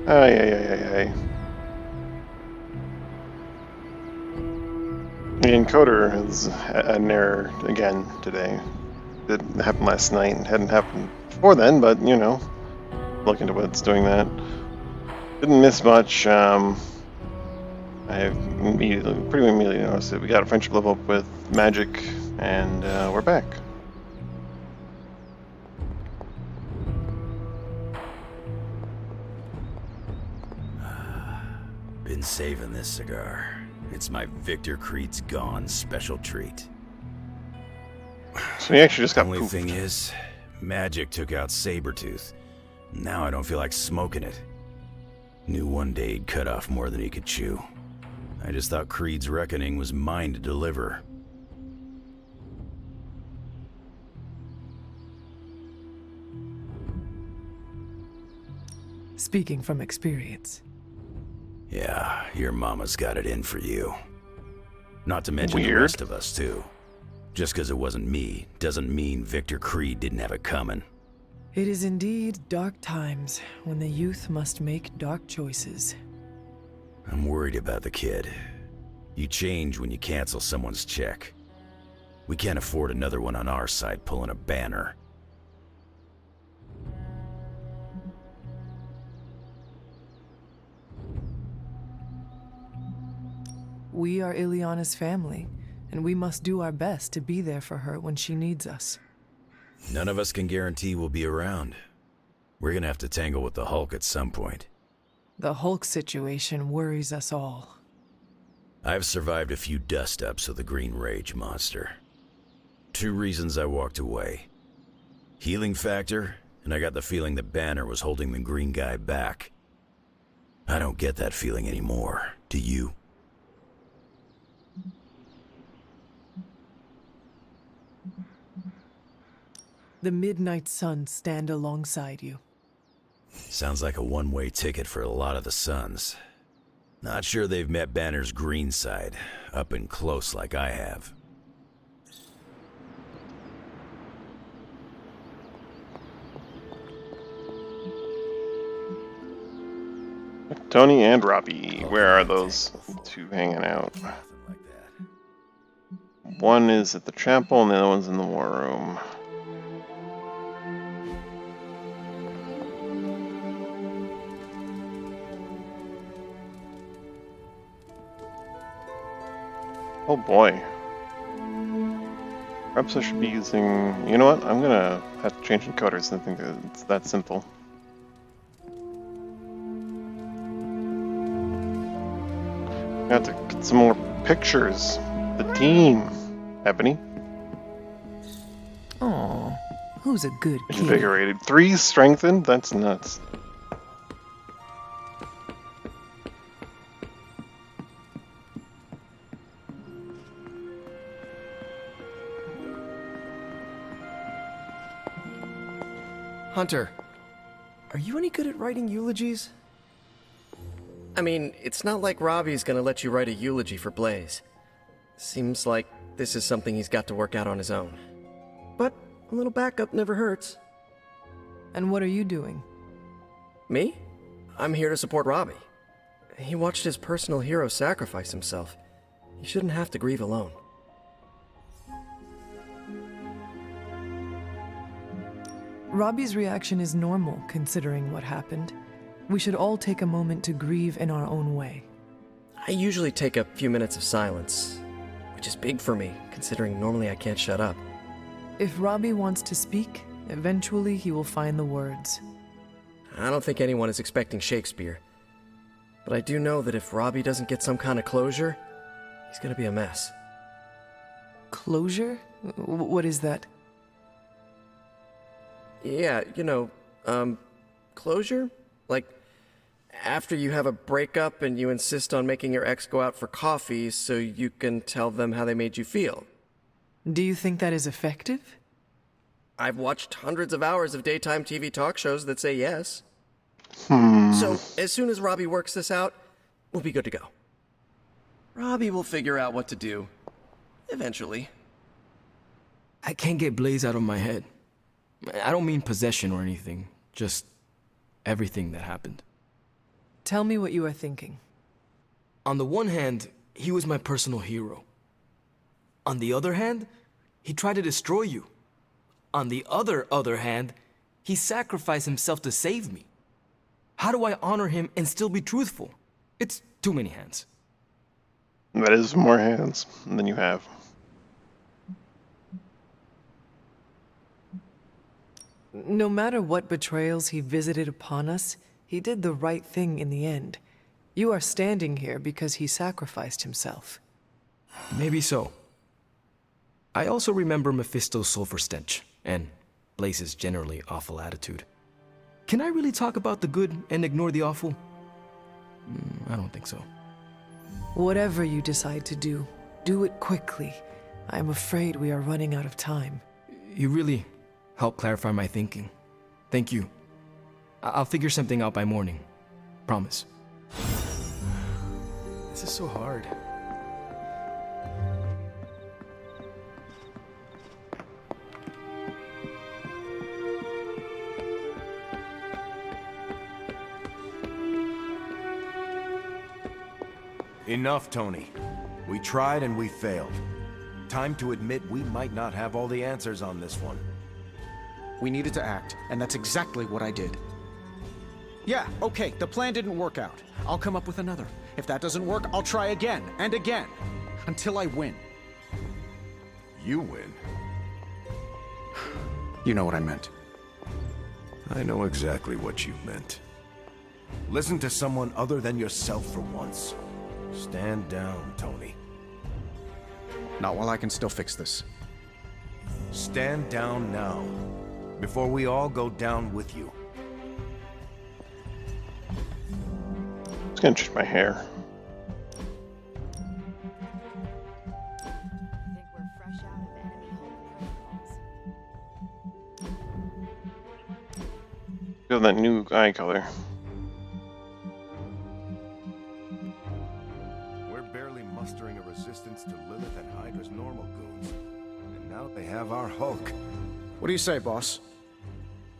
Ay, ay, ay, ay, ay. The encoder is an error again today. It happened last night. It hadn't happened before then, but you know, look into what's doing that. Didn't miss much. I pretty immediately noticed that we got a friendship level up with Magic, and we're back. Been saving this cigar. It's my Victor Creed's Gone special treat. So he actually just got Only poofed. thing is, Magic took out Sabretooth. Now I don't feel like smoking it. Knew one day he'd cut off more than he could chew. I just thought Creed's reckoning was mine to deliver. Speaking from experience. Yeah, your mama's got it in for you. Not to mention the Weird. rest of us, too. Just because it wasn't me doesn't mean Victor Creed didn't have it coming. It is indeed dark times when the youth must make dark choices. I'm worried about the kid. You change when you cancel someone's check. We can't afford another one on our side pulling a banner. We are Ileana's family, and we must do our best to be there for her when she needs us. None of us can guarantee we'll be around. We're gonna have to tangle with the Hulk at some point. The Hulk situation worries us all. I've survived a few dust-ups with the Green Rage monster. 2 reasons I walked away. Healing factor, and I got the feeling that Banner was holding the green guy back. I don't get that feeling anymore, do you? The Midnight Suns stand alongside you. Sounds like a one-way ticket for a lot of the Suns. Not sure they've met Banner's green side, up and close like I have. Tony and Robbie, where are those two hanging out? One is at the chapel and the other one's in the war room. Oh boy. Perhaps I should be using... You know what? I'm gonna have to change encoders. I think that it's that simple. I have to get some more pictures. The team. Ebony. Aw, who's a good kid? Invigorated. 3 strengthened? That's nuts. Hunter, are you any good at writing eulogies? I mean, it's not like Robbie's gonna let you write a eulogy for Blaze. Seems like this is something he's got to work out on his own. But a little backup never hurts. And what are you doing? Me? I'm here to support Robbie. He watched his personal hero sacrifice himself. He shouldn't have to grieve alone. Robbie's reaction is normal, considering what happened. We should all take a moment to grieve in our own way. I usually take a few minutes of silence, which is big for me, considering normally I can't shut up. If Robbie wants to speak, eventually he will find the words. I don't think anyone is expecting Shakespeare. But I do know that if Robbie doesn't get some kind of closure, he's gonna be a mess. Closure? What is that? Yeah, closure? Like, after you have a breakup and you insist on making your ex go out for coffee so you can tell them how they made you feel. Do you think that is effective? I've watched hundreds of hours of daytime TV talk shows that say yes. So, as soon as Robbie works this out, we'll be good to go. Robbie will figure out what to do. Eventually. I can't get Blaze out of my head. I don't mean possession or anything, just everything that happened. Tell me what you are thinking. On the one hand, he was my personal hero. On the other hand, he tried to destroy you. On the other hand, he sacrificed himself to save me. How do I honor him and still be truthful? It's too many hands. That is more hands than you have. No matter what betrayals he visited upon us, he did the right thing in the end. You are standing here because he sacrificed himself. Maybe so. I also remember Mephisto's sulfur stench, and Blaze's generally awful attitude. Can I really talk about the good and ignore the awful? I don't think so. Whatever you decide to do, do it quickly. I am afraid we are running out of time. You really helped clarify my thinking. Thank you. I'll figure something out by morning. Promise. This is so hard. Enough, Tony. We tried and we failed. Time to admit we might not have all the answers on this one. We needed to act, and that's exactly what I did. Yeah, okay, the plan didn't work out. I'll come up with another. If that doesn't work, I'll try again and again. Until I win. You win. You know what I meant. I know exactly what you meant. Listen to someone other than yourself for once. Stand down, Tony. Not while I can still fix this. Stand down now, before we all go down with you. I'm just gonna change my hair. I think we're fresh out of enemy protocols. Feel that new eye color. We're barely mustering a resistance to Lilith and Hydra's normal goons. And now they have our Hulk. What do you say, boss?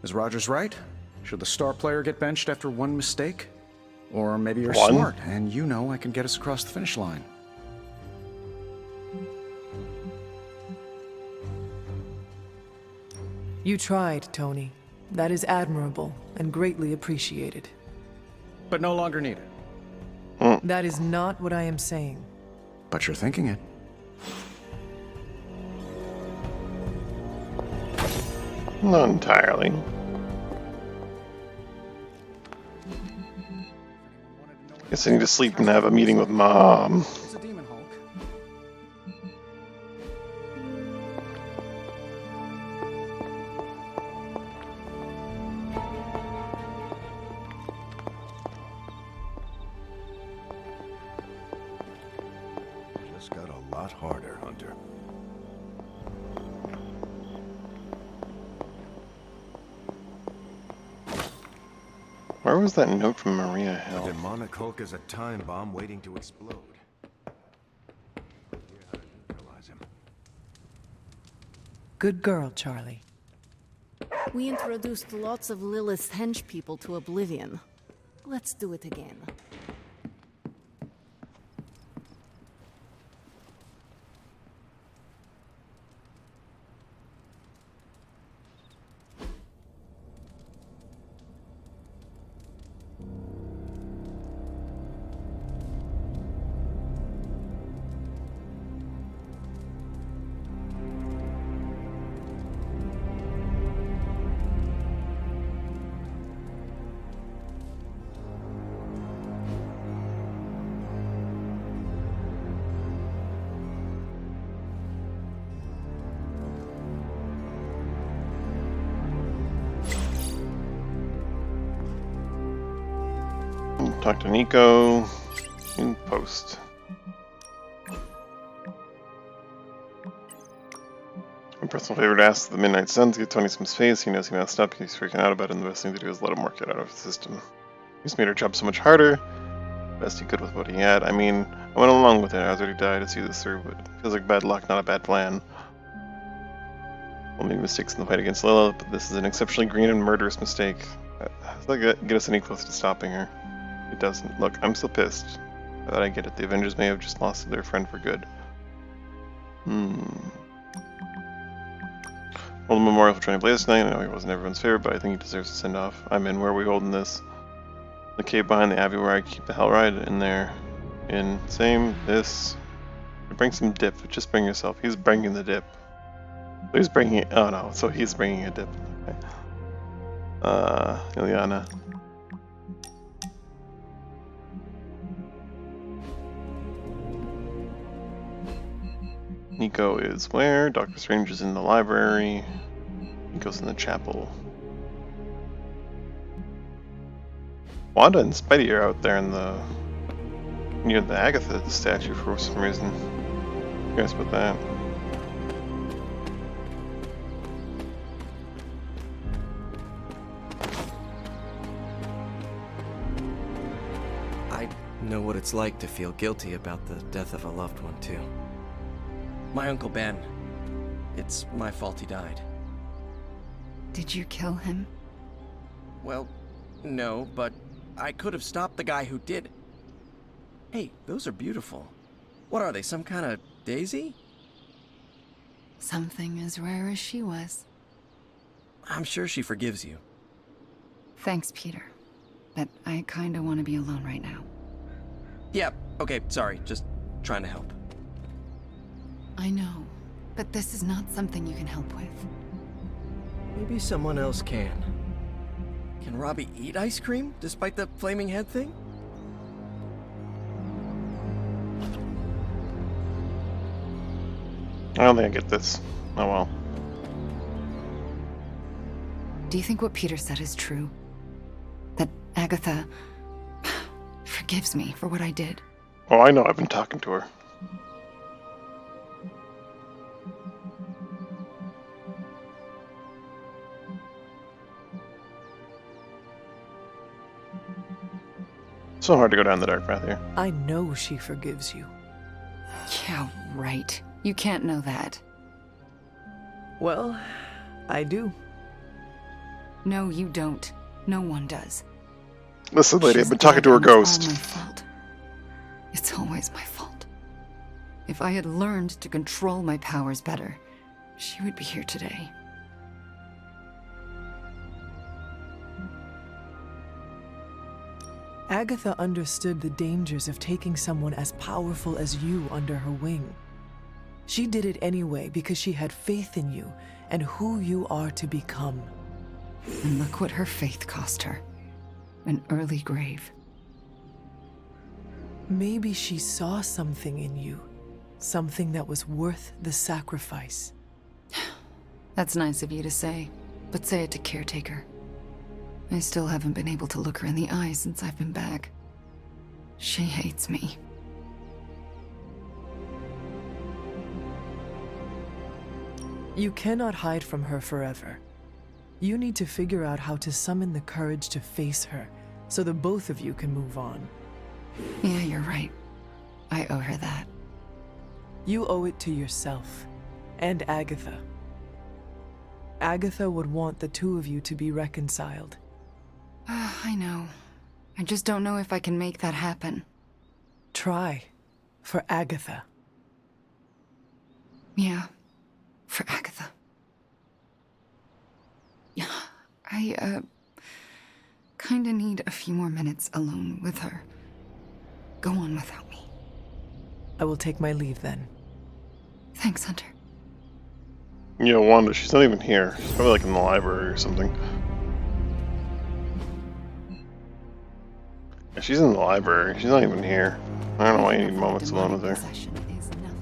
Is Rogers right? Should the star player get benched after one mistake? Or maybe you're One? smart, and you know I can get us across the finish line. You tried, Tony. That is admirable and greatly appreciated. But no longer needed. That is not what I am saying. But you're thinking it. Not entirely. Guess I need to sleep and have a meeting with Mom. It's a demon Hulk. Just got a lot harder, Hunter. Where was that note from Maria The Hill? demonic Hulk is a time bomb waiting to explode. Yeah, I didn't realize him. Good girl, Charlie. We introduced lots of Lilith's hench people to oblivion. Let's do it again. Talk to Nico. New post. My personal favorite asks the Midnight Suns get Tony some space. He knows he messed up. He's freaking out about it, and the best thing to do is let him work it out of the system. He's made our job so much harder. Best he could with what he had. I mean, I went along with it. I was ready to die to see this through, but it feels like bad luck, not a bad plan. We'll make mistakes in the fight against Lilith, but this is an exceptionally green and murderous mistake. How's that get us any close to stopping her? It doesn't. Look, I'm still pissed. But I get it. The Avengers may have just lost their friend for good. Hold a memorial for training Blaze tonight. I know he wasn't everyone's favorite, but I think he deserves a send-off. I'm in. Where are we holding this? The cave behind the Abbey where I keep the Hellride in there. In. Same. This. Bring some dip. Just bring yourself. He's bringing the dip. He's bringing it. Oh no. So he's bringing a dip. Okay. Ilyana. Nico is where? Doctor Strange is in the library. Nico's in the chapel. Wanda and Spidey are out there in the near the Agatha statue for some reason. You guys put that. I know what it's like to feel guilty about the death of a loved one, too. My Uncle Ben. It's my fault he died. Did you kill him? Well, no, but I could have stopped the guy who did. Hey, those are beautiful. What are they, some kind of daisy? Something as rare as she was. I'm sure she forgives you. Thanks, Peter. But I kinda wanna be alone right now. Yeah, okay, sorry, just trying to help. I know, but this is not something you can help with. Maybe someone else can. Can Robbie eat ice cream, despite the flaming head thing? I don't think I get this. Oh well. Do you think what Peter said is true? That Agatha forgives me for what I did? Oh, I know. I've been talking to her. So hard to go down the dark path here. I know she forgives you. Yeah, right. You can't know that. Well, I do. No, you don't. No one does. Listen, lady, I've She's been talking to her dead and it's ghost. all my fault. It's always my fault. If I had learned to control my powers better, she would be here today. Agatha understood the dangers of taking someone as powerful as you under her wing. She did it anyway because she had faith in you and who you are to become. And look what her faith cost her. An early grave. Maybe she saw something in you, something that was worth the sacrifice. That's nice of you to say, but say it to Caretaker. I still haven't been able to look her in the eye since I've been back. She hates me. You cannot hide from her forever. You need to figure out how to summon the courage to face her, so the both of you can move on. Yeah, you're right. I owe her that. You owe it to yourself, and Agatha. Agatha would want the two of you to be reconciled. I know. I just don't know if I can make that happen. Try. For Agatha. Yeah. For Agatha. I, kinda need a few more minutes alone with her. Go on without me. I will take my leave then. Thanks, Hunter. You know, Wanda, she's not even here. She's probably like in the library or something. Yeah, she's in the library. She's not even here. I don't know why you need moments alone with her. Possession is nothing.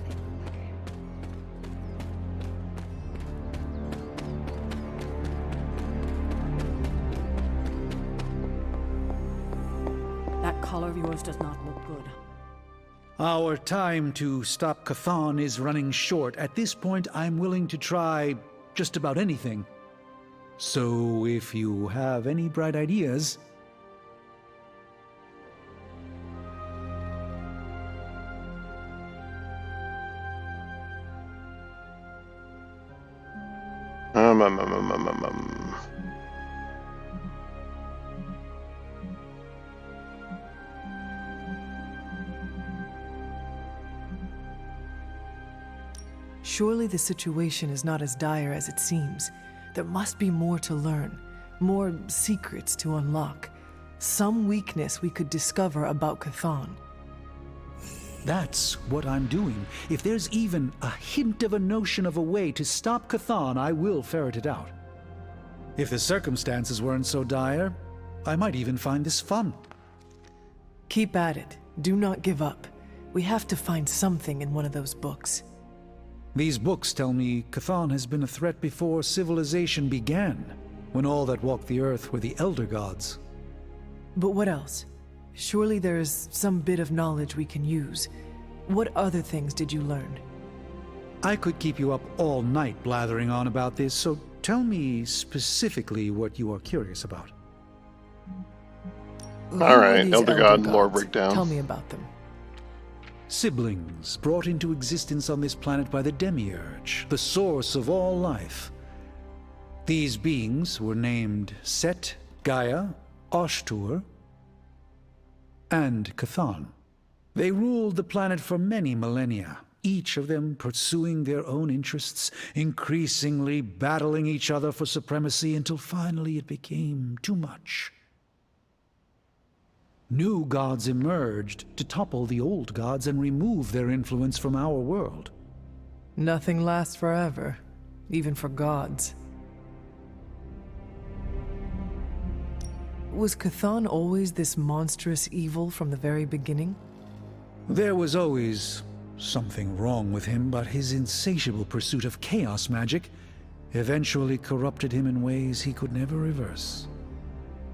That collar of yours does not look good. Our time to stop Chthon is running short. At this point, I'm willing to try just about anything. So if you have any bright ideas... Surely the situation is not as dire as it seems. There must be more to learn, more secrets to unlock. Some weakness we could discover about Chthon. That's what I'm doing. If there's even a hint of a notion of a way to stop Chthon, I will ferret it out. If the circumstances weren't so dire, I might even find this fun. Keep at it. Do not give up. We have to find something in one of those books. These books tell me Chthon has been a threat before civilization began, when all that walked the earth were the Elder Gods. But what else? Surely there is some bit of knowledge we can use. What other things did you learn? I could keep you up all night blathering on about this, so tell me specifically what you are curious about. All right, Elder God lore breakdown. Tell me about them. Siblings brought into existence on this planet by the Demiurge, the source of all life. These beings were named Set, Gaia, Ashtur, and Chthon. They ruled the planet for many millennia, each of them pursuing their own interests, increasingly battling each other for supremacy until finally it became too much. New gods emerged to topple the old gods and remove their influence from our world. Nothing lasts forever, even for gods. Was Chthon always this monstrous evil from the very beginning? There was always something wrong with him, but his insatiable pursuit of chaos magic eventually corrupted him in ways he could never reverse.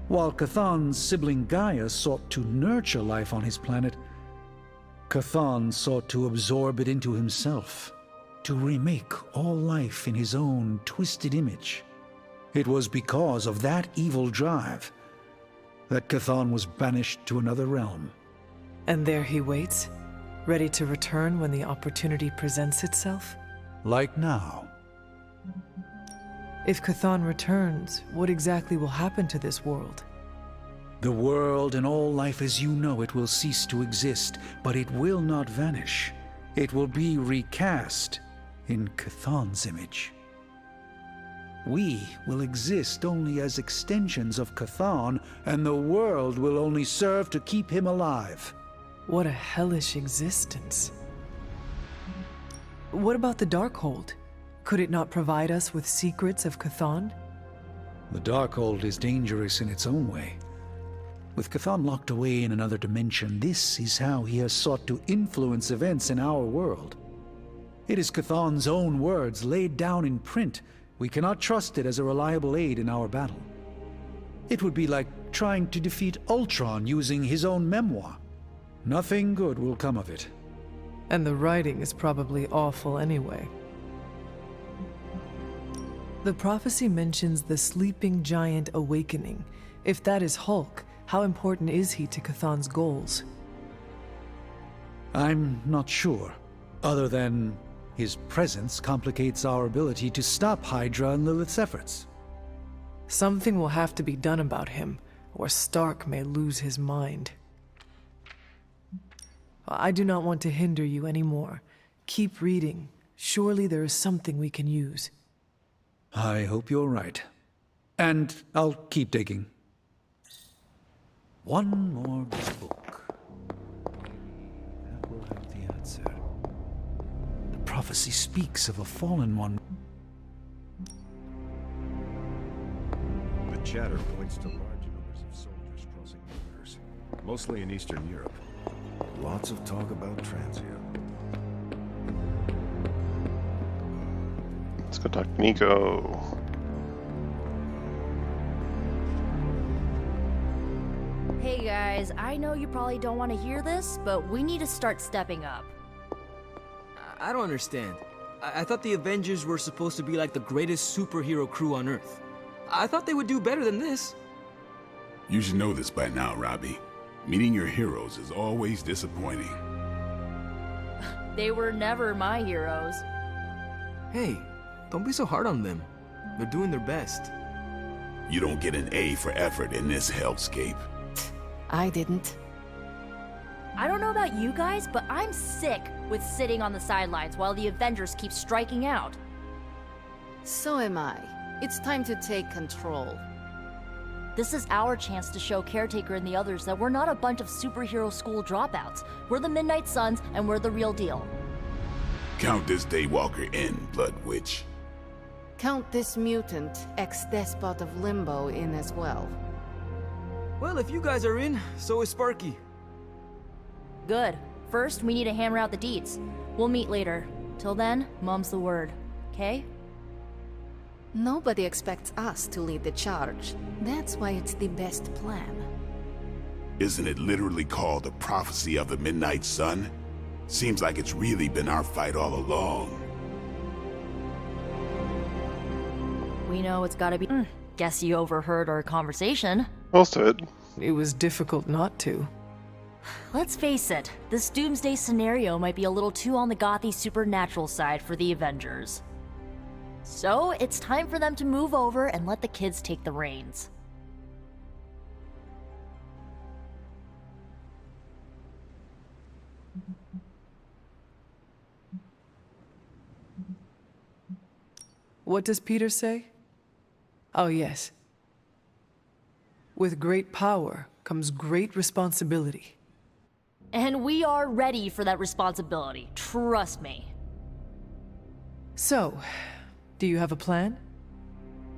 While Chthon's sibling Gaia sought to nurture life on his planet, Chthon sought to absorb it into himself, to remake all life in his own twisted image. It was because of that evil drive that Chthon was banished to another realm. And there he waits, ready to return when the opportunity presents itself? Like now. If Chthon returns, what exactly will happen to this world? The world and all life as you know it will cease to exist, but it will not vanish. It will be recast in Chthon's image. We will exist only as extensions of Chthon, and the world will only serve to keep him alive. What a hellish existence. What about the Darkhold? Could it not provide us with secrets of Chthon? The Darkhold is dangerous in its own way. With Chthon locked away in another dimension, this is how he has sought to influence events in our world. It is Chthon's own words laid down in print. We cannot trust it as a reliable aid in our battle. It would be like trying to defeat Ultron using his own memoir. Nothing good will come of it. And the writing is probably awful anyway. The prophecy mentions the sleeping giant awakening. If that is Hulk, how important is he to Chthon's goals? I'm not sure, other than his presence complicates our ability to stop Hydra and Lilith's efforts. Something will have to be done about him, or Stark may lose his mind. I do not want to hinder you anymore. Keep reading. Surely there is something we can use. I hope you're right. And I'll keep digging. One more book. That will have the answer. The prophecy speaks of a fallen one. The chatter points to large numbers of soldiers crossing borders, mostly in Eastern Europe. Lots of talk about Transia. Let's go talk to Nico. Hey guys, I know you probably don't want to hear this, but we need to start stepping up. I don't understand. I thought the Avengers were supposed to be like the greatest superhero crew on Earth. I thought they would do better than this. You should know this by now, Robbie. Meeting your heroes is always disappointing. They were never my heroes. Hey, don't be so hard on them. They're doing their best. You don't get an A for effort in this hellscape. I didn't. I don't know about you guys, but I'm sick with sitting on the sidelines while the Avengers keep striking out. So am I. It's time to take control. This is our chance to show Caretaker and the others that we're not a bunch of superhero school dropouts. We're the Midnight Suns, and we're the real deal. Count this Daywalker in, Blood Witch. Count this mutant, ex-despot of Limbo, in as well. Well, if you guys are in, so is Sparky. Good. First, we need to hammer out the deets. We'll meet later. Till then, mum's the word. Okay? Nobody expects us to lead the charge. That's why it's the best plan. Isn't it literally called the Prophecy of the Midnight Sun? Seems like it's really been our fight all along. We know it's gotta be. Guess you overheard our conversation. Most of it. It was difficult not to. Let's face it, this doomsday scenario might be a little too on the gothy supernatural side for the Avengers. So, it's time for them to move over and let the kids take the reins. What does Peter say? Oh, yes. With great power comes great responsibility. And we are ready for that responsibility, trust me. So, do you have a plan?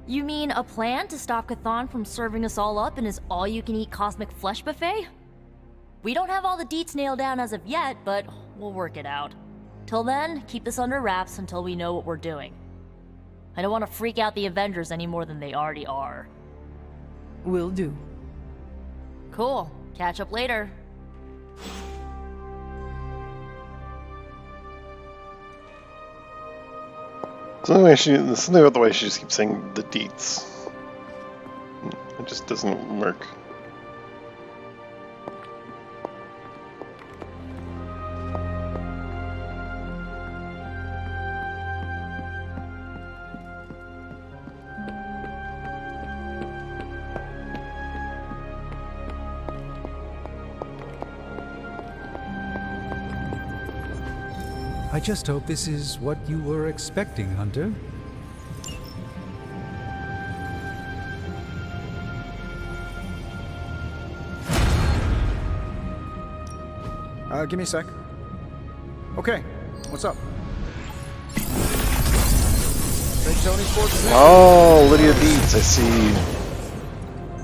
You mean a plan to stop Chthon from serving us all up in his all-you-can-eat cosmic flesh buffet? We don't have all the deets nailed down as of yet, but we'll work it out. Till then, keep this under wraps until we know what we're doing. I don't want to freak out the Avengers any more than they already are. Will do. Cool. Catch up later. There's something about the way she just keeps saying the deets. It just doesn't work. I just hope this is what you were expecting, Hunter. Give me a sec. Okay, what's up? Big Tony's forces. Oh, Lydia Deets, I see.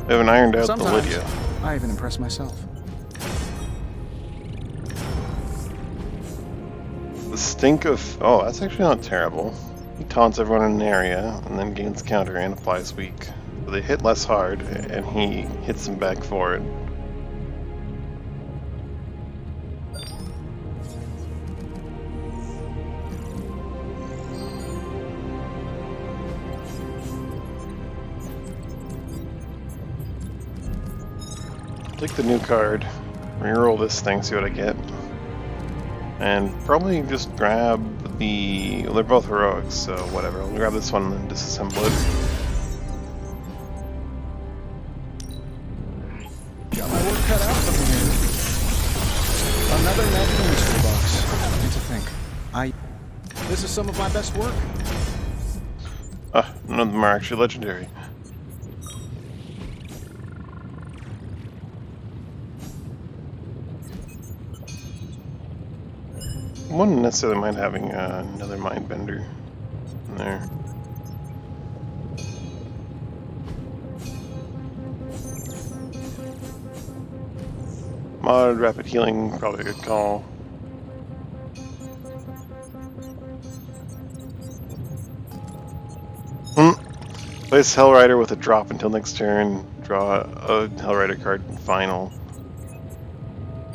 They haven't ironed out the Lydia. I even impressed myself. The stink of... Oh, that's actually not terrible. He taunts everyone in an area, and then gains counter and applies weak. So they hit less hard, and he hits them back for it. Take the new card, reroll this thing, see what I get. And probably just grab the... Well, they're both heroics, so whatever. I'll grab this one and then disassemble it. Got my work cut out for me. Another natural mystery box. Need to think. This is some of my best work. None of them are actually legendary. I wouldn't necessarily mind having another Mindbender in there. Mod rapid healing, probably a good call. Place Hellrider with a drop until next turn. Draw a Hellrider card in final.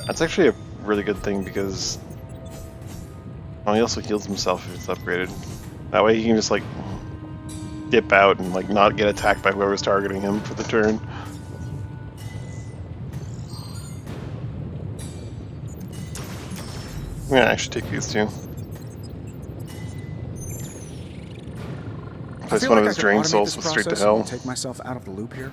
That's actually a really good thing because he also heals himself if it's upgraded. That way he can just like dip out and like not get attacked by whoever's targeting him for the turn. I'm gonna actually take these two. Place one of his drain souls with straight to hell. Take myself out of the loop here.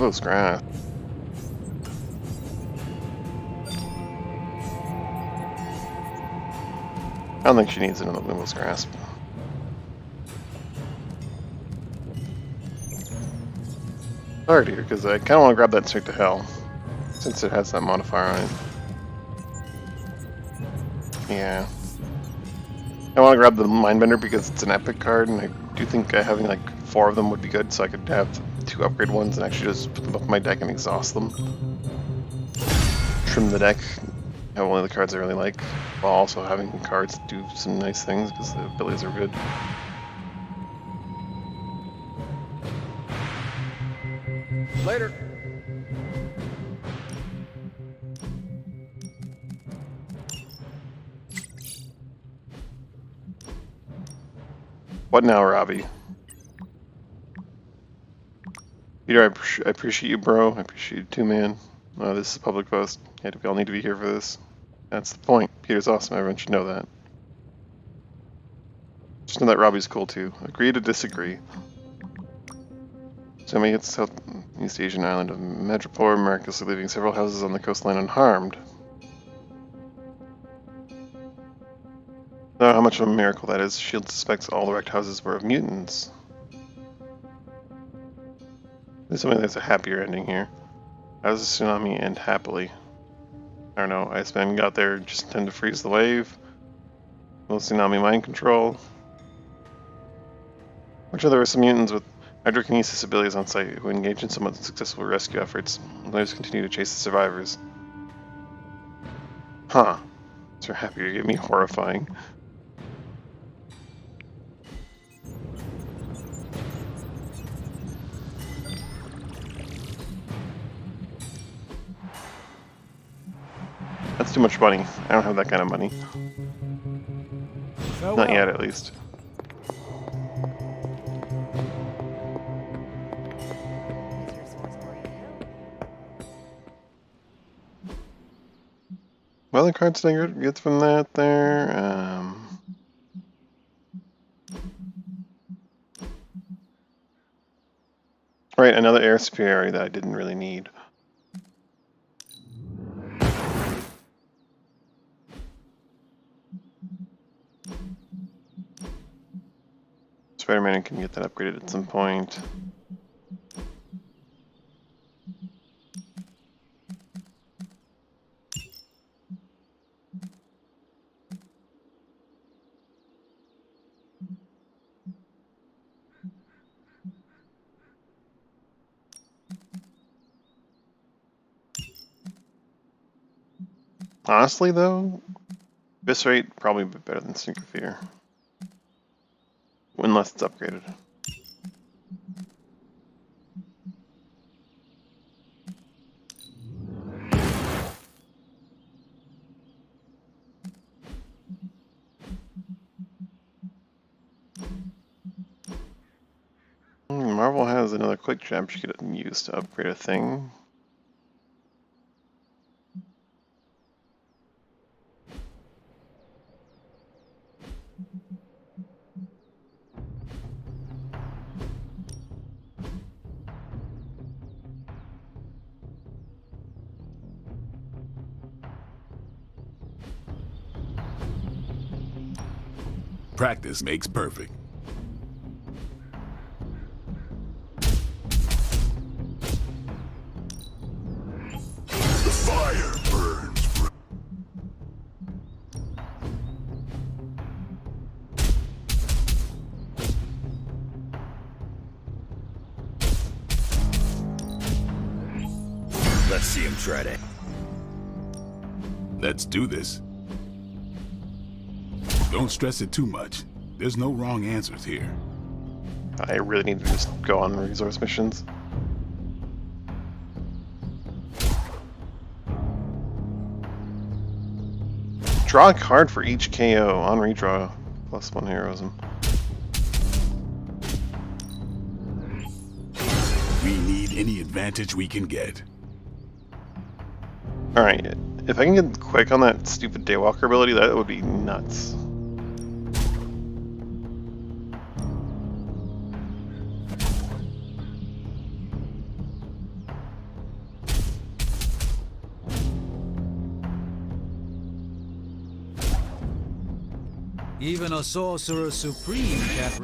Windless Grasp. I don't think she needs another Windless Grasp. Hard here, because I kind of want to grab that Straight to Hell, since it has that modifier on it. Yeah. I want to grab the Mindbender because it's an epic card, and I do think having like 4 of them would be good, so I could have 2 upgrade ones and actually just put them up in my deck and exhaust them. Trim the deck, have only the cards I really like, while also having cards that do some nice things because the abilities are good. Later. What now, Robbie? Peter, I appreciate you, bro. I appreciate you too, man. This is a public post. We all need to be here for this. That's the point. Peter's awesome. Everyone should know that. Just know that Robbie's cool too. Agree to disagree. So we hit the Southeast Asian island of Madripoor, miraculously leaving several houses on the coastline unharmed. I don't know how much of a miracle that is. S.H.I.E.L.D. suspects all the wrecked houses were of mutants. There's something that's a happier ending here. How does the tsunami end happily? I don't know. Iceman got there just in time to freeze the wave. No tsunami mind control. Fortunately, there were some mutants with hydrokinesis abilities on site who engaged in somewhat successful rescue efforts. Players continue to chase the survivors. Huh. So happier get me horrifying. That's too much money. I don't have that kind of money. Not yet, at least. What other cards did I get from that there? Right, another air superiority that I didn't really need. Spider-Man can get that upgraded at some point. Honestly, though, Viscerate probably a bit better than Sneaker Fear. Unless it's upgraded. Marvel has another quick gem she could use to upgrade a thing. Practice makes perfect. The fire burns. Let's see him try to. Let's do this. Don't stress it too much. There's no wrong answers here. I really need to just go on resource missions. Draw a card for each KO on redraw. +1 heroism. We need any advantage we can get. Alright, if I can get quick on that stupid Daywalker ability, that would be nuts. Even a sorcerer supreme can't.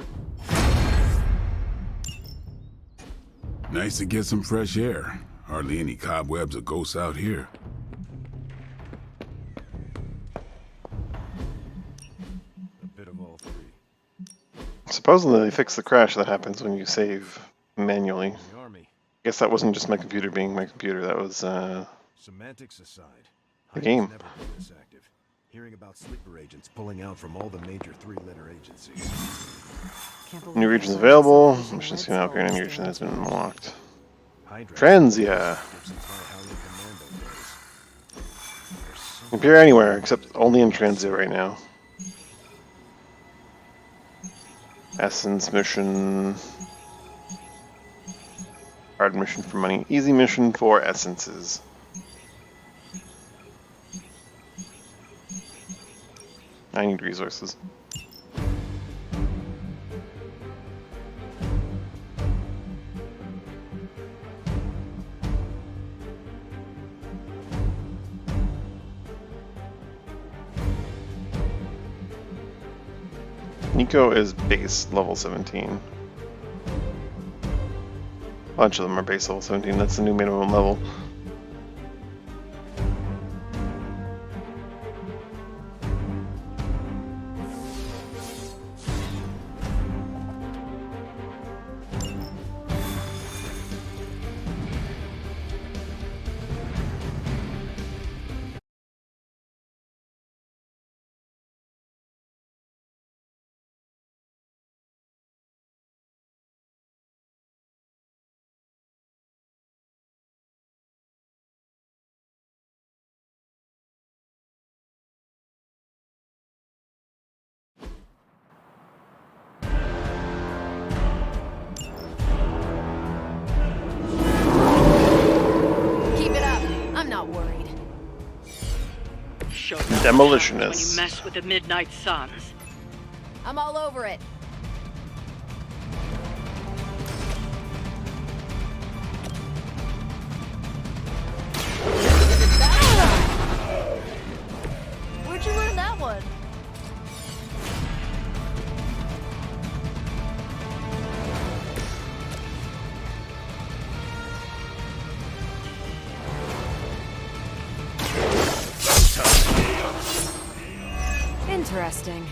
Nice to get some fresh air. Hardly any cobwebs or ghosts out here. A bit of all three. Supposedly they fixed the crash that happens when you save manually. The army. Guess that wasn't just my computer being my computer. That was Semantics aside, the Hydra's game. never been this active. Hearing about sleeper agents pulling out from all the major three-letter agencies. New regions available. Mission seen upgrade. Any region has been unlocked. Transia. Appear anywhere except only in Transia right now. Essence mission. Hard mission for money. Easy mission for essences. I need resources. Nico is base level 17. A bunch of them are base level 17. That's the new minimum level. Demolitionists. When you mess with the Midnight Suns. I'm all over it. Where'd you learn that one? Interesting.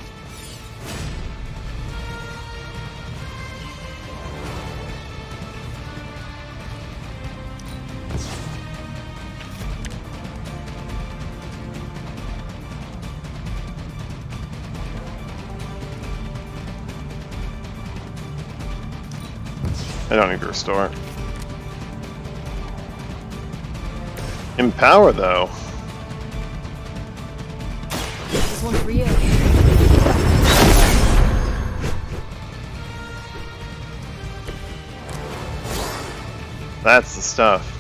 I don't need to restore. Empower, though. This one's for you. That's the stuff.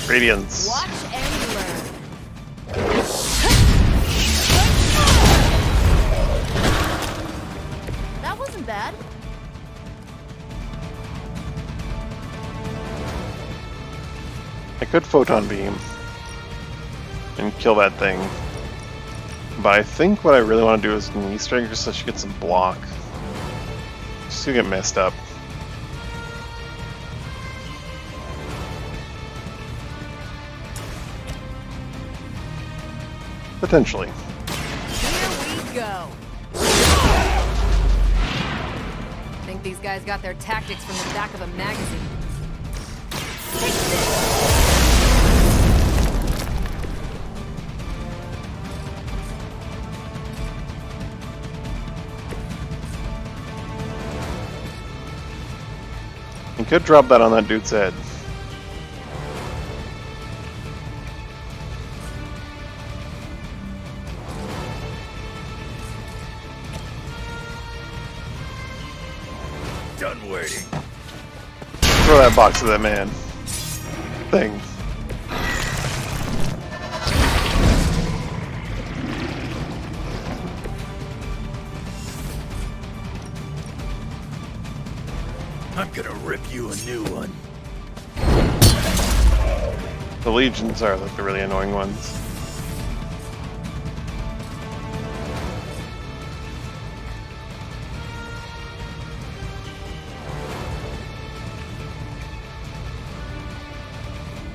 Radiance. Watch and learn. That wasn't bad. I could photon beam and kill that thing, but I think what I really want to do is knee strike just so she gets some block. She's gonna get messed up. Potentially. Here we go. Think these guys got their tactics from the back of a magazine. You could drop that on that dude's head. Done waiting. Throw that box to that man. Thing. I'm gonna rip you a new one. The legions are like the really annoying ones.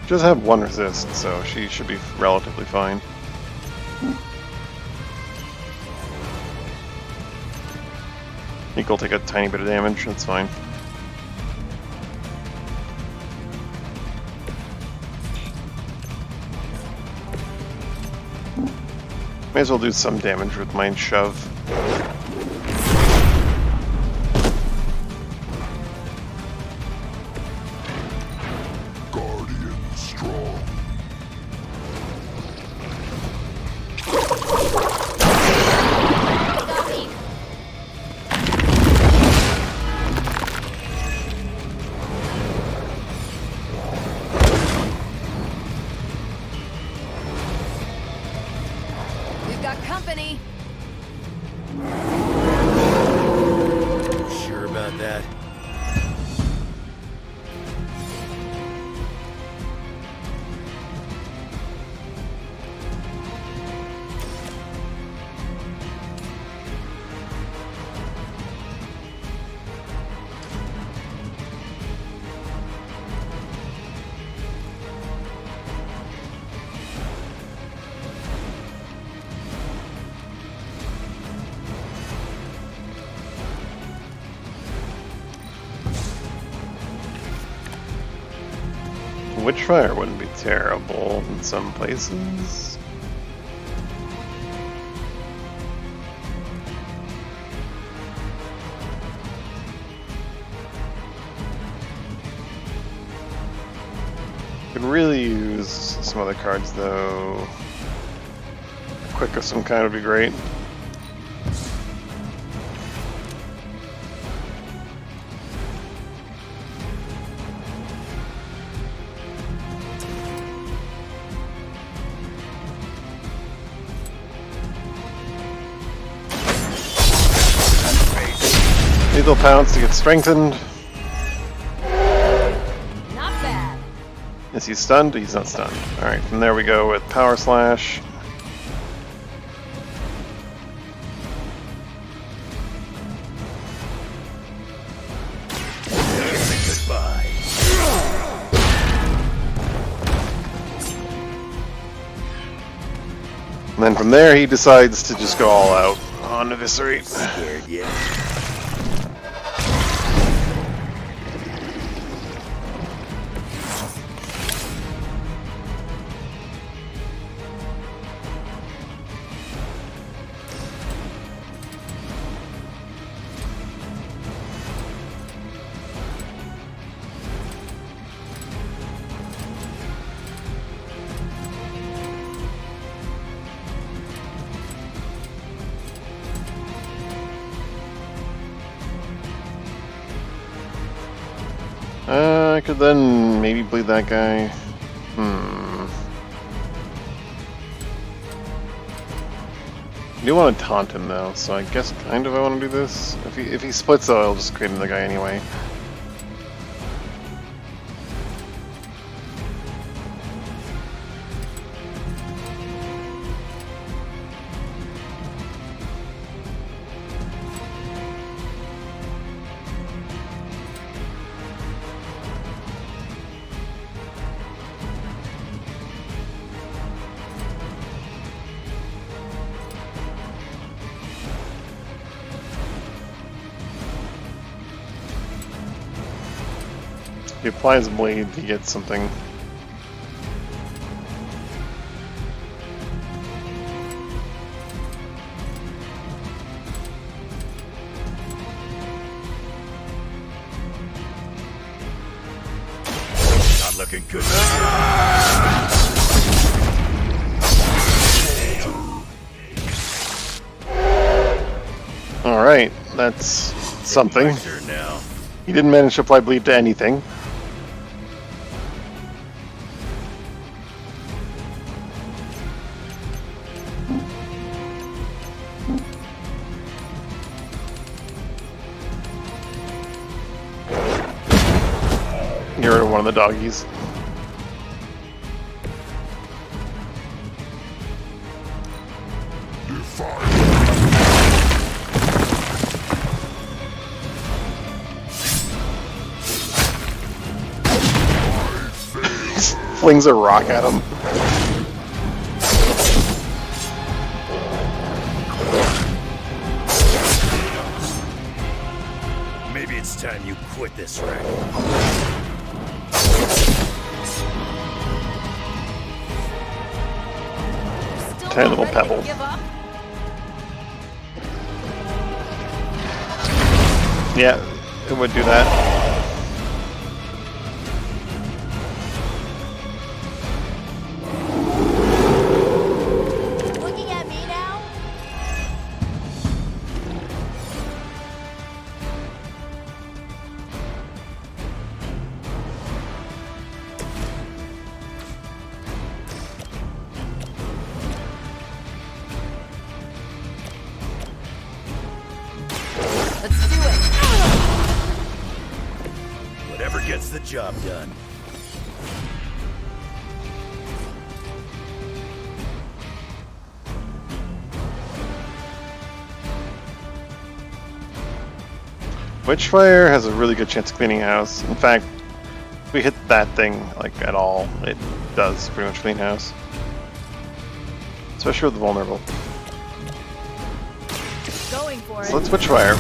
She does have one resist, so she should be relatively fine. Nico will take a tiny bit of damage, that's fine. May as well do some damage with my shove. Guardian strong. We've got company. Sure about that? Witchfire wouldn't be terrible in some places. Could really use some other cards though. Quick of some kind would be great. Lethal Pounce to get strengthened. Not bad. Is he stunned? He's not stunned. Alright, from there we go with Power Slash. Goodbye. And then from there he decides to just go all out on Eviscerate. Scared yet? I could then maybe bleed that guy. I do want to taunt him though, so I guess kind of I want to do this. If he splits though, I'll just create another guy anyway. He applies Blade, he gets something. Not looking good. Alright, that's something. Now. He didn't manage to apply Bleed to anything. Get rid of one of the doggies. Flings a rock at him. Maybe it's time you quit this racket. Tiny little pebble. Yeah, it would do that. Looking at me now? Let's do it. Whatever gets the job done. Witchfire has a really good chance of cleaning house. In fact, if we hit that thing like at all, it does pretty much clean house. Especially with the vulnerable. Going for So let's Witchfire.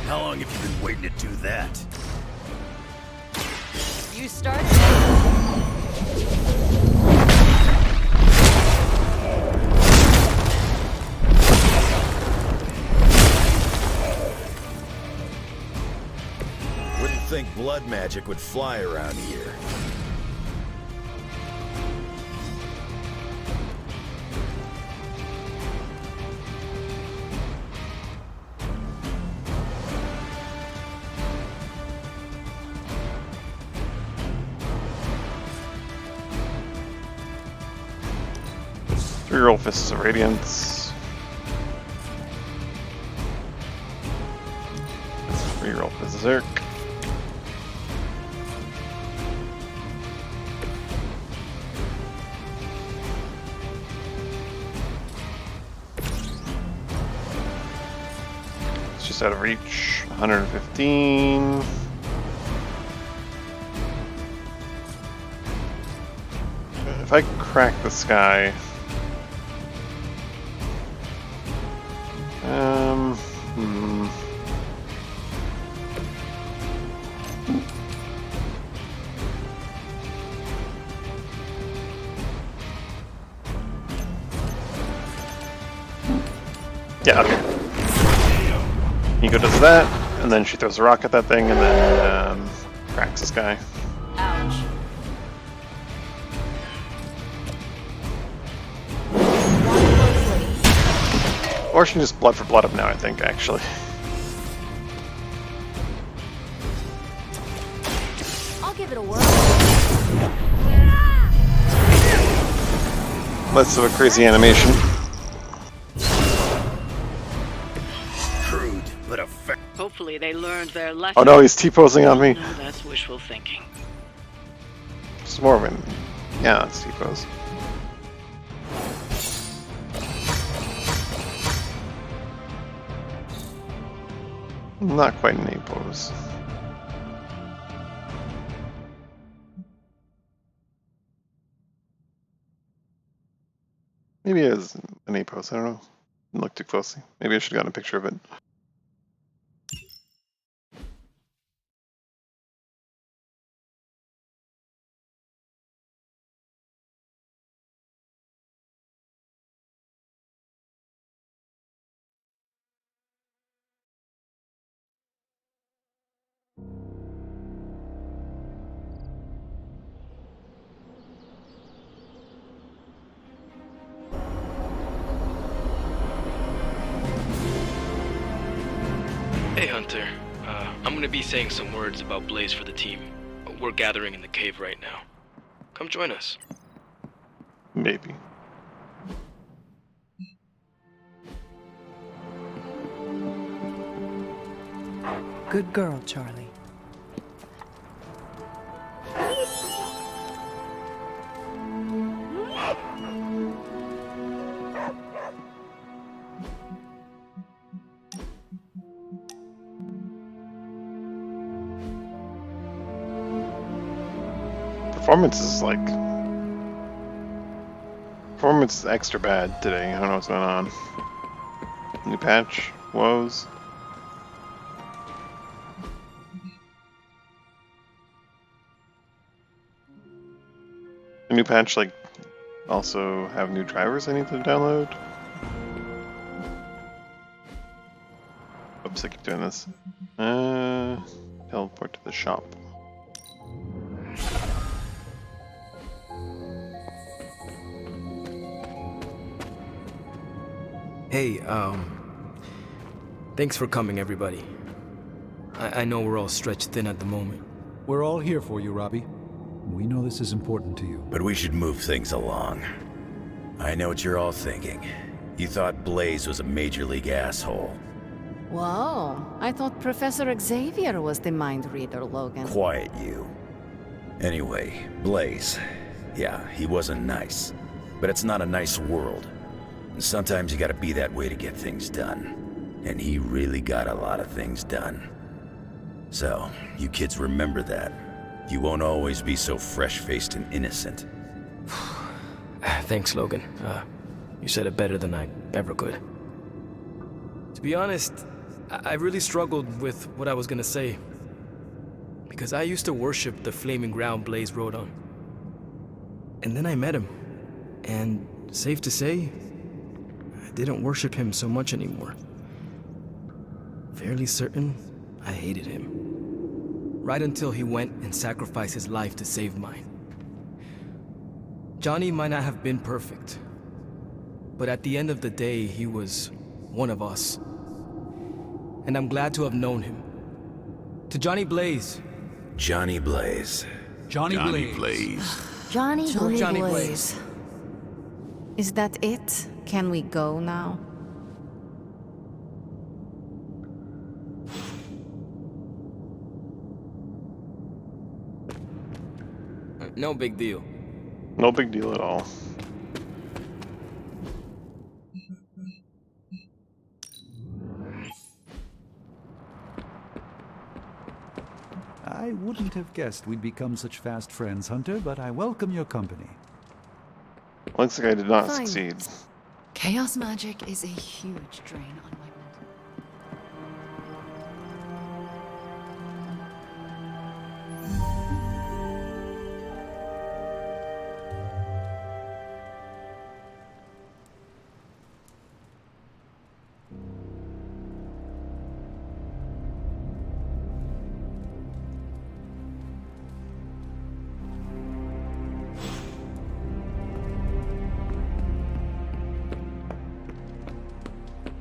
How long have you been waiting to do that? You started. Wouldn't think blood magic would fly around here. Three-roll Fists of Radiance. Three-roll Berserk. It's just out of reach. 115. If I crack the sky. Yeah, okay. Nico does that, and then she throws a rock at that thing, and then cracks this guy. Ouch. Or she can just blood for blood him now, I think, actually. I'll give it a whirl. Less of a crazy animation. Crude, but effective. Hopefully they learned their lesson. Oh no, he's T-posing on me. No, that's wishful thinking. It's more of an... Yeah, it's T-pose. Not quite an A-pose. Maybe it is an A-pose, I don't know. Didn't look too closely. Maybe I should have gotten a picture of it. Hey Hunter, I'm gonna be saying some words about Blaze for the team. We're gathering in the cave right now. Come join us. Maybe. Good girl, Charlie. Performance is extra bad today. I don't know what's going on. New patch, woes. A new patch, like, also have new drivers I need to download. Oops, I keep doing this. Teleport to the shop. Hey, thanks for coming, everybody. I know we're all stretched thin at the moment. We're all here for you, Robbie. We know this is important to you. But we should move things along. I know what you're all thinking. You thought Blaze was a major league asshole. Whoa, I thought Professor Xavier was the mind reader, Logan. Quiet, you. Anyway, Blaze. Yeah, he wasn't nice. But it's not a nice world. And sometimes you gotta be that way to get things done. And he really got a lot of things done. So, you kids remember that. You won't always be so fresh-faced and innocent. Thanks, Logan. You said it better than I ever could. To be honest, I really struggled with what I was gonna say. Because I used to worship the flaming ground Blaze rode on. And then I met him. And safe to say, I didn't worship him so much anymore. Fairly certain I hated him. Right until he went and sacrificed his life to save mine. Johnny might not have been perfect, but at the end of the day, he was one of us. And I'm glad to have known him. To Johnny Blaze. Johnny Blaze. Johnny Blaze. Johnny Johnny Blaze. Blaze. Is that it? Can we go now? No big deal. No big deal at all. I wouldn't have guessed we'd become such fast friends, Hunter, but I welcome your company. Looks like I did not Fine. succeed. Chaos magic is a huge drain on my mental.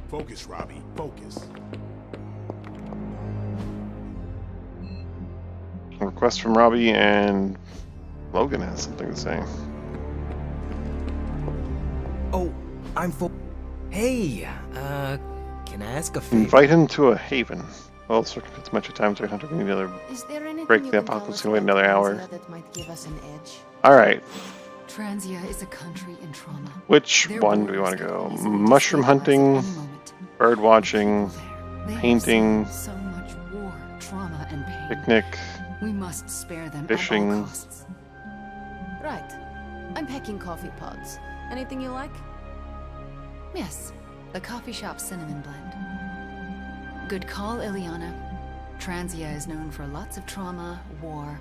Focus, Robbie. Focus. A request from Robbie and Logan has something to say. Oh, I'm Hey, can I ask a favor? Invite him to a haven. Well, it's too much time to Hunter. We need another Is there anything break. you The can tell apocalypse us can wait about another hour. Transia that might give us an edge? Alright, Transia is a country in trauma. which Their one do we want borders to go? could easily Mushroom destabilize hunting, at any moment. bird watching, They have painting, seen so much war, trauma, and pain. picnic, We must spare them fishing. at all costs. Right. I'm packing coffee pods. Anything you like? Yes, the coffee shop cinnamon blend. Good call, Ileana. Transia is known for lots of trauma, war,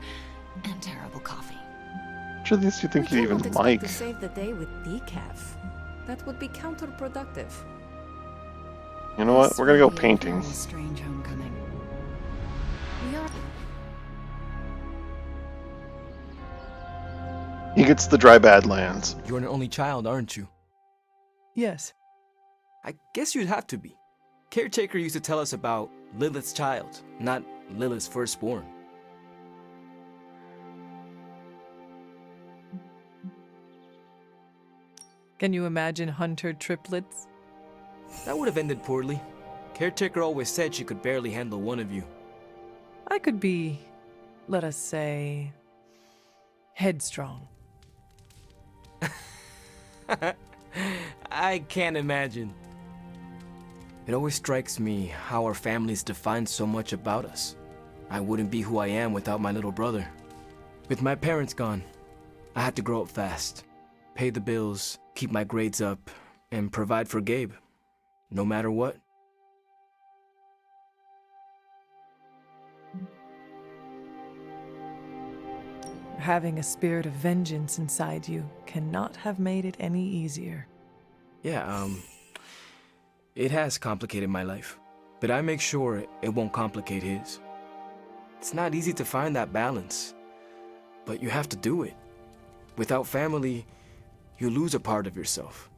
and terrible coffee. Which of these do you think you even Cannot like? expect to save the day with decaf. That would be counterproductive. You know what? This We're gonna go will be a painting. very strange homecoming. We are. He gets the dry badlands. You're an only child, aren't you? Yes. I guess you'd have to be. Caretaker used to tell us about Lilith's child, not Lilith's firstborn. Can you imagine Hunter triplets? That would have ended poorly. Caretaker always said she could barely handle one of you. I could be, let us say, headstrong. I can't imagine. It always strikes me how our families define so much about us. I wouldn't be who I am without my little brother. With my parents gone, I had to grow up fast, pay the bills, keep my grades up, and provide for Gabe, no matter what. Having a spirit of vengeance inside you cannot have made it any easier. Yeah, it has complicated my life, but I make sure it won't complicate his. It's not easy to find that balance, but you have to do it. Without family, you lose a part of yourself.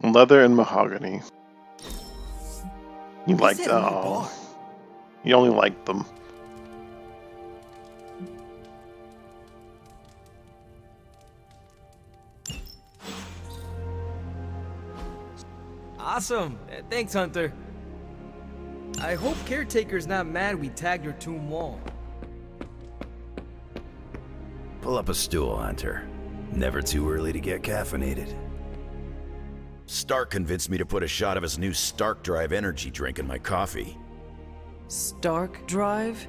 Leather and mahogany. You liked oh. You only liked them. Awesome! Thanks, Hunter. I hope Caretaker's not mad we tagged your tomb wall. Pull up a stool, Hunter. Never too early to get caffeinated. Stark convinced me to put a shot of his new Stark Drive energy drink in my coffee. Stark Drive?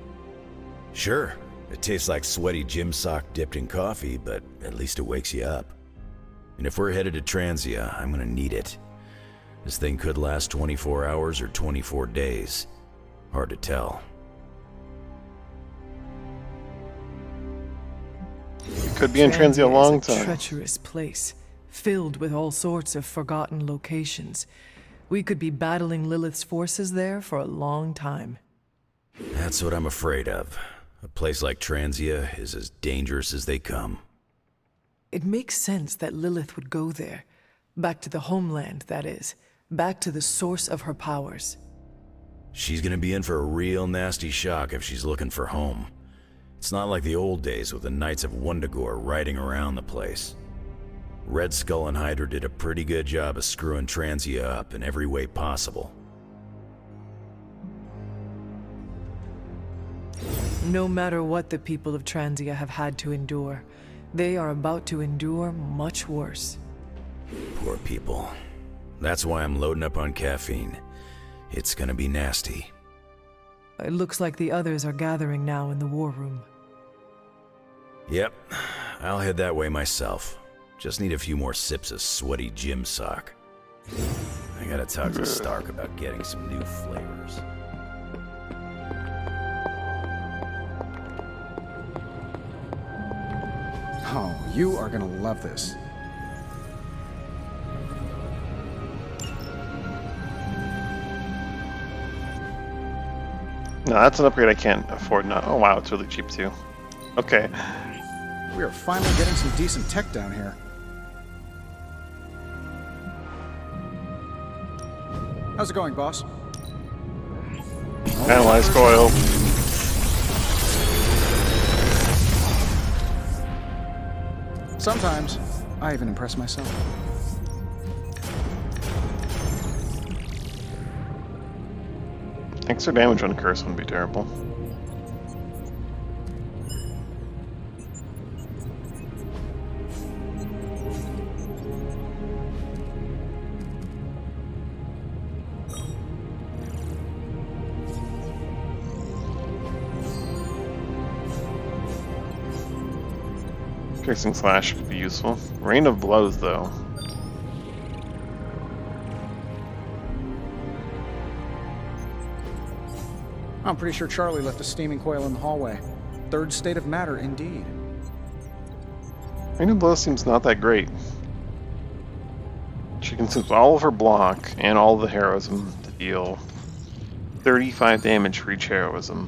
Sure. It tastes like sweaty gym sock dipped in coffee, but at least it wakes you up. And if we're headed to Transia, I'm gonna need it. This thing could last 24 hours or 24 days. Hard to tell. It could be in Transia a long time. Treacherous place, filled with all sorts of forgotten locations. We could be battling Lilith's forces there for a long time. That's what I'm afraid of. A place like Transia is as dangerous as they come. It makes sense that Lilith would go there. Back to the homeland, that is. Back to the source of her powers. She's gonna be in for a real nasty shock if she's looking for home. It's not like the old days with the Knights of Wundagore riding around the place. Red Skull and Hydra did a pretty good job of screwing Transia up in every way possible. No matter what the people of Transia have had to endure, they are about to endure much worse. Poor people. That's why I'm loading up on caffeine. It's gonna be nasty. It looks like the others are gathering now in the war room. Yep, I'll head that way myself. Just need a few more sips of sweaty gym sock. I gotta talk to Stark about getting some new flavors. Oh, you are gonna love this. No, that's an upgrade I can't afford now. Oh wow, it's really cheap too. Okay. We are finally getting some decent tech down here. How's it going, boss? Analyze coil. Sometimes, I even impress myself. Extra damage on curse wouldn't be terrible. Piercing Slash could be useful. Rain of Blows, though. I'm pretty sure Charlie left a steaming coil in the hallway. Third state of matter, indeed. Rain of Blows seems not that great. She consumes all of her block and all of the heroism to deal 35 damage for each heroism.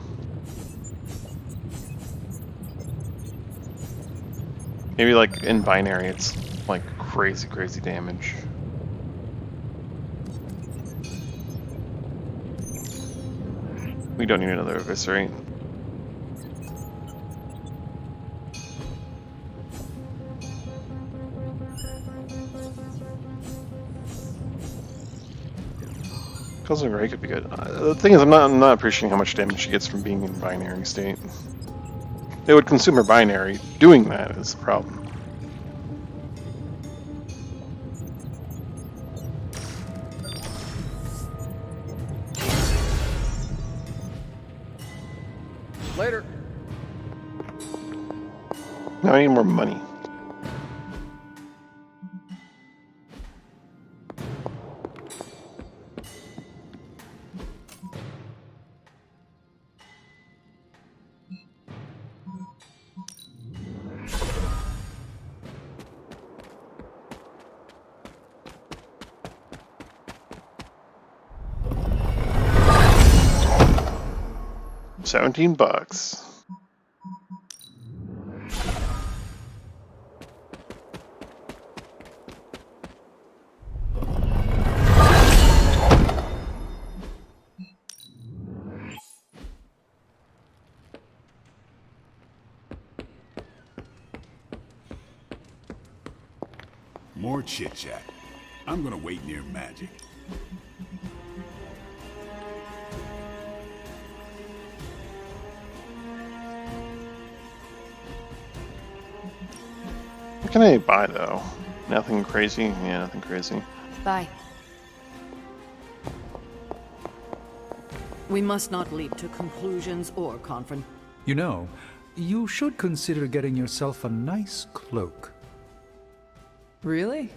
Maybe like in binary it's like crazy, crazy damage. We don't need another eviscerate. Cosmic Ray could be good. The thing is, I'm not appreciating how much damage she gets from being in binary state. It would consume her binary. Doing that is the problem. Later. Now I need more money. $17. More chit-chat. I'm gonna wait near Magic. What can I buy though? Nothing crazy? Yeah, nothing crazy. Bye. We must not leap to conclusions or confront. You know, you should consider getting yourself a nice cloak. Really?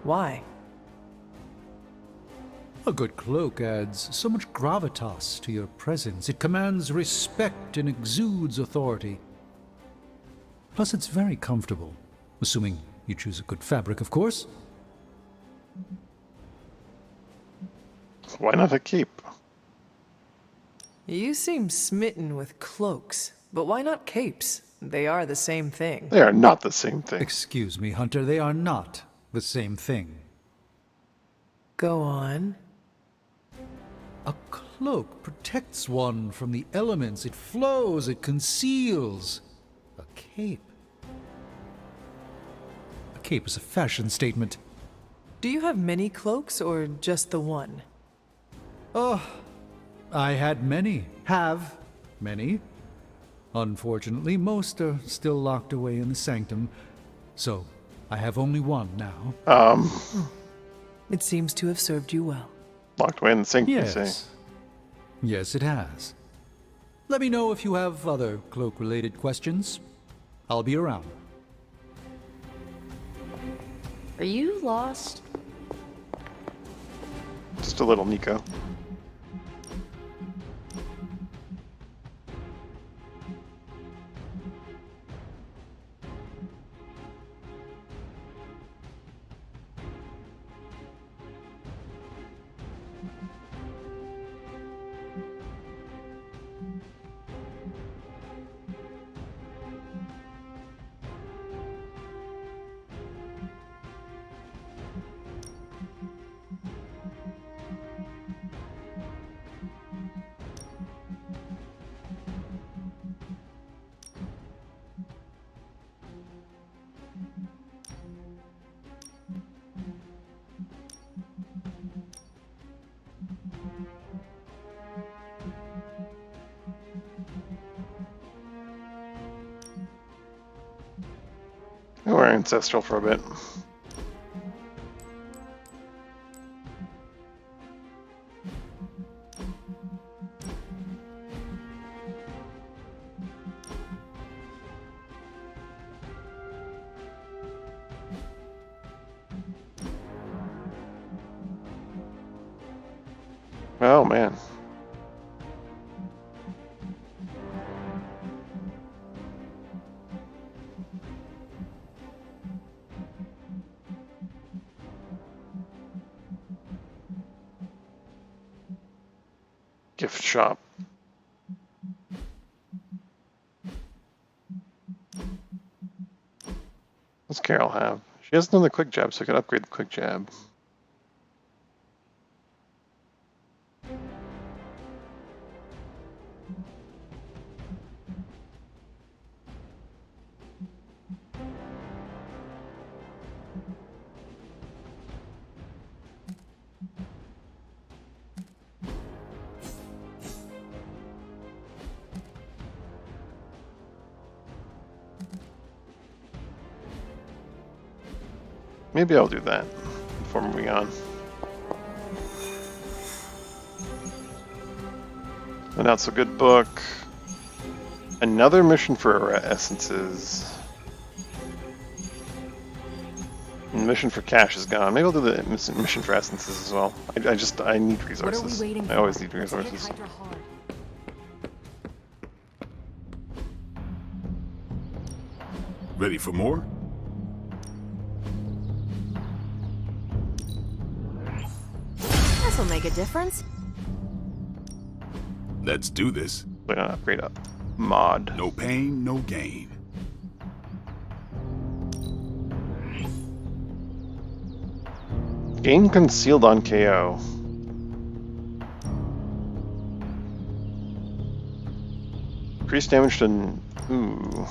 Why? A good cloak adds so much gravitas to your presence. It commands respect and exudes authority. Plus, it's very comfortable. Assuming you choose a good fabric, of course. Why not a cape? You seem smitten with cloaks, but why not capes? They are the same thing. They are not the same thing. Excuse me, Hunter, they are not the same thing. Go on. A cloak protects one from the elements. It flows, it conceals. A cape is a fashion statement. Do you have many cloaks or just the one? Oh, I had many. Have many. Unfortunately, most are still locked away in the sanctum, so I have only one now. It seems to have served you well. Locked away in the sanctum, you Yes. say? Yes, it has. Let me know if you have other cloak-related questions. I'll be around. Are you lost? Just a little, Nico. We're ancestral for a bit. Oh man. Gift shop. What's Carol have? She has another quick jab, so I can upgrade the quick jab. Maybe I'll do that before moving on. A not so good book. Another mission for essences. And mission for cash is gone. Maybe I'll do the mission for essences as well. I need resources. I always need resources. Ready for more? This'll make a difference. Let's do this. We're gonna upgrade up. Mod. No pain, no gain. Gain concealed on KO. Increased damage to... Ooh.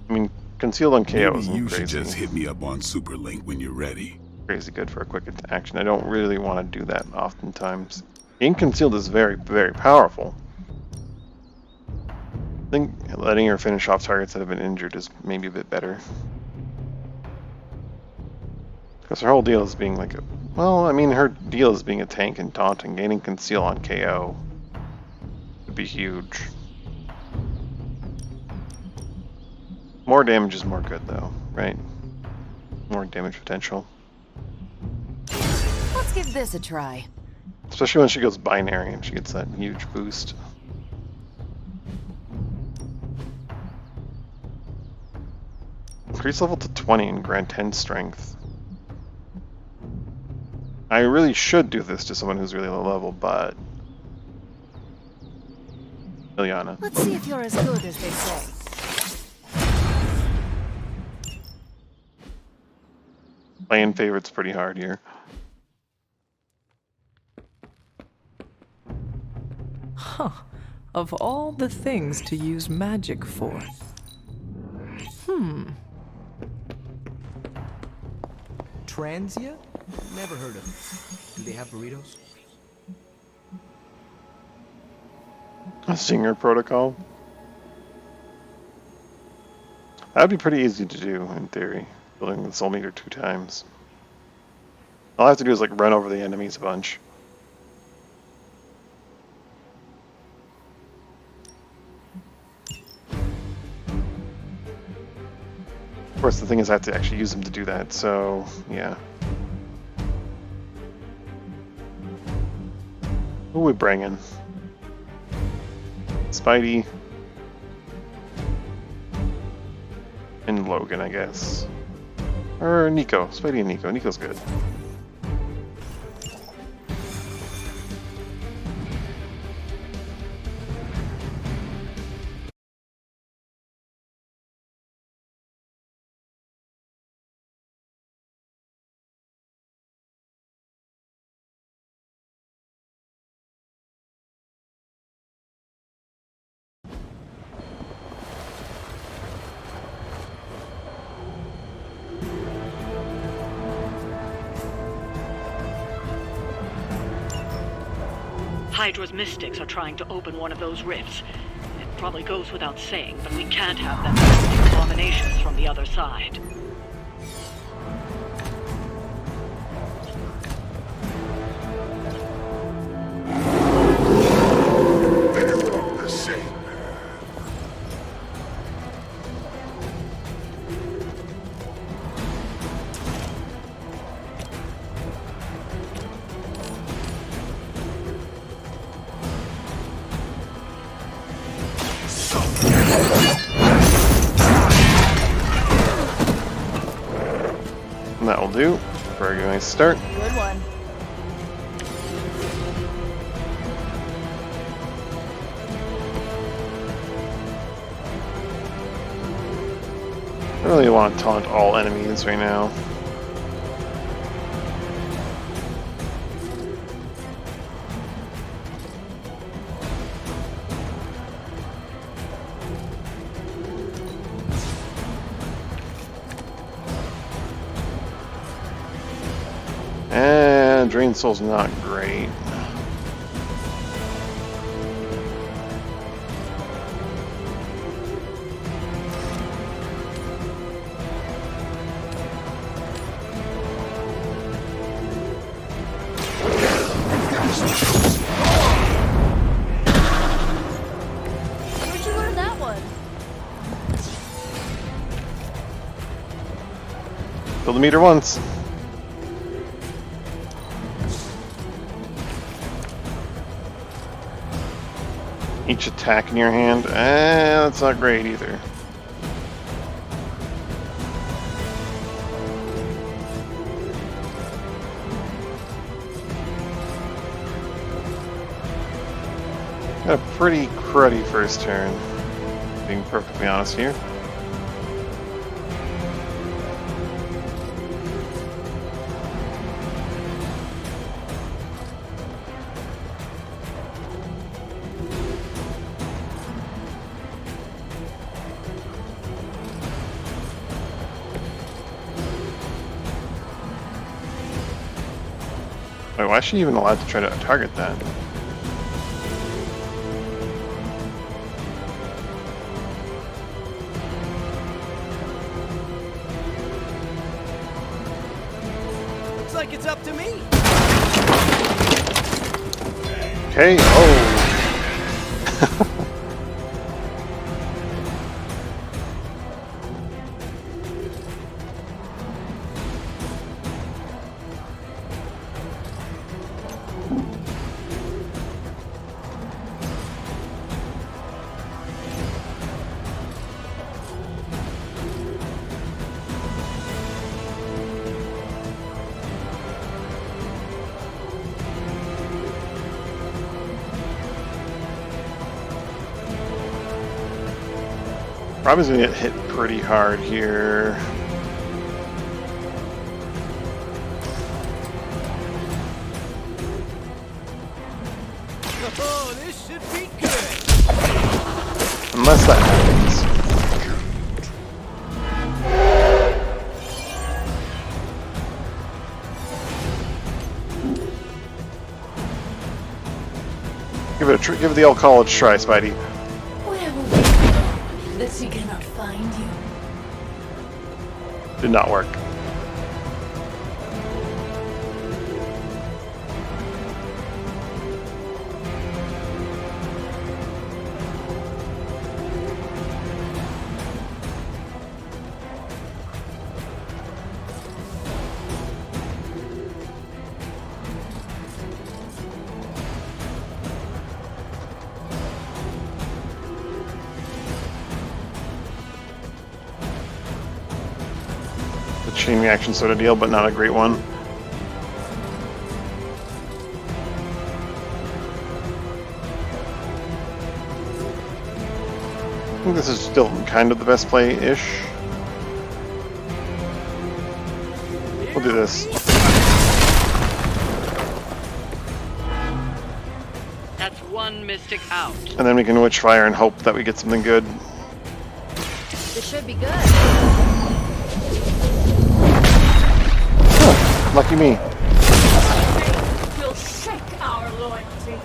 I mean, concealed on KO is you crazy. should just hit me up on Superlink when you're ready. Crazy good for a quick action. I don't really want to do that oftentimes. Gain concealed is very, very powerful. I think letting her finish off targets that have been injured is maybe a bit better. Because her whole deal is being like a... Well, I mean, her deal is being a tank and taunting. Gaining conceal on KO would be huge. More damage is more good, though, right? More damage potential. Let's give this a try. Especially when she goes binary and she gets that huge boost. Increase level to 20 and grant 10 strength. I really should do this to someone who's really low level, but... Ilyana. Let's see if you're as good as they say. Playing favorite's pretty hard here. Huh. Of all the things to use magic for. Transia? Never heard of it. Do they have burritos? A Singer protocol. That'd be pretty easy to do in theory. Building the soul meter 2 times. All I have to do is like run over the enemies a bunch. Of course, the thing is I have to actually use them to do that, so yeah. Who are we bringing? Spidey. And Logan, I guess. Or Nico. Spidey and Nico. Nico's good. Hydra's mystics are trying to open one of those rifts. It probably goes without saying, but we can't have them sending abominations from the other side. And that will do. Very nice start. Good one. really want to taunt all enemies right now. And Drain Soul's not great. Where'd you learn that one? Fill the meter once. Each attack in your hand, that's not great either. Got a pretty cruddy first turn, being perfectly honest here. Wait, why is she even allowed to try to target that? Looks like it's up to me. Okay, oh. Robin's gonna get hit pretty hard here. Oh, this should be good. Unless that happens. Give it the old college try, Spidey. Where will we go that she cannot find you? Did not work. Chain reaction sort of deal, but not a great one. I think this is still kind of the best play-ish. We'll do this. That's one Mystic out. And then we can Witchfire and hope that we get something good. This should be good. Lucky me. We'll shake our loyalty.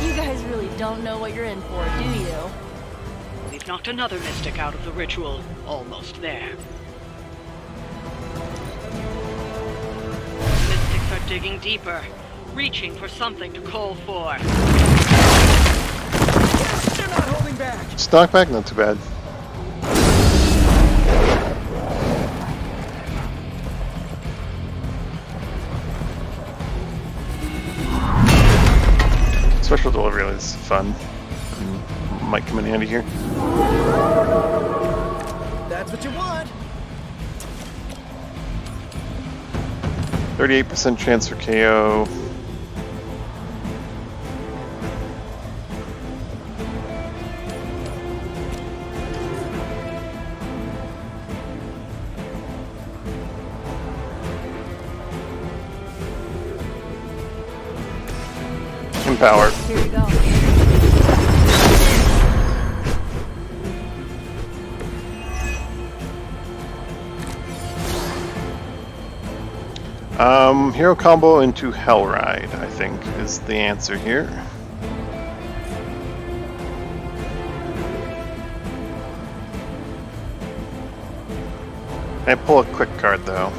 You guys really don't know what you're in for, do you? We've knocked another Mystic out of the ritual. Almost there. Mystics are digging deeper, reaching for something to call for. They're not holding back. Stock back, not too bad. Special delivery is fun. Might come in handy here. That's what you want. 38% chance for KO. Second power. Here you go. Hero combo into Hellride, I think, is the answer here. I pull a quick card though.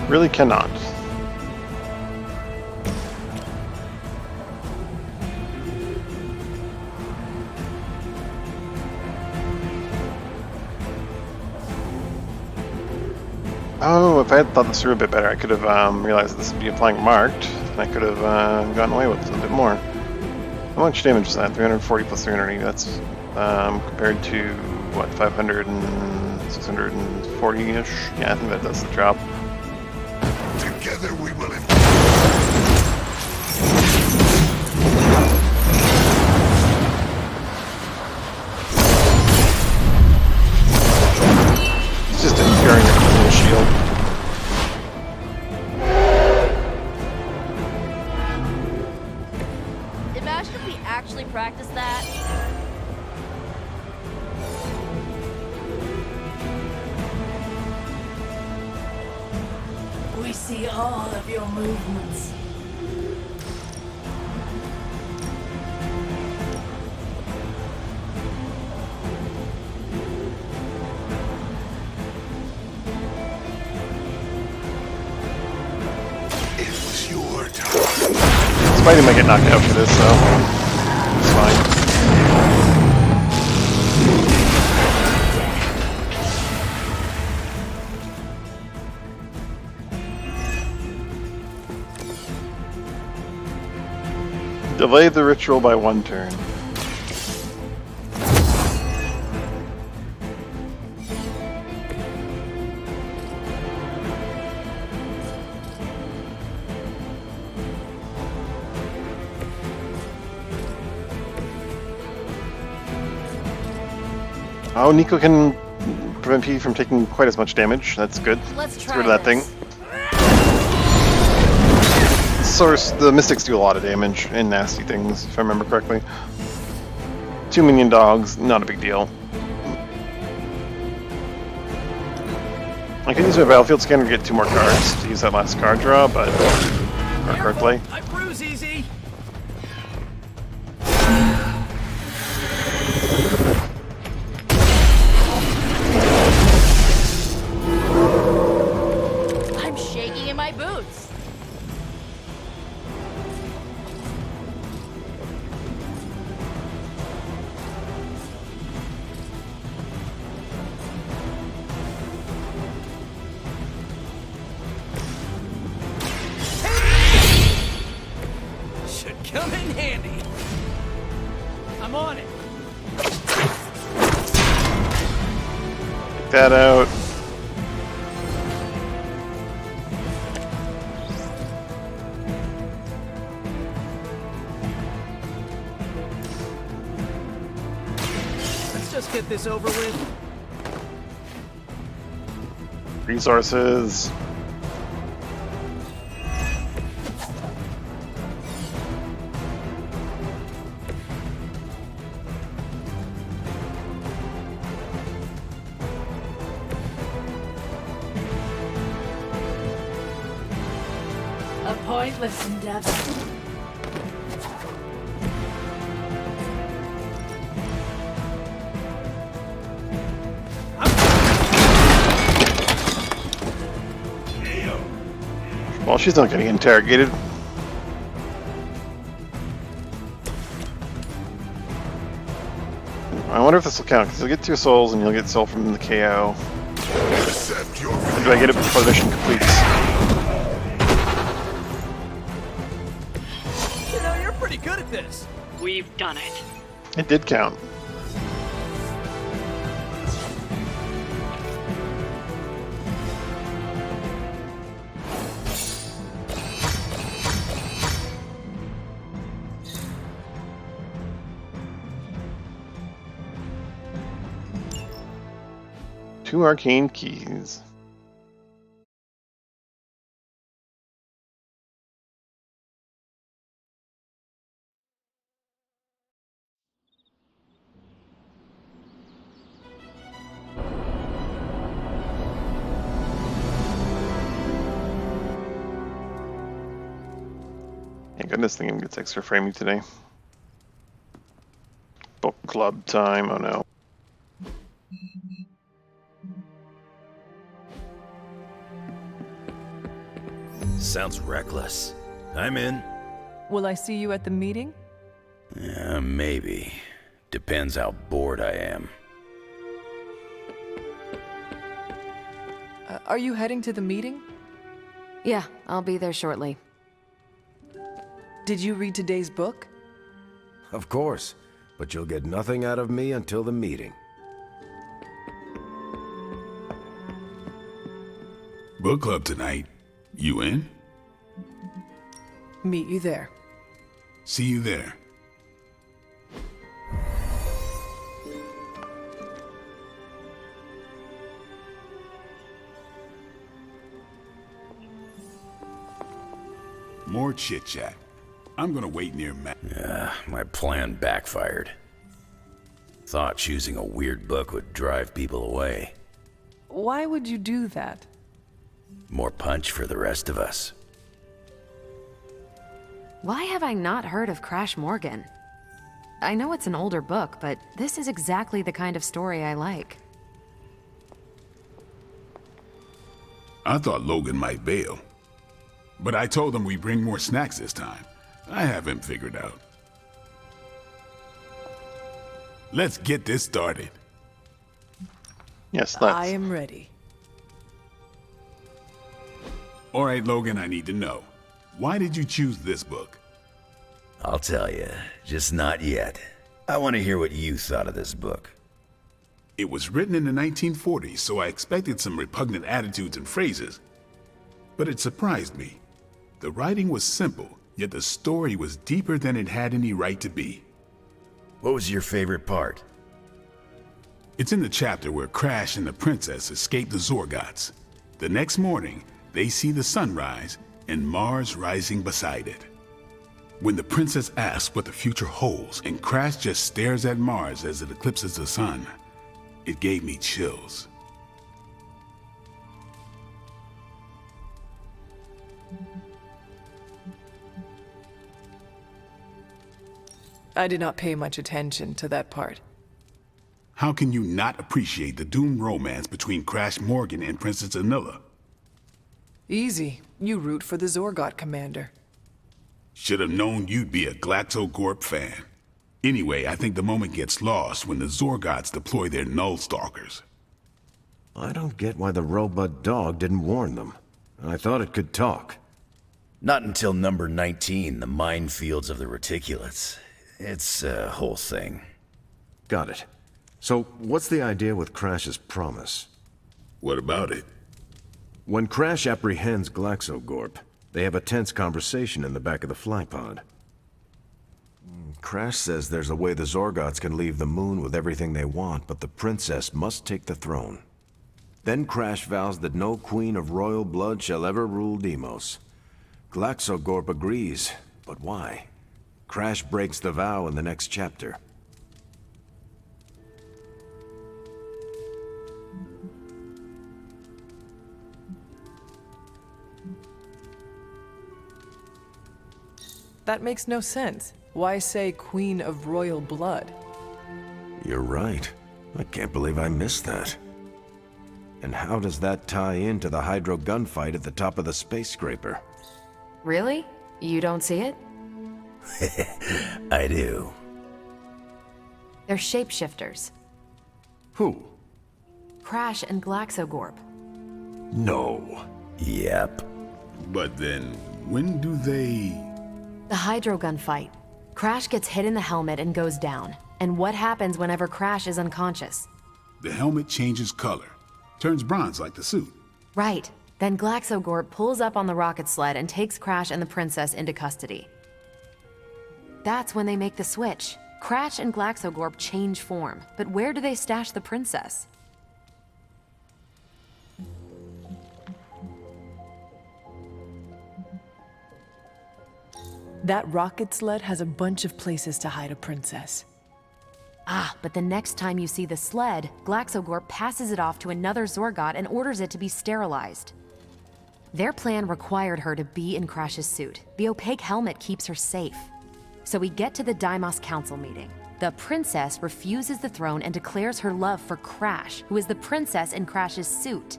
Really cannot. Oh, if I had thought this through a bit better, I could have realized that this would be applying marked, and I could have gotten away with it a bit more. How much damage is that? 340 plus 380. That's compared to, what, 500 and 640-ish? Yeah, I think that does the job. Together we will It's just enduring a shield. Imagine if we actually practiced that. We see all of your movements. It was your time. Spidey might get knocked out for this, so it's fine. Delay the ritual by 1 turn. Oh, Nico can prevent P from taking quite as much damage. That's good. Let's Get try rid of that thing. Source, the Mystics do a lot of damage and nasty things, if I remember correctly. 2 minion dogs, not a big deal. I could use my battlefield scanner to get 2 more cards to use that last card draw, but or card play. I bruise easy. I'm shaking in my boots. Should come in handy. I'm on it. Take that out. Let's just get this over with. Resources. A pointless endeavor. Well, she's not getting interrogated. I wonder if this will count, because you'll get 2 souls and you'll get soul from the KO. Or do I get it before the mission completes? You know, this. We've done it. It did count. Two arcane keys. Thank goodness the game gets extra framing today. Book club time, oh no. Sounds reckless. I'm in. Will I see you at the meeting? Maybe. Depends how bored I am. Are you heading to the meeting? Yeah, I'll be there shortly. Did you read today's book? Of course, but you'll get nothing out of me until the meeting. Book club tonight. You in? Meet you there. See you there. More chit-chat. I'm gonna wait near Matt. My plan backfired. Thought choosing a weird book would drive people away. Why would you do that? More punch for the rest of us. Why have I not heard of Crash Morgan? I know it's an older book, but this is exactly the kind of story I like. I thought Logan might bail. But I told him we bring more snacks this time. I have him figured out. Let's get this started. Yes, let's. I am ready. All right, Logan, I need to know. Why did you choose this book? I'll tell you, just not yet. I want to hear what you thought of this book. It was written in the 1940s, so I expected some repugnant attitudes and phrases. But it surprised me. The writing was simple, yet the story was deeper than it had any right to be. What was your favorite part? It's in the chapter where Crash and the princess escape the Zorgots. The next morning, they see the sun rise and Mars rising beside it. When the princess asks what the future holds and Crash just stares at Mars as it eclipses the sun, it gave me chills. I did not pay much attention to that part. How can you not appreciate the doomed romance between Crash Morgan and Princess Anilla? Easy. You root for the Zorgot commander. Should have known you'd be a GlaxoGorp fan. Anyway, I think the moment gets lost when the Zorgots deploy their Null Stalkers. I don't get why the robot dog didn't warn them. I thought it could talk. Not until number 19, the minefields of the reticulates. It's a whole thing. Got it. So, what's the idea with Crash's promise? What about it? When Crash apprehends GlaxoGorp, they have a tense conversation in the back of the flypod. Crash says there's a way the Zorgots can leave the moon with everything they want, but the princess must take the throne. Then Crash vows that no queen of royal blood shall ever rule Deimos. GlaxoGorp agrees, but why? Crash breaks the vow in the next chapter. That makes no sense. Why say Queen of Royal Blood? You're right. I can't believe I missed that. And how does that tie into the Hydro gunfight at the top of the space scraper? Really? You don't see it? I do. They're shapeshifters. Who? Crash and GlaxoGorp. No. Yep. But then, when do they... The Hydro gunfight. Crash gets hit in the helmet and goes down. And what happens whenever Crash is unconscious? The helmet changes color. Turns bronze like the suit. Right. Then Glaxogorp pulls up on the rocket sled and takes Crash and the princess into custody. That's when they make the switch. Crash and Glaxogorp change form, but where do they stash the princess? That rocket sled has a bunch of places to hide a princess. Ah, but the next time you see the sled, Glaxogorp passes it off to another Zorgot and orders it to be sterilized. Their plan required her to be in Crash's suit. The opaque helmet keeps her safe. So we get to the Deimos Council meeting. The princess refuses the throne and declares her love for Crash, who is the princess in Crash's suit.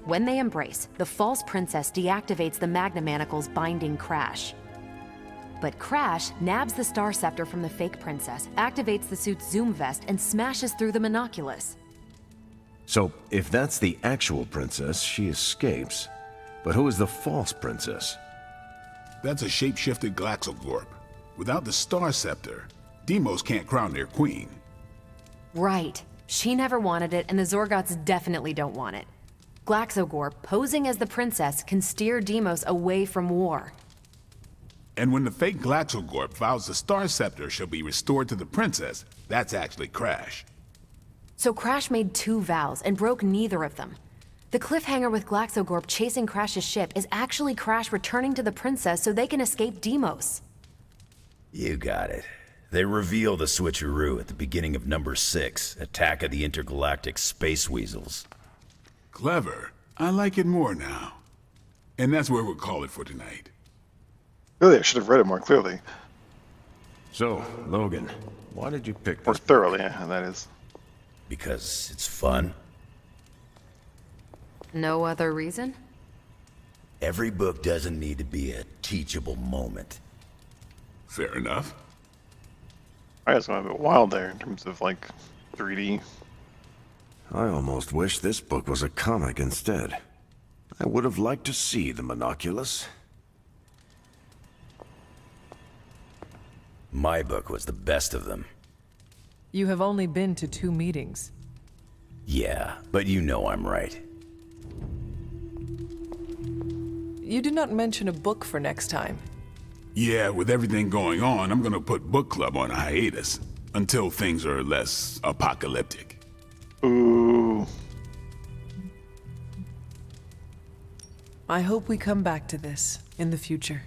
When they embrace, the false princess deactivates the Magna Manacles binding Crash. But Crash nabs the Star Scepter from the fake princess, activates the suit's Zoom vest, and smashes through the Monoculus. So, if that's the actual princess, she escapes. But who is the false princess? That's a shapeshifted Glaxogorp. Without the Star Scepter, Deimos can't crown their queen. Right. She never wanted it, and the Zorgots definitely don't want it. Glaxogorp, posing as the princess, can steer Deimos away from war. And when the fake Glaxogorp vows the Star Scepter shall be restored to the princess, that's actually Crash. So Crash made 2 vows and broke neither of them. The cliffhanger with Glaxogorp chasing Crash's ship is actually Crash returning to the princess so they can escape Deimos. You got it. They reveal the switcheroo at the beginning of number 6, Attack of the Intergalactic Space Weasels. Clever. I like it more now. And that's where we'll call it for tonight. Really, I should have read it more clearly. So, Logan, why did you pick this? More thoroughly, yeah, that is. Because it's fun. No other reason? Every book doesn't need to be a teachable moment. Fair enough. I was going a bit wild there in terms of, like, 3D. I almost wish this book was a comic instead. I would have liked to see the Monoculus. My book was the best of them. You have only been to 2 meetings. Yeah, but you know I'm right. You did not mention a book for next time. Yeah, with everything going on, I'm gonna put book club on a hiatus until things are less apocalyptic. Ooh. I hope we come back to this in the future.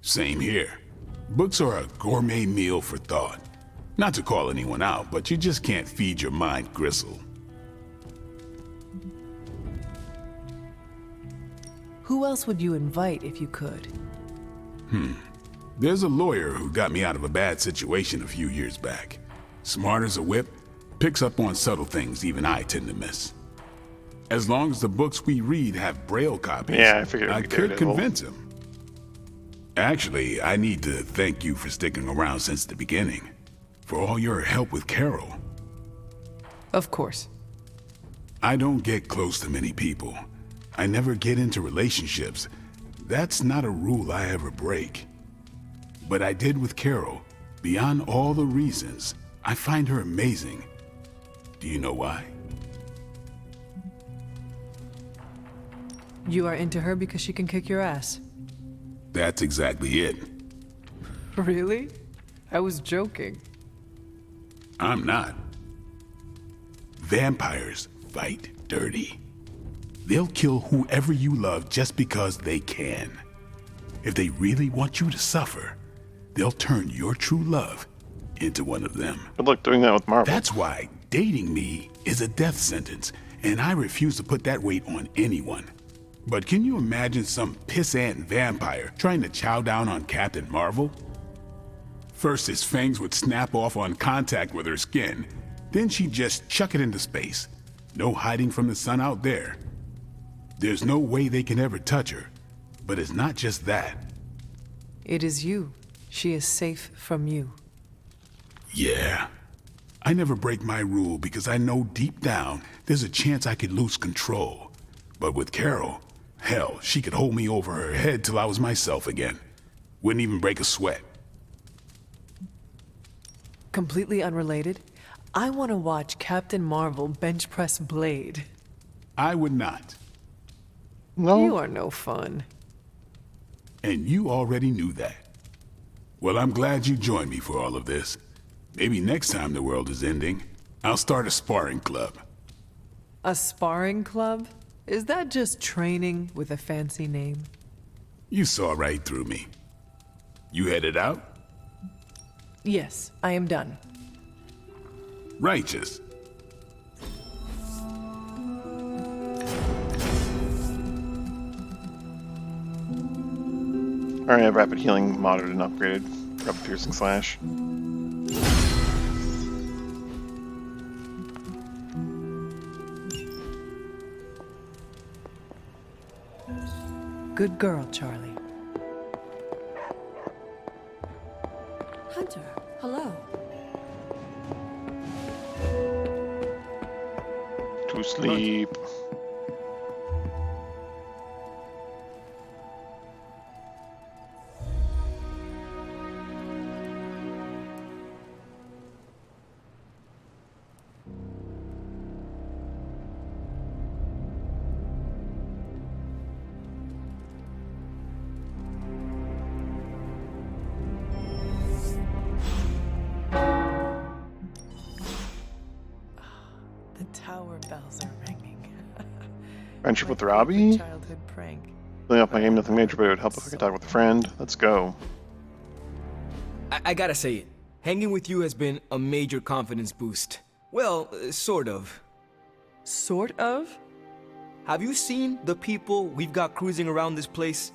Same here. Books are a gourmet meal for thought. Not to call anyone out, but you just can't feed your mind gristle. Who else would you invite if you could? There's a lawyer who got me out of a bad situation a few years back. Smart as a whip, picks up on subtle things even I tend to miss. As long as the books we read have Braille copies, Yeah, I figured it'd I be could Daredevil. convince him. Actually, I need to thank you for sticking around since the beginning. For all your help with Carol. Of course. I don't get close to many people. I never get into relationships. That's not a rule I ever break. But I did with Carol. Beyond all the reasons, I find her amazing. Do you know why? You are into her because she can kick your ass. That's exactly it. Really? I was joking. I'm not. Vampires fight dirty. They'll kill whoever you love just because they can. If they really want you to suffer, they'll turn your true love into one of them. Good luck doing that with Marvel. That's why dating me is a death sentence, and I refuse to put that weight on anyone. But can you imagine some pissant vampire trying to chow down on Captain Marvel? First, his fangs would snap off on contact with her skin. Then she'd just chuck it into space. No hiding from the sun out there. There's no way they can ever touch her. But it's not just that. It is you. She is safe from you. Yeah. I never break my rule because I know deep down there's a chance I could lose control. But with Carol, hell, she could hold me over her head till I was myself again. Wouldn't even break a sweat. Completely unrelated, I want to watch Captain Marvel bench press Blade. I would not. No. You are no fun. And you already knew that. Well, I'm glad you joined me for all of this. Maybe next time the world is ending, I'll start a sparring club. A sparring club? Is that just training with a fancy name? You saw right through me. You headed out? Yes, I am done. Righteous. Alright, I have rapid healing modded and upgraded. Rapid piercing slash. Good girl, Charlie. Hunter, hello. To sleep. Tower bells are ringing. Friendship with Robbie? Childhood prank. Filling up my game, nothing major, but it would help if I could talk with a friend. Let's go. I gotta say it. Hanging with you has been a major confidence boost. Well, sort of. Sort of? Have you seen the people we've got cruising around this place?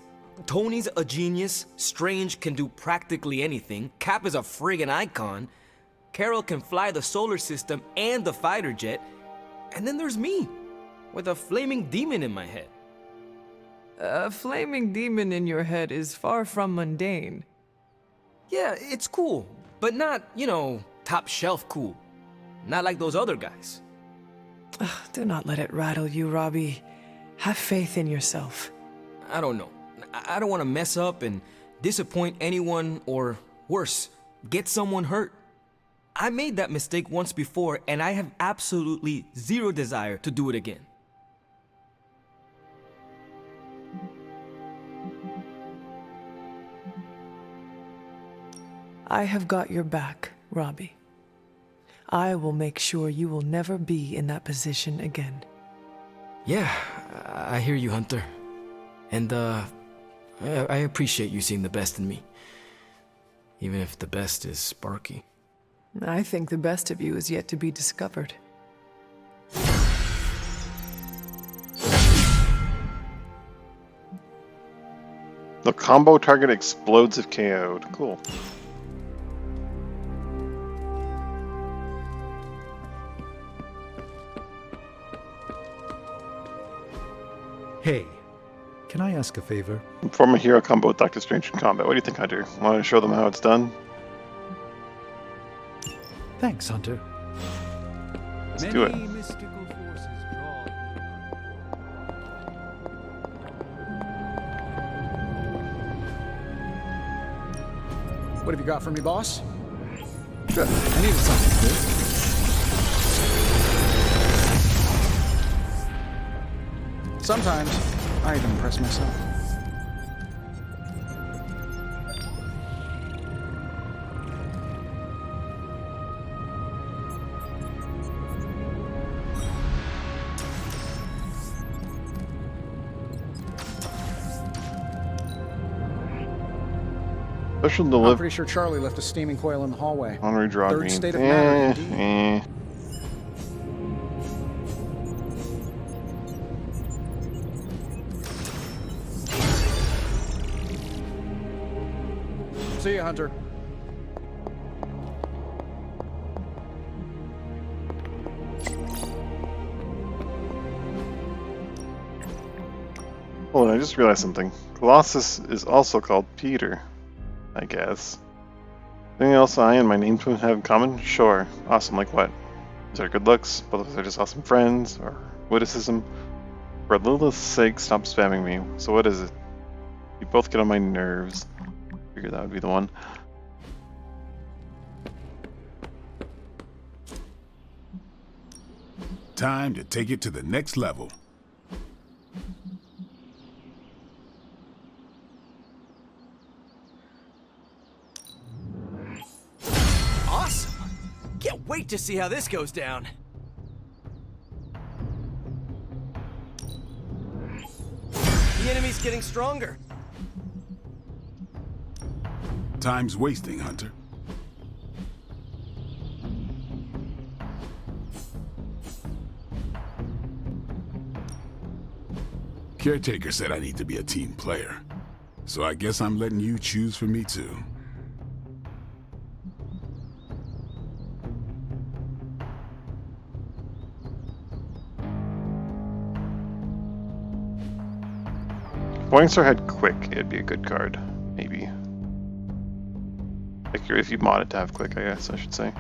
Tony's a genius, Strange can do practically anything, Cap is a friggin' icon, Carol can fly the solar system and the fighter jet, and then there's me, with a flaming demon in my head. A flaming demon in your head is far from mundane. Yeah, it's cool, but not, you know, top shelf cool. Not like those other guys. Do not let it rattle you, Robbie. Have faith in yourself. I don't know. I don't want to mess up and disappoint anyone or, worse, get someone hurt. I made that mistake once before and I have absolutely zero desire to do it again. I have got your back, Robbie. I will make sure you will never be in that position again. Yeah, I hear you, Hunter. And, I appreciate you seeing the best in me. Even if the best is Sparky. I think the best of you is yet to be discovered. The combo target explodes if KO'd. Cool. Hey, can I ask a favor? Perform a hero combo with Doctor Strange in combat. What do you think, Hunter? Want to show them how it's done? Thanks, Hunter. Let's do it. Mystical forces draw. What have you got for me, boss? Good. I needed something to do. Sometimes, I even impress myself. Special I'm delivery. pretty sure Charlie left a steaming coil in the hallway. Honorary draw Third green. state of matter, indeed. See ya, Hunter. Oh, and I just realized something. Colossus is also called Peter, I guess. Anything else I and my name twin have in common? Sure. Awesome, like what? Is there good looks? Both of us are just awesome friends? Or witticism? For Lilith's sake, stop spamming me. So what is it? You both get on my nerves. Figured that would be the one. time to take it to the next level. Awesome! Can't wait to see how this goes down. The enemy's getting stronger. Time's wasting, Hunter. Caretaker said I need to be a team player, so I guess I'm letting you choose for me too. If Morningstar had quick, it'd be a good card, maybe. Like if you mod it to have quick, I guess I should say.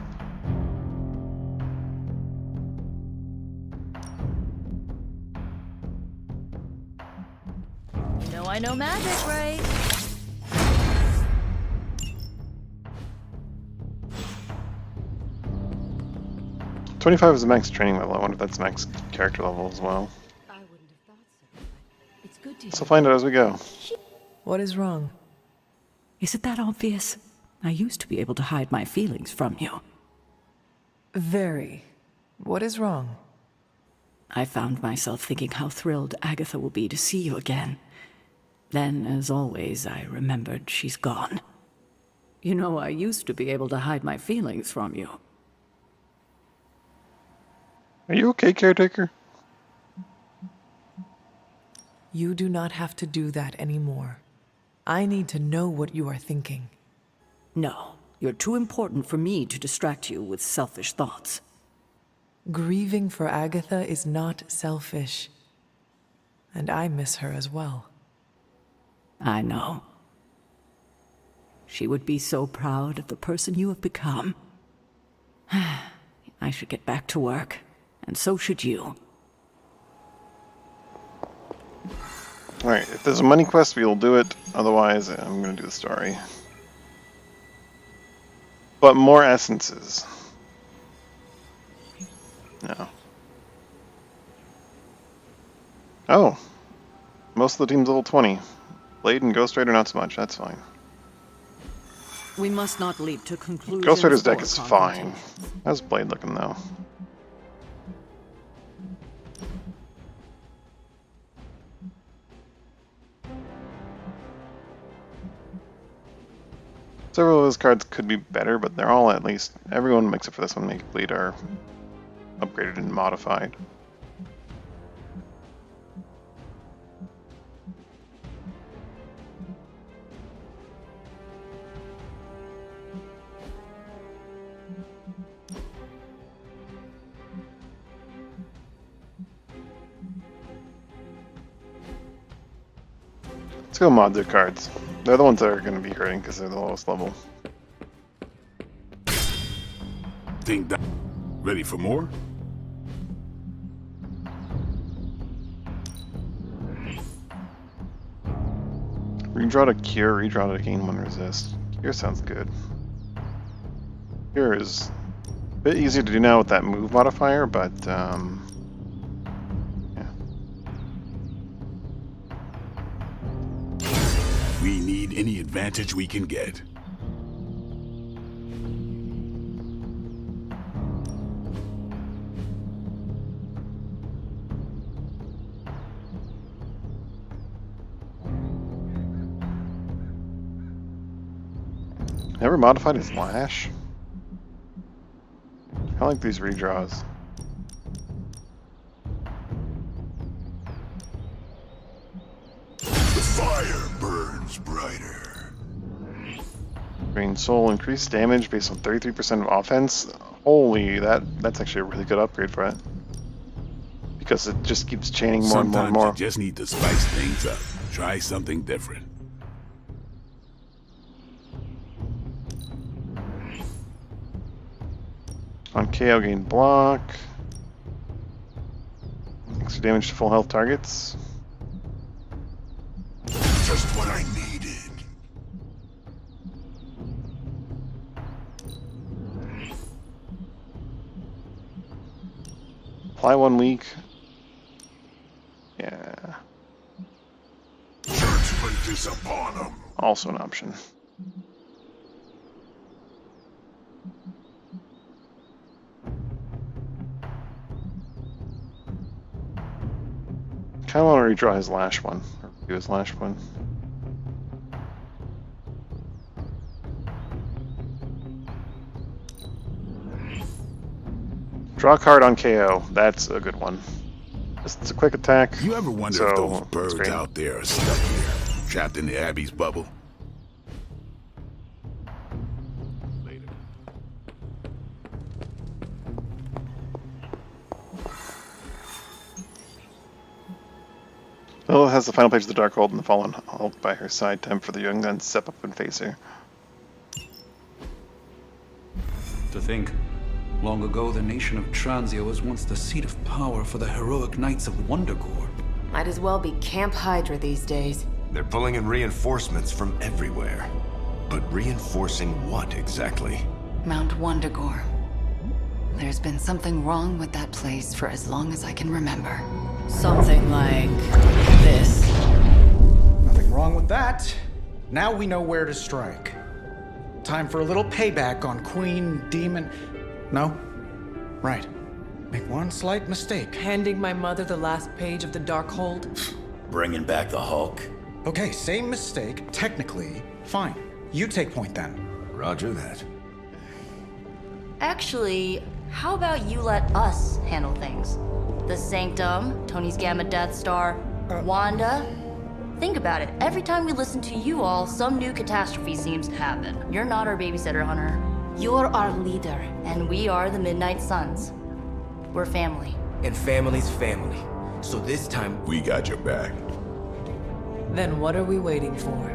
You know I know magic, right? $25 is the max training level. I wonder if that's max character level as well. It's good to So find out as we go. What is wrong? Is it that obvious? I used to be able to hide my feelings from you. Very. What is wrong? I found myself thinking how thrilled Agatha will be to see you again. Then, as always, I remembered she's gone. You know, I used to be able to hide my feelings from you. Are you okay, Caretaker? You do not have to do that anymore. I need to know what you are thinking. No, you're too important for me to distract you with selfish thoughts. Grieving for Agatha is not selfish. And I miss her as well. I know. She would be so proud of the person you have become. I should get back to work, and so should you. Alright, if there's a money quest, we'll do it. Otherwise, I'm going to do the story. But more essences. No. Oh. Most of the team's level 20. Blade and Ghost Rider not so much, that's fine. We must not leap to conclusions. Ghost Rider's deck or is fine. confrontation. How's Blade looking though? Several of those cards could be better, but they're all at least, everyone except for this one, Make Bleed, are upgraded and modified. Let's go mod their cards. They're the ones that are going to be hurting because they're the lowest level. Ding dong. Ready for more? Redraw to Cure, redraw to gain 1 resist. Cure sounds good. Cure is a bit easier to do now with that move modifier, but yeah. We need any advantage we can get. Never modified his Lash? I like these redraws. The fire burns brighter. Green Soul, increased damage based on 33% of offense. Holy, that's actually a really good upgrade for it. Because it just keeps chaining more and more and more. Sometimes you just need to spice things up. Try something different. On KO, gain block. Extra damage to full health targets. Just what I needed. Apply 1 week. Yeah. Judgment is upon them. Also an option. Kind of want to redraw his last one, or do his last one. Draw a card on KO. That's a good one. It's a quick attack. You ever wonder if those birds out there are stuck here, trapped in the Abbey's bubble? Lilith has the final page of the Darkhold and the Fallen Hold by her side. Time for the young guns to step up and face her. To think, long ago the nation of Transia was once the seat of power for the heroic knights of Wundagore. Might as well be Camp Hydra these days. They're pulling in reinforcements from everywhere. But reinforcing what exactly? Mount Wundagore. There's been something wrong with that place for as long as I can remember. Something like this. Nothing wrong with that. Now we know where to strike. Time for a little payback on Queen Demon... No? Right. Make one slight mistake. Handing my mother the last page of the Darkhold? Bringing back the Hulk? Okay, same mistake. Technically, fine. You take point then. Roger that. Actually, how about you let us handle things? The Sanctum, Tony's Gamma Death Star, Wanda. Think about it. Every time we listen to you all, some new catastrophe seems to happen. You're not our babysitter, Hunter. You're our leader. And we are the Midnight Suns. We're family. And family's family. So this time... We got your back. Then what are we waiting for?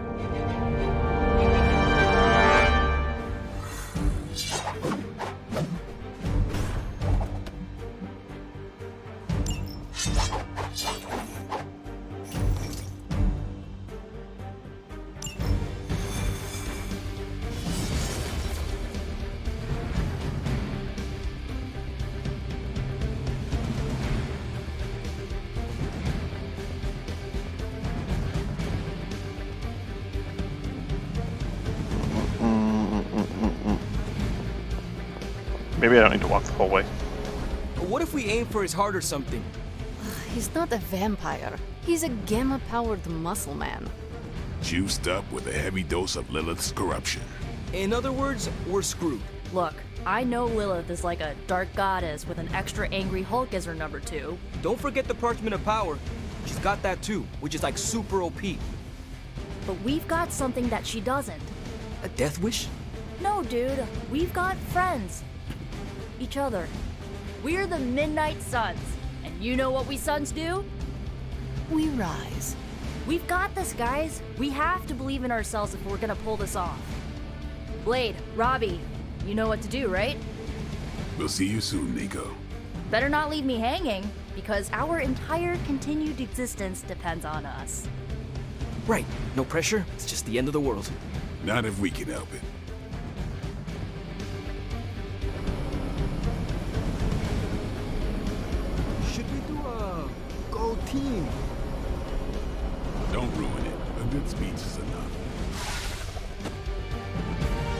Maybe I don't need to walk the whole way. What if we aim for his heart or something? He's not a vampire. He's a gamma-powered muscle man. Juiced up with a heavy dose of Lilith's corruption. In other words, we're screwed. Look, I know Lilith is like a dark goddess with an extra angry Hulk as her number 2. Don't forget the Parchment of Power. She's got that too, which is like super OP. But we've got something that she doesn't. A death wish? No, dude. We've got friends. Each other. We're the Midnight Suns. And you know what we Suns do? We rise. We've got this, guys. We have to believe in ourselves if we're gonna pull this off. Blade, Robbie, you know what to do, right? We'll see you soon, Nico. Better not leave me hanging, because our entire continued existence depends on us. Right. No pressure. It's just the end of the world. Not if we can help it. Should we do a go team? Don't ruin it. A good speech is enough.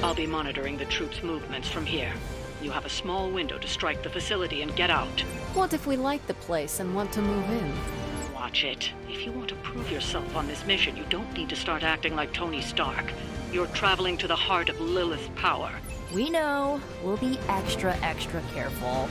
I'll be monitoring the troops' movements from here. You have a small window to strike the facility and get out. What if we like the place and want to move in? Watch it. If you want to prove yourself on this mission, you don't need to start acting like Tony Stark. You're traveling to the heart of Lilith's power. We know. We'll be extra careful.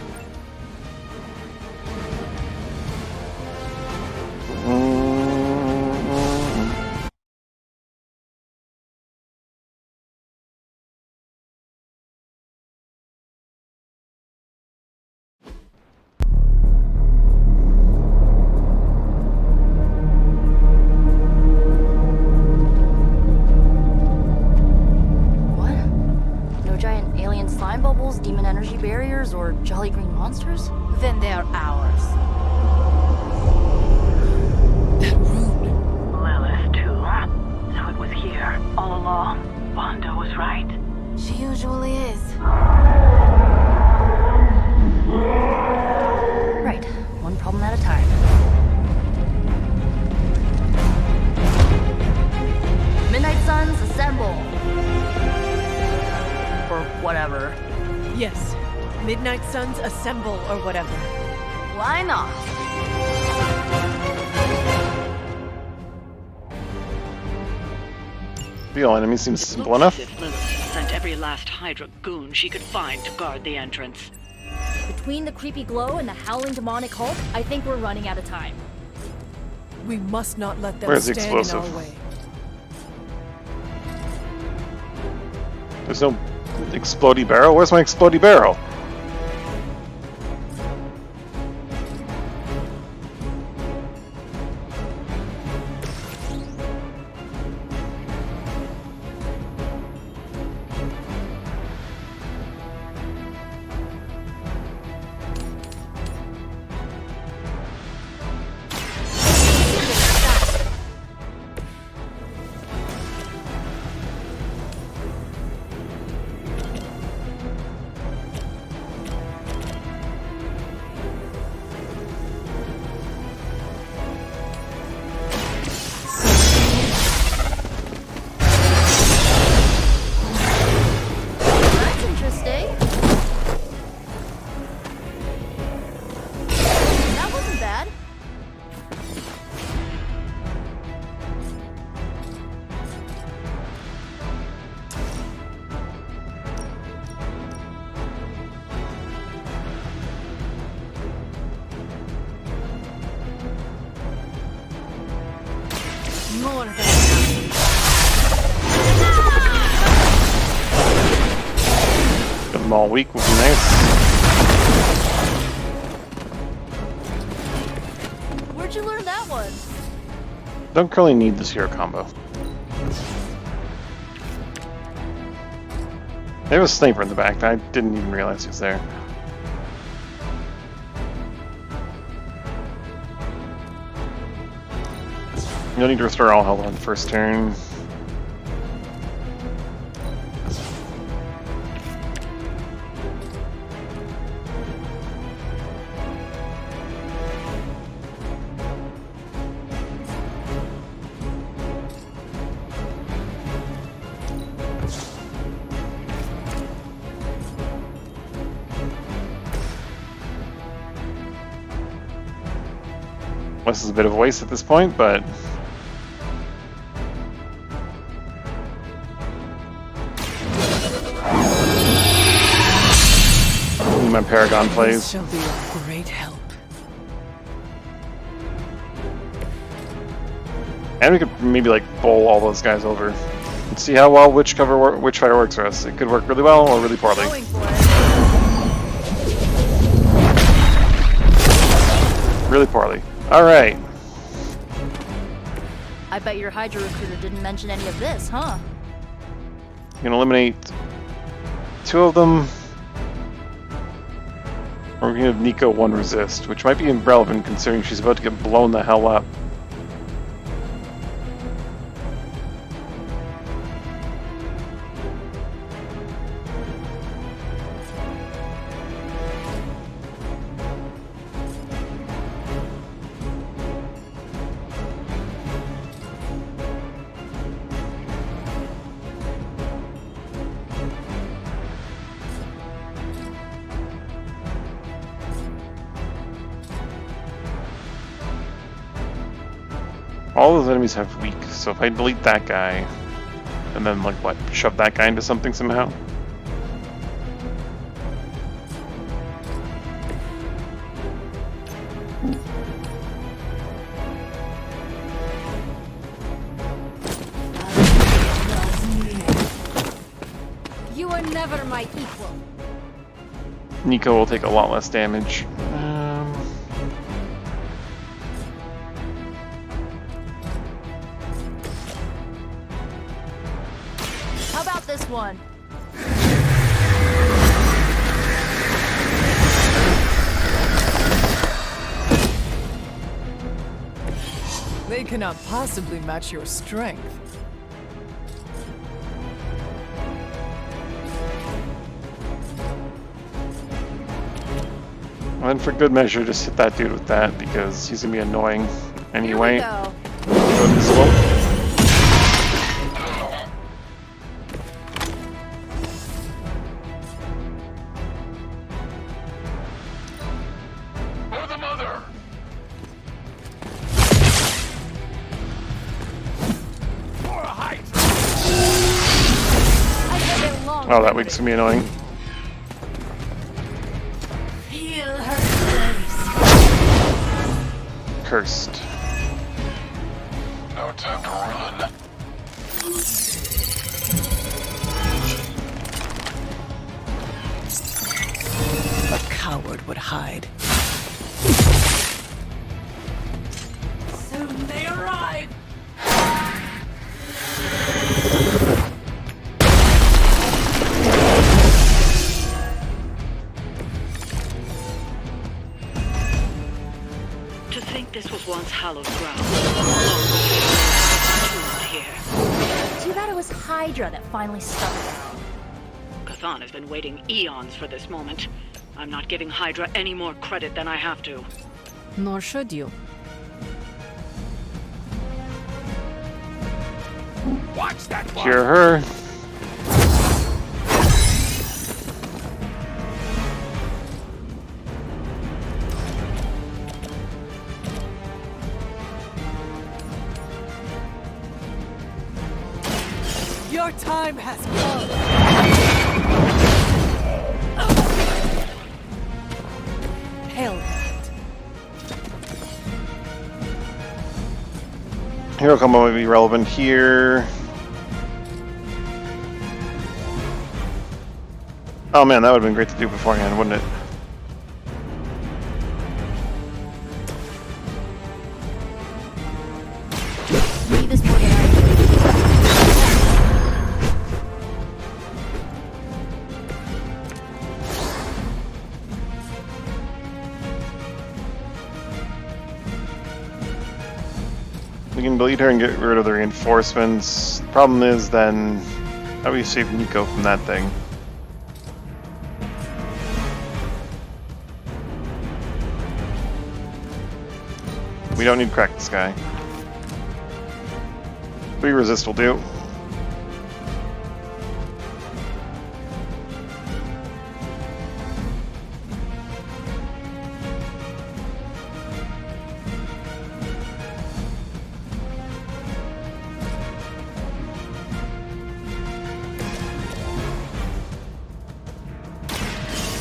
Demon energy barriers or jolly green monsters? Then they are ours. That room. Lilith, too. So it was here, all along. Wanda was right. She usually is. Right. Midnight Suns assemble or whatever. Why not? The all enemy seems simple enough. Looks as if Lilith sent every last Hydra goon she could find to guard the entrance. Between the creepy glow and the howling demonic Hulk, I think we're running out of time. We must not let them Where's the stand in explosive? our way. There's no explodey barrel. Where's my explodey barrel? That's interesting. That wasn't bad. More than Get them all weak would be nice. Where'd you learn that one? Don't really need this hero combo. There was a sniper in the back. I didn't even realize he was there. You'll need to restore all health on the first turn. This is a bit of a waste at this point, but my Paragon This plays. shall be of great help. And we could maybe like bowl all those guys over and see how well which fighter works for us. It could work really well or really poorly. Going for it. Really poorly. All right. I bet your Hydra recruiter didn't mention any of this, huh? You can eliminate 2 of them. Or we can have Nico 1 resist, which might be irrelevant considering she's about to get blown the hell up. All those enemies have weak, so if I delete that guy, and then like what, shove that guy into something somehow? You are never my equal. Nico will take a lot less damage. How about this one? They cannot possibly match your strength. And for good measure, just hit that dude with that because he's gonna be annoying anyway. Here we go. Go slow. Oh, that week's gonna be annoying. Feel her Cursed. No time to run. A coward would hide. Soon they arrive. To think this was once hallowed ground. Here. Too bad it was Hydra that finally stuck around. Chthon has been waiting eons for this moment. I'm not giving Hydra any more credit than I have to. Nor should you. Watch that one. Cure her. Your time has come. Hell. Hero combo might be relevant here. Oh man, that would have been great to do beforehand, wouldn't it? Maybe this more than I We can bleed her and get rid of the reinforcements. Problem is then, how do we save Nico from that thing? We don't need to crack this guy. 3 resist will do.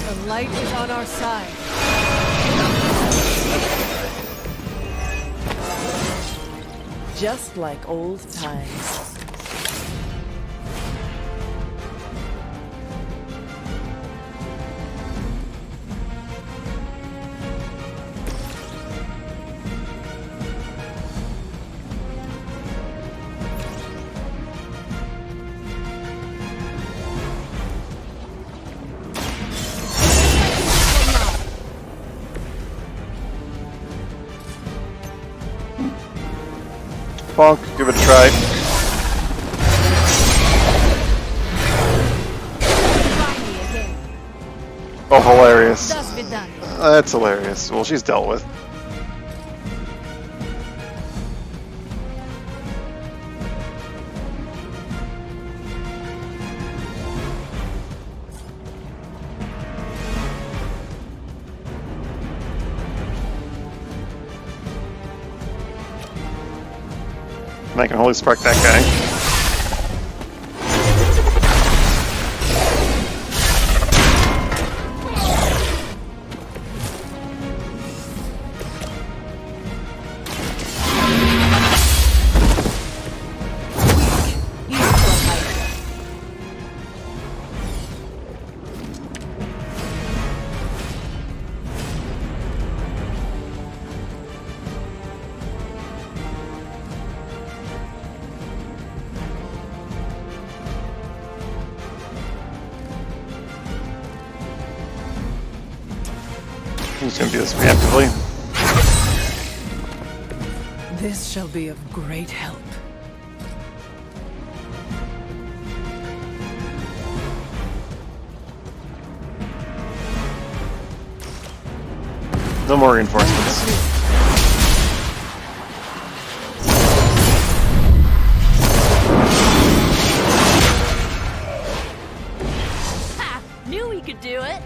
The light is on our side. Just like old times. Bonk, give it a try. Oh, hilarious. That's hilarious. Well, she's dealt with. And I can Holy Spark that guy. I'm just gonna do this preemptively. This shall be of great help. No more reinforcements. Ha! Knew we could do it.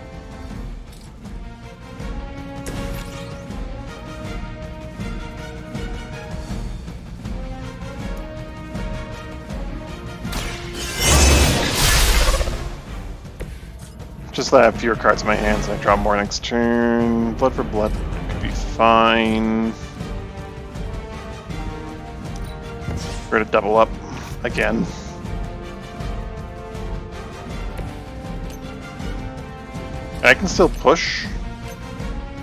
Just that I have fewer cards in my hands and I draw more next turn. Blood for blood could be fine. We're to double up again. I can still push.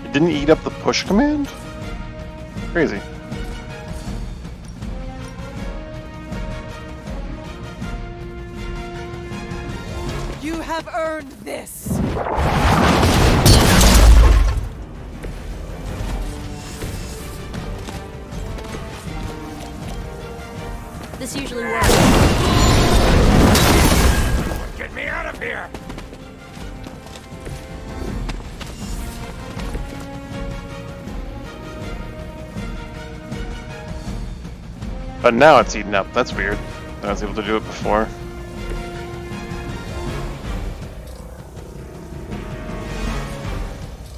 It didn't eat up the push command? Crazy. You have earned this! This usually works. Get me out of here! But now it's eaten up. That's weird. I was able to do it before.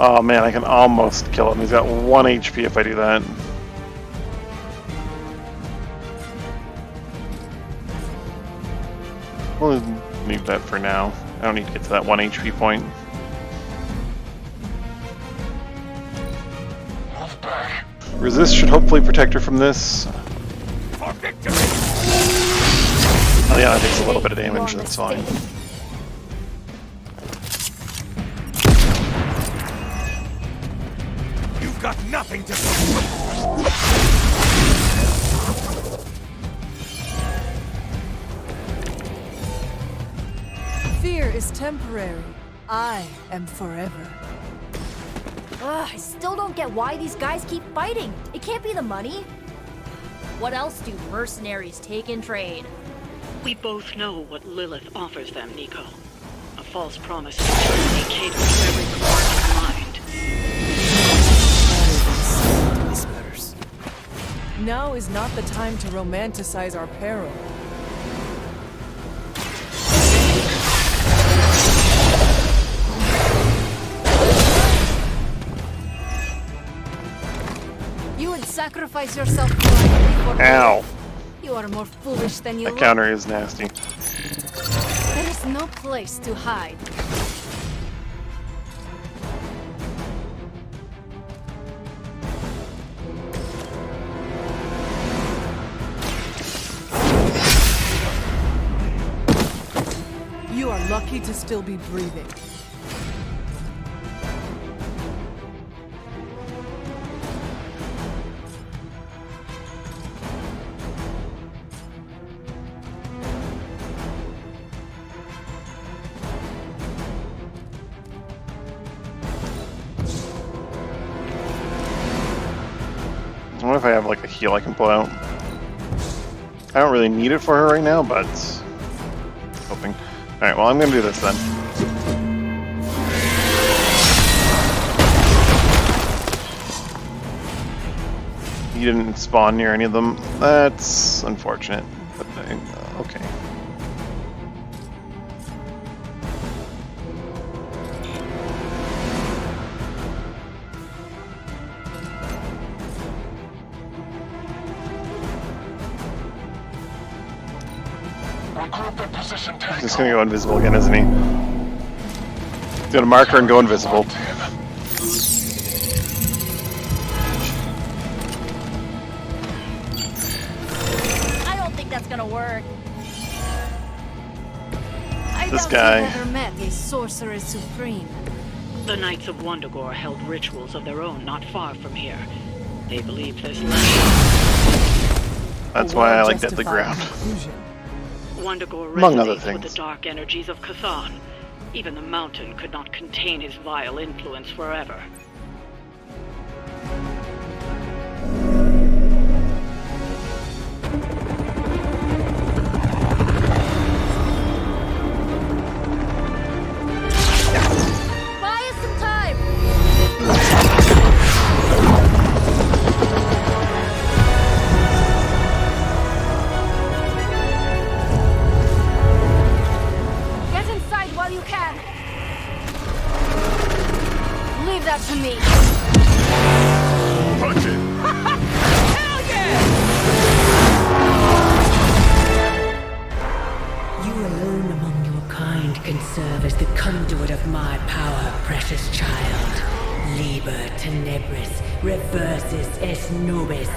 Oh man, I can almost kill him. He's got 1 HP if I do that. We'll leave that for now. I don't need to get to that 1 HP point. Move back. Resist should hopefully protect her from this. For victory! Oh yeah, it takes a little bit of damage, that's fine. You've got nothing to Fear is temporary. I am forever. Ugh, I still don't get why these guys keep fighting. It can't be the money. What else do mercenaries take in trade? We both know what Lilith offers them, Nico. A false promise to certainly cater to every corner mind. Whispers. Now is not the time to romanticize our peril. You would sacrifice yourself for Ow. You are more foolish than you That look. counter is nasty. There is no place to hide. You are lucky to still be breathing. I wonder if I have like a heal I can pull out. I don't really need it for her right now, but hoping. Alright, well I'm gonna do this then. He didn't spawn near any of them. That's unfortunate. But okay. He's just gonna go invisible again, isn't he? He's gonna mark her and go invisible. I don't think that's gonna work. I This doubt guy. you've ever met a sorcerer supreme. The Knights of Wundagore held rituals of their own not far from here. They believed this land. That's why I like Deadly Ground. Wundagore Among other resonates with the things. dark energies of Chthon. Even the mountain could not contain his vile influence forever. Buy us some time! Get inside while you can! Leave that to me! serve as the conduit of my power, precious child. Liber tenebris reversus es nobis.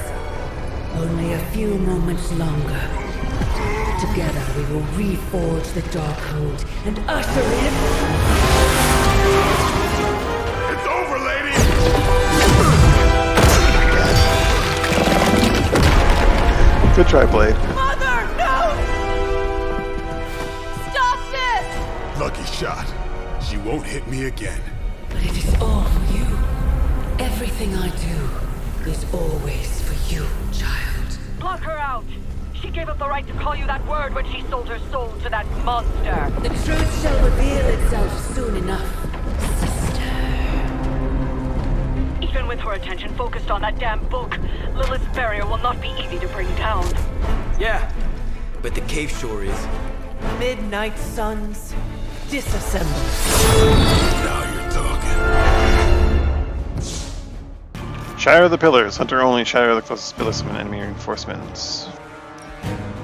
Only a few moments longer. Together we will reforge the Darkhold and usher in... It's over, lady! Good try, Blade. Mother, no! Stop this! Lucky shot. She won't hit me again. But it is all for you. Everything I do is always for you, child. Block her out! She gave up the right to call you that word when she sold her soul to that monster. The truth shall reveal itself soon enough, sister. Even with her attention focused on that damn book, Lilith's barrier will not be easy to bring down. Yeah, but the cave sure is. Midnight suns, disassemble. Now you're talking. Shatter the pillars. Hunter only shatter the closest pillars of an enemy reinforcements.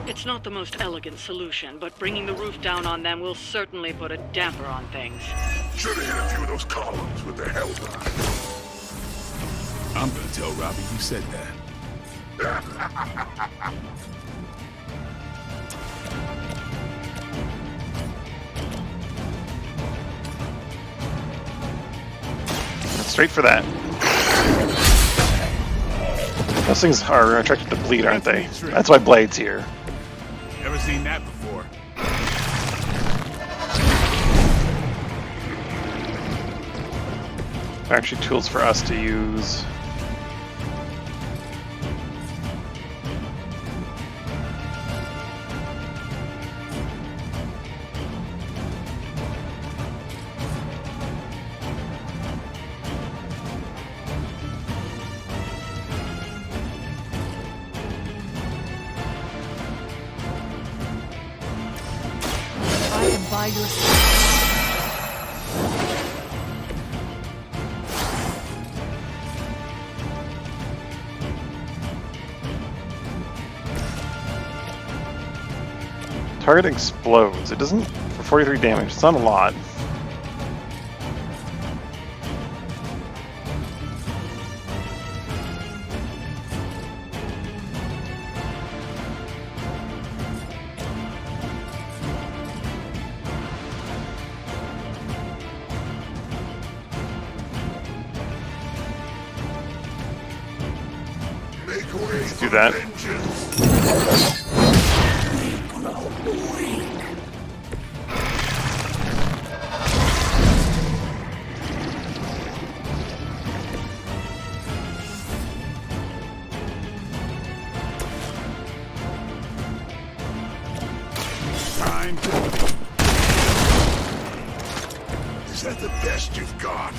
It's not the most elegant solution, but bringing the roof down on them will certainly put a damper on things. Should have hit a few of those columns with the Hellbound. I'm gonna tell Robbie you said that. Straight for that. Those things are attracted to bleed, aren't they? That's why Blade's here. Never seen that before. They're actually tools for us to use. By your side. Target explodes. It doesn't for 43 damage. It's not a lot. Let's do that. Time to... Is that the best you've got?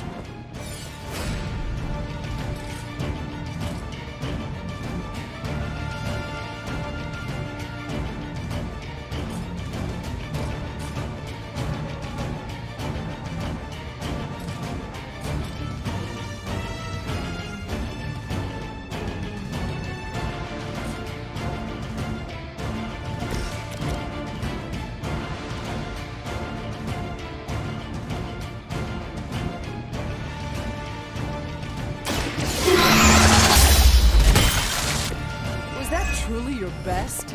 Truly your best?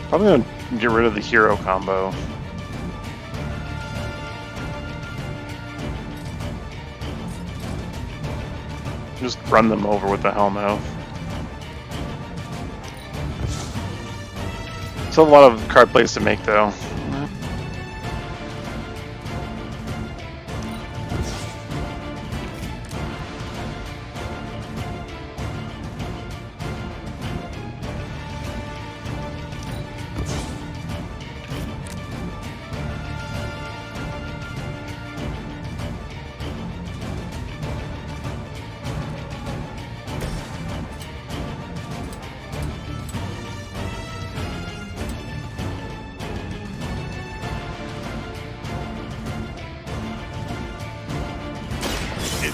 Probably gonna get rid of the hero combo. Just run them over with the Helmo. Still a lot of card plays to make though.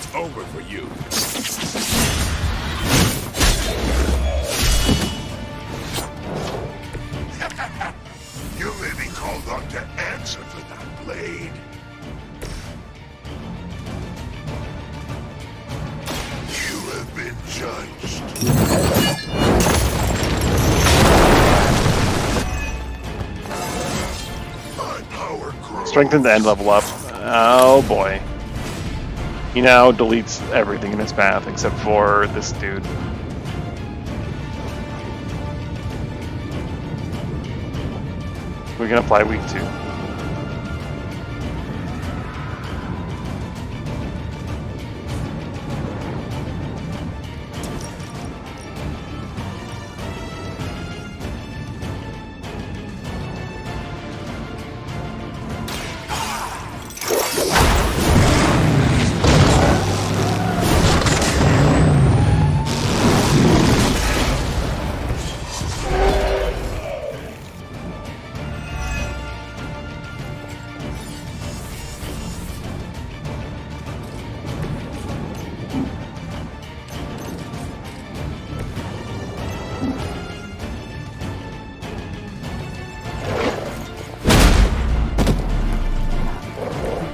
It's over for you. You may be called on to answer for that blade. You have been judged. My power grows. Strengthen and level up. Oh boy. He now deletes everything in his path except for this dude. We can apply week 2.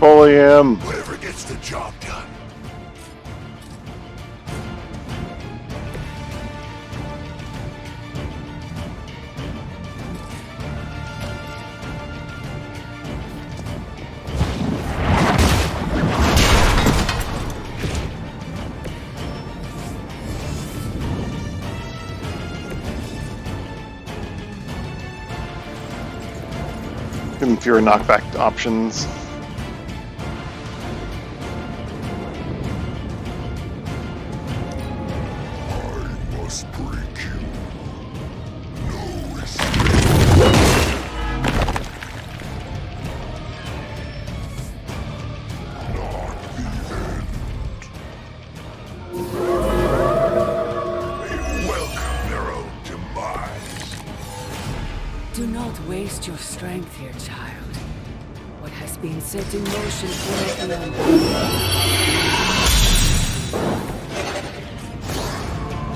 Bully him. Whatever gets the job done. Give him fewer knockback options. Do not waste your strength here, child. What has been set in motion for long.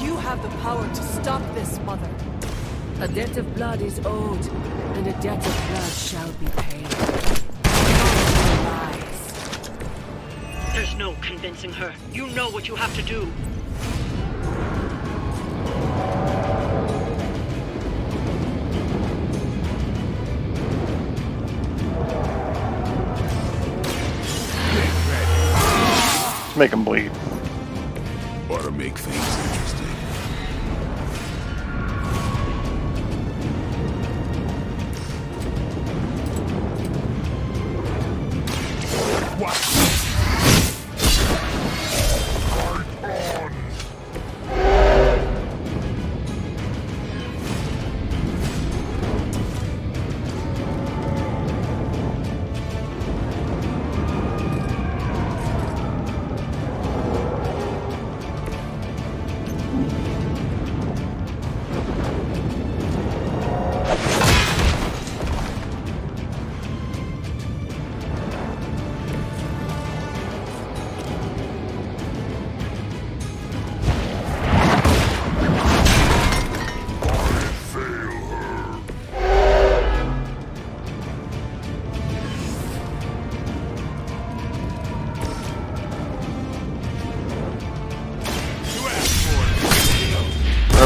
You have the power to stop this, Mother. A debt of blood is owed, and a debt of blood shall be paid. Lies. There's no convincing her. You know what you have to do. Make him bleed. Ought to make things interesting.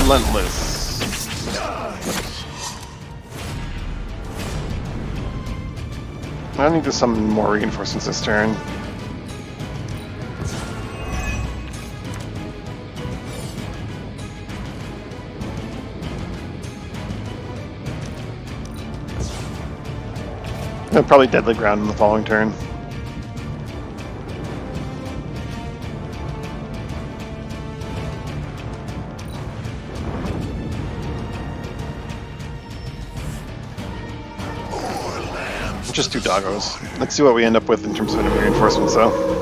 Relentless. I need to summon more reinforcements this turn. Probably Deadly Ground in the following turn. Just 2 doggos. Let's see what we end up with in terms of enemy reinforcements, though.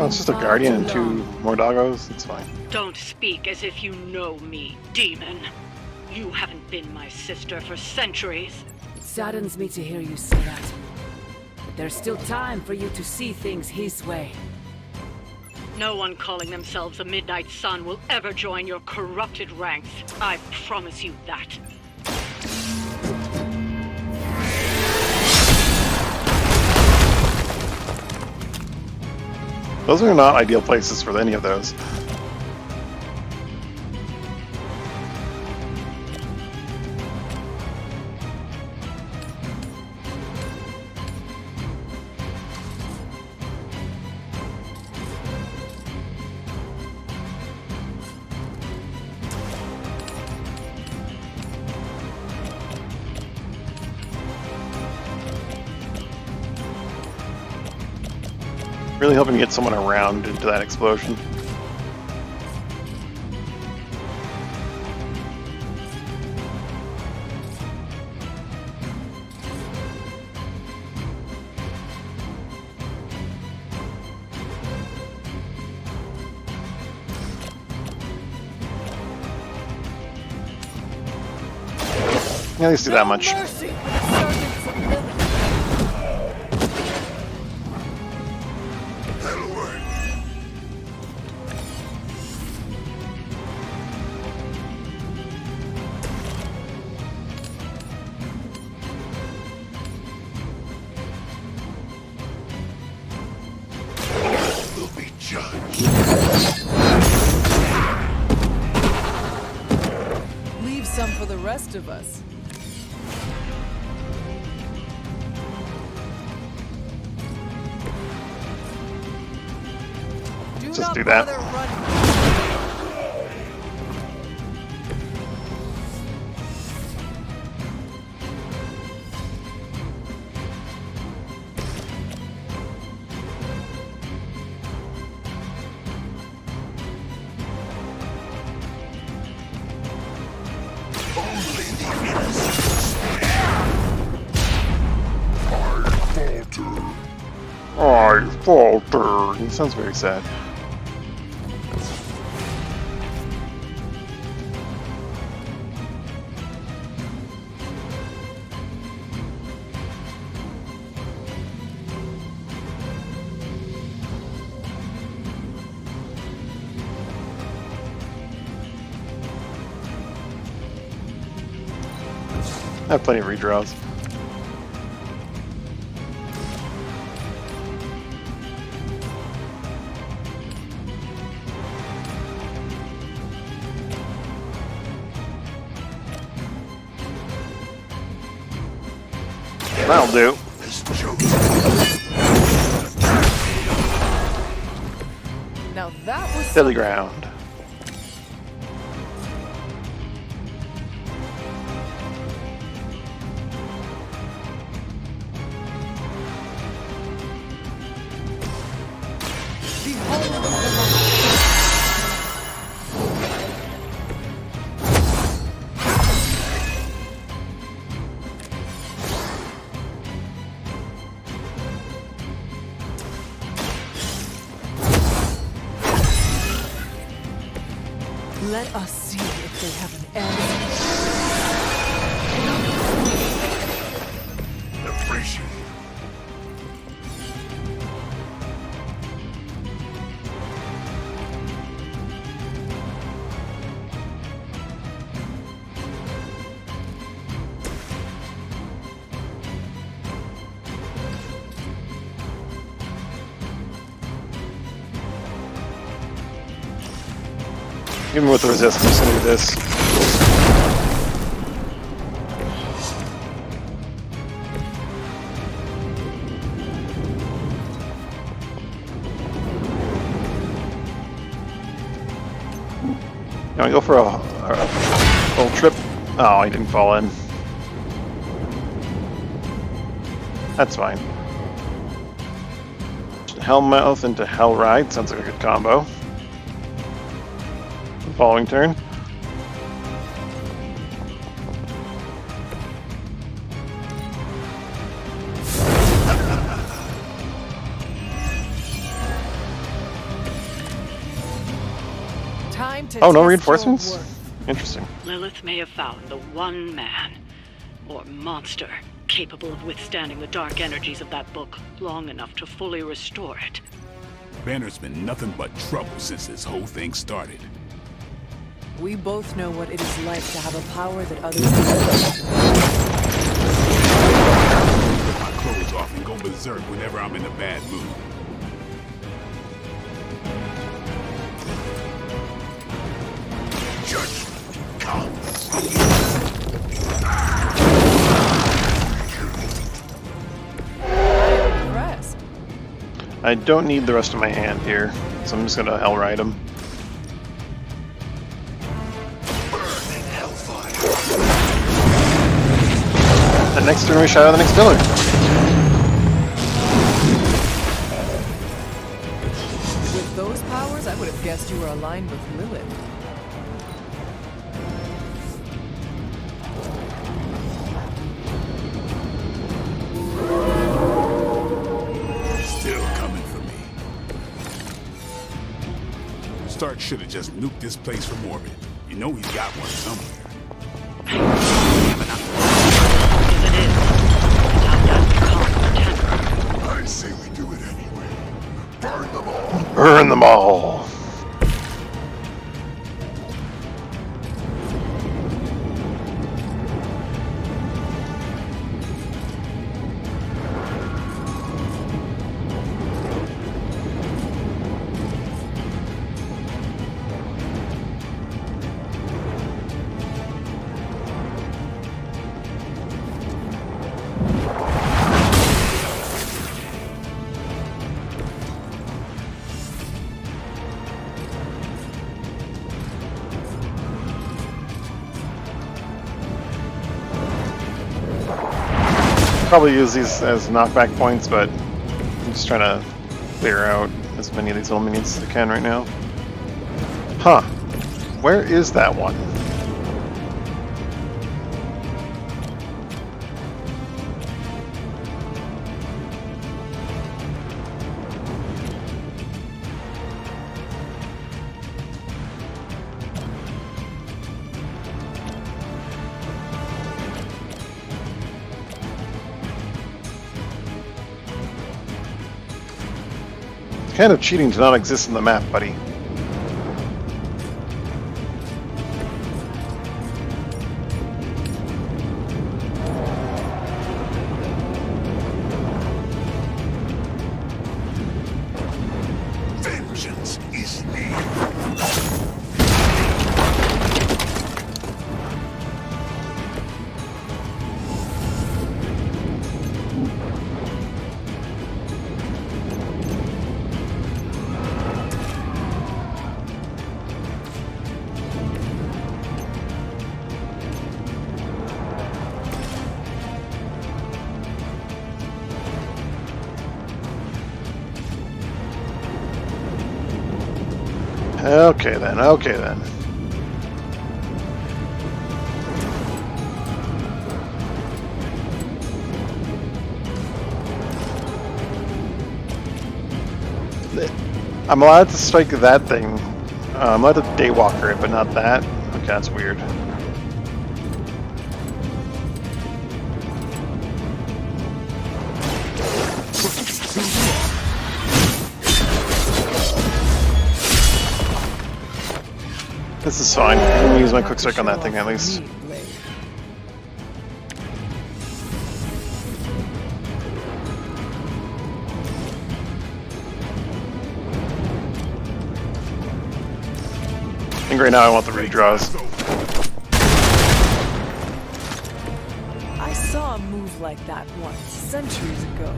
Oh, it's just a guardian and 2 more doggos. It's fine. Don't speak as if you know me, demon. You haven't been my sister for centuries. It saddens me to hear you say that. But there's still time for you to see things his way. No one calling themselves a Midnight Sun will ever join your corrupted ranks. I promise you that. Those are not ideal places for any of those. Really hoping to get someone around into that explosion. Yeah, at least do that much. Leave some for the rest of us. Just do that. I falter. He sounds very sad. I have plenty of redraws. That'll do. Now that was Steady ground. Let us see if they have an end. Appreciate it. Even with the resistance, I need this. Now we go for a little trip. Oh, he didn't fall in. That's fine. Hellmouth into Hellride sounds like a good combo. Following turn. Time to Oh, no test reinforcements? your worth. Interesting. Lilith may have found the one man, or monster, capable of withstanding the dark energies of that book long enough to fully restore it. Banner's been nothing but trouble since this whole thing started. We both know what it is like to have a power that others don't. Put my clothes off and go berserk whenever I'm in a bad mood. Judgment comes. Impressed. I don't need the rest of my hand here, so I'm just gonna hell ride him. The next turn we shot out the next pillar. With those powers, I would have guessed you were aligned with Lilith. Still coming for me. Stark should have just nuked this place from orbit. You know he's got one somewhere. I say we do it anyway. Burn them all. Burn them all. Probably use these as knockback points, but I'm just trying to clear out as many of these little minions as I can right now. Huh. Where is that one? Kind of cheating to not exist in the map, buddy. Vengeance is near. Okay then, okay then. I'm allowed to strike that thing. I'm allowed to Daywalker it, but not that. Okay, that's weird. This is fine. I'm gonna use my quick strike on that thing at least. I think right now I want the redraws. I saw a move like that once, centuries ago.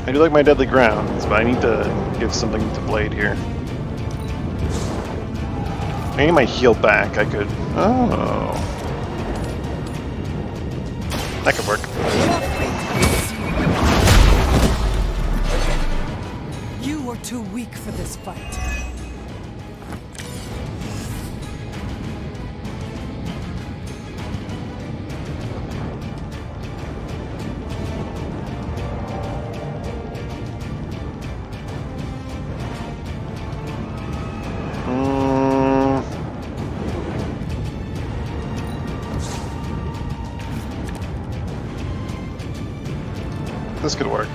I do like my deadly grounds, but I need to give something to Blade here. I need my heal back. I could. Oh. That could work. You are too weak for this fight. This could work.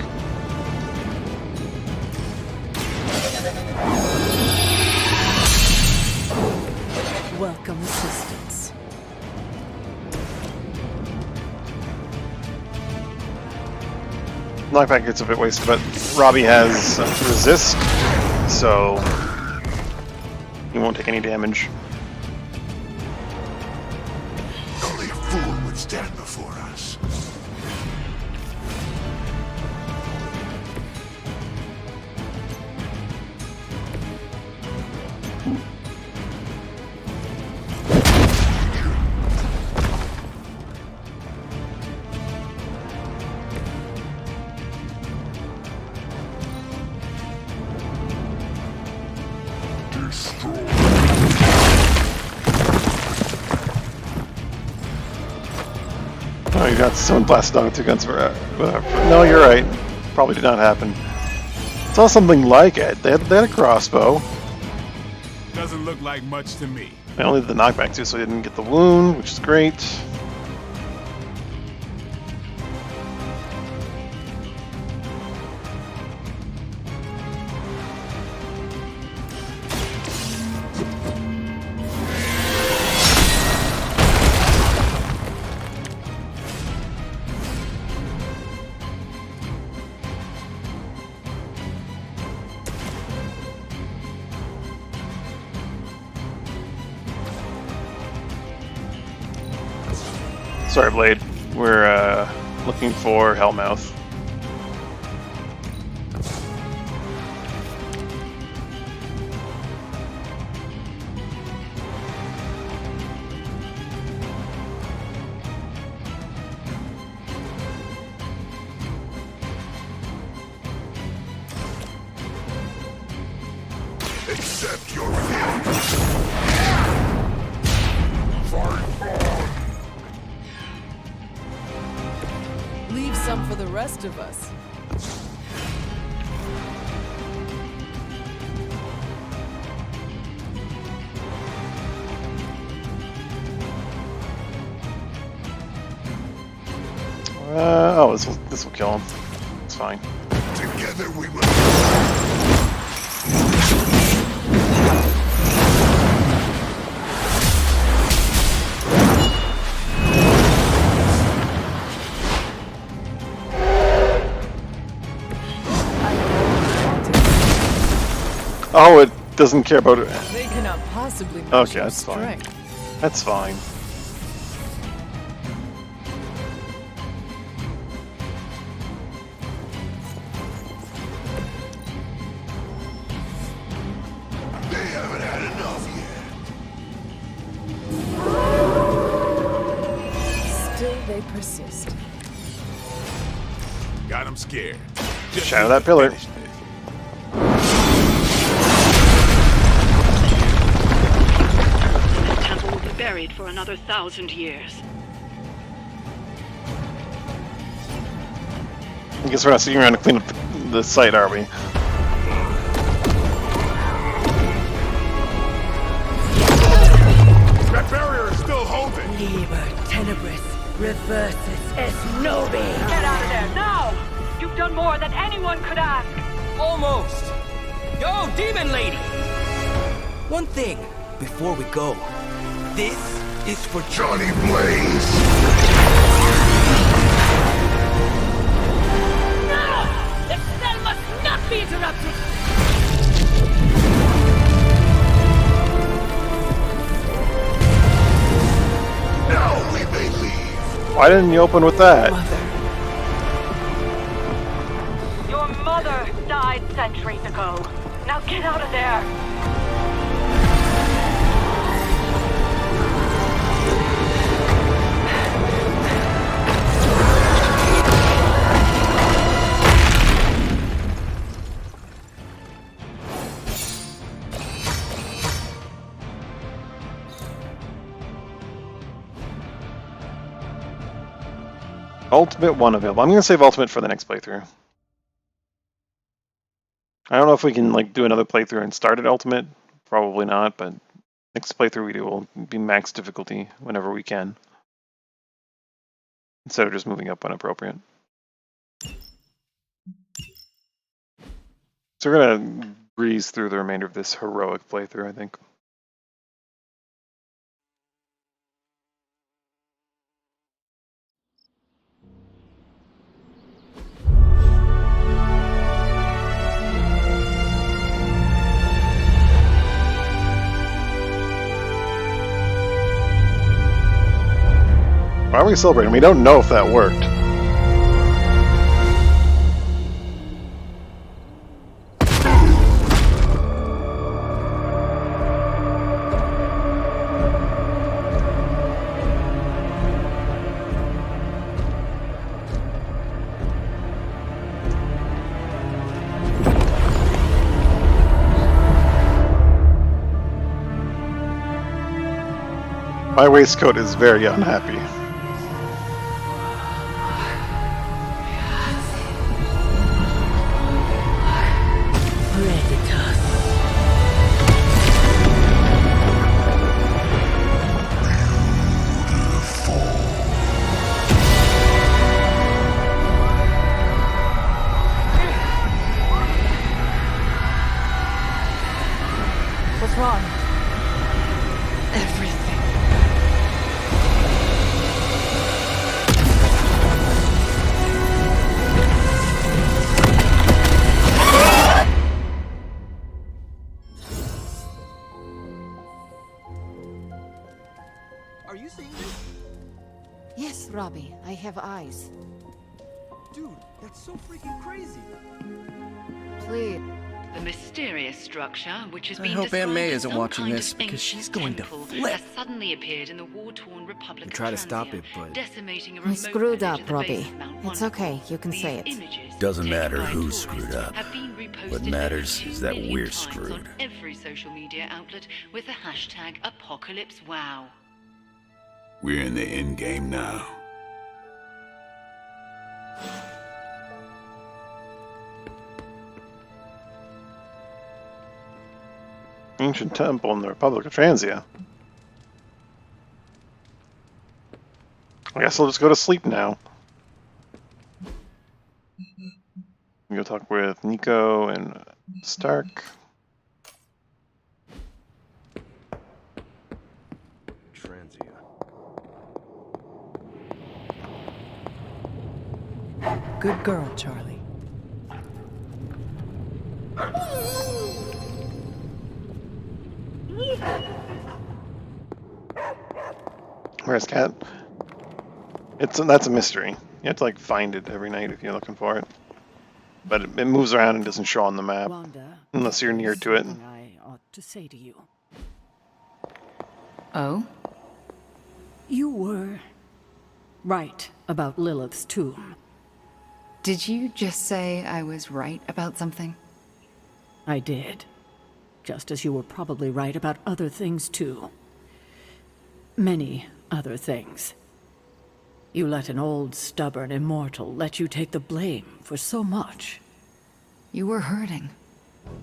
Welcome assistance. Knockback gets a bit wasted, but Robbie has resist, so he won't take any damage. Only a fool would stand before us. Oh, you got someone blasted off with 2 guns for no, you're right. Probably did not happen. Saw something like it. They had a crossbow. Doesn't look like much to me. I only did the knockback too, so he didn't get the wound, which is great. Sorry, Blade. We're looking for Hellmouth. Accept your fate. Leave some for the rest of us. Oh, this will kill him. It's fine. Together we will. Oh, it doesn't care about it. They cannot possibly match Okay, your that's strength. fine. That's fine. They haven't had enough yet. Still they persist. Got him scared. Shadow that pillar. The temple will be buried for another 1,000 years. I guess we're not sticking around to clean up the site, are we? That barrier is still holding. Liber tenebris reversus es nobi. Get out of there, now! You've done more than anyone could ask! Almost. Yo, Demon Lady! One thing before we go. This is for Johnny Blaze! No! The cell must not be interrupted! Now we may leave. Why didn't you open with that? Your mother died centuries ago. Now get out of there! Ultimate 1 available. I'm going to save Ultimate for the next playthrough. I don't know if we can like do another playthrough and start at Ultimate. Probably not, but next playthrough we do will be max difficulty whenever we can. Instead of just moving up when appropriate. So we're going to breeze through the remainder of this heroic playthrough, I think. Why are we celebrating? We don't know if that worked. My waistcoat is very unhappy. What's wrong? Everything. Are you seeing this? Yes, Robbie, I have eyes. Dude, that's so freaking crazy. Please. The mysterious structure, which has I been hope described Aunt May as isn't some watching kind this, of because she's going to temple, flip. has suddenly appeared in the war-torn Republic We try to of stop Transia, it, but decimating a I remote screwed village up, at the base Robbie. of Mount It's Wonderful. okay, you can These say it. images, Doesn't taken matter by who tourists, screwed up. have been reposted What over matters 2 is that million we're times screwed. on every social media outlet with the hashtag #ApocalypseWow. We're in the end game now. Ancient temple in the Republic of Transia. I guess I'll just go to sleep now. We go talk with Nico and Stark. Transia. Good girl, Charlie. Where's Cat? That's a mystery. You have to like find it every night if you're looking for it. But it moves around and doesn't show on the map Wanda, unless you're near to it. something I ought to say to you. Oh? You were right about Lilith's tomb. Did you just say I was right about something? I did. Just as you were probably right about other things, too. Many other things. You let an old, stubborn immortal let you take the blame for so much. You were hurting.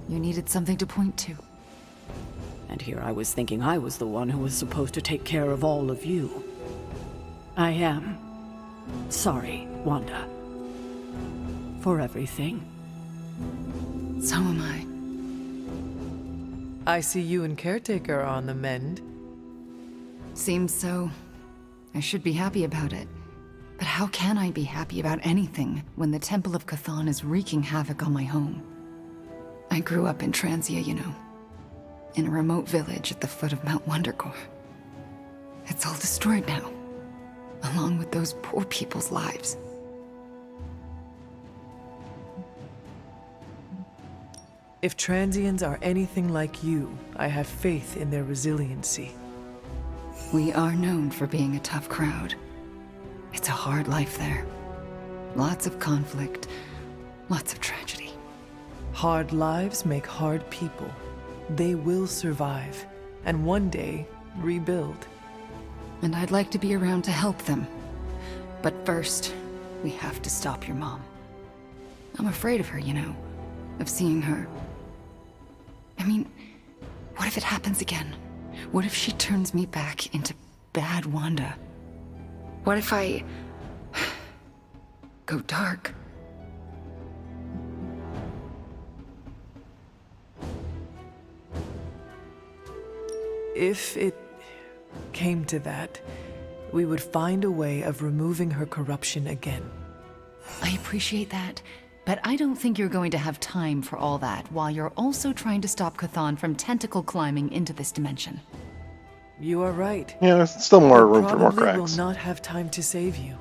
You needed something to point to. And here I was thinking I was the one who was supposed to take care of all of you. I am sorry, Wanda. For everything. So am I. I see you and Caretaker are on the mend. Seems so. I should be happy about it. But how can I be happy about anything when the Temple of Chthon is wreaking havoc on my home? I grew up in Transia, you know. In a remote village at the foot of Mount Wondergore. It's all destroyed now. Along with those poor people's lives. If Transians are anything like you, I have faith in their resiliency. We are known for being a tough crowd. It's a hard life there. Lots of conflict, lots of tragedy. Hard lives make hard people. They will survive, and one day, rebuild. And I'd like to be around to help them. But first, We have to stop your mom. I'm afraid of her, you know, of seeing her. I mean, what if it happens again? What if she turns me back into bad Wanda? What if I go dark? If it came to that, we would find a way of removing her corruption again. I appreciate that, but I don't think you're going to have time for all that while you're also trying to stop Chthon from tentacle climbing into this dimension. You are right. Yeah, there's still more room for more Probably cracks. will not have time to save you.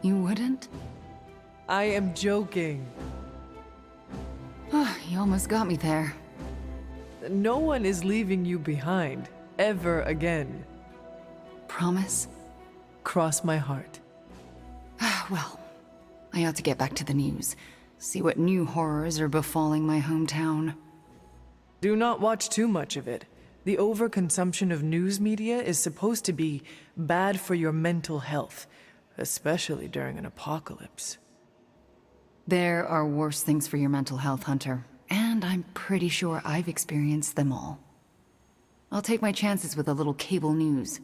You wouldn't? I am joking. You almost got me there. No one is leaving you behind, ever again. Promise? Cross my heart. Well, I ought to get back to the news. See what new horrors are befalling my hometown. Do not watch too much of it. The overconsumption of news media is supposed to be bad for your mental health, especially during an apocalypse. There are worse things for your mental health, Hunter, and I'm pretty sure I've experienced them all. I'll take my chances with a little cable news.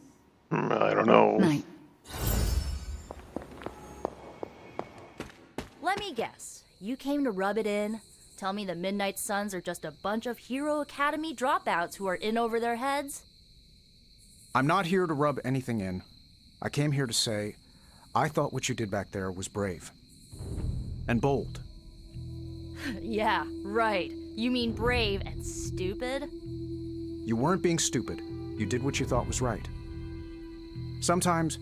I don't know. Night. Let me guess. You came to rub it in? Tell me the Midnight Suns are just a bunch of Hero Academy dropouts who are in over their heads? I'm not here to rub anything in. I came here to say, I thought what you did back there was brave. And bold. Yeah, right. You mean brave and stupid? You weren't being stupid. You did what you thought was right. Sometimes,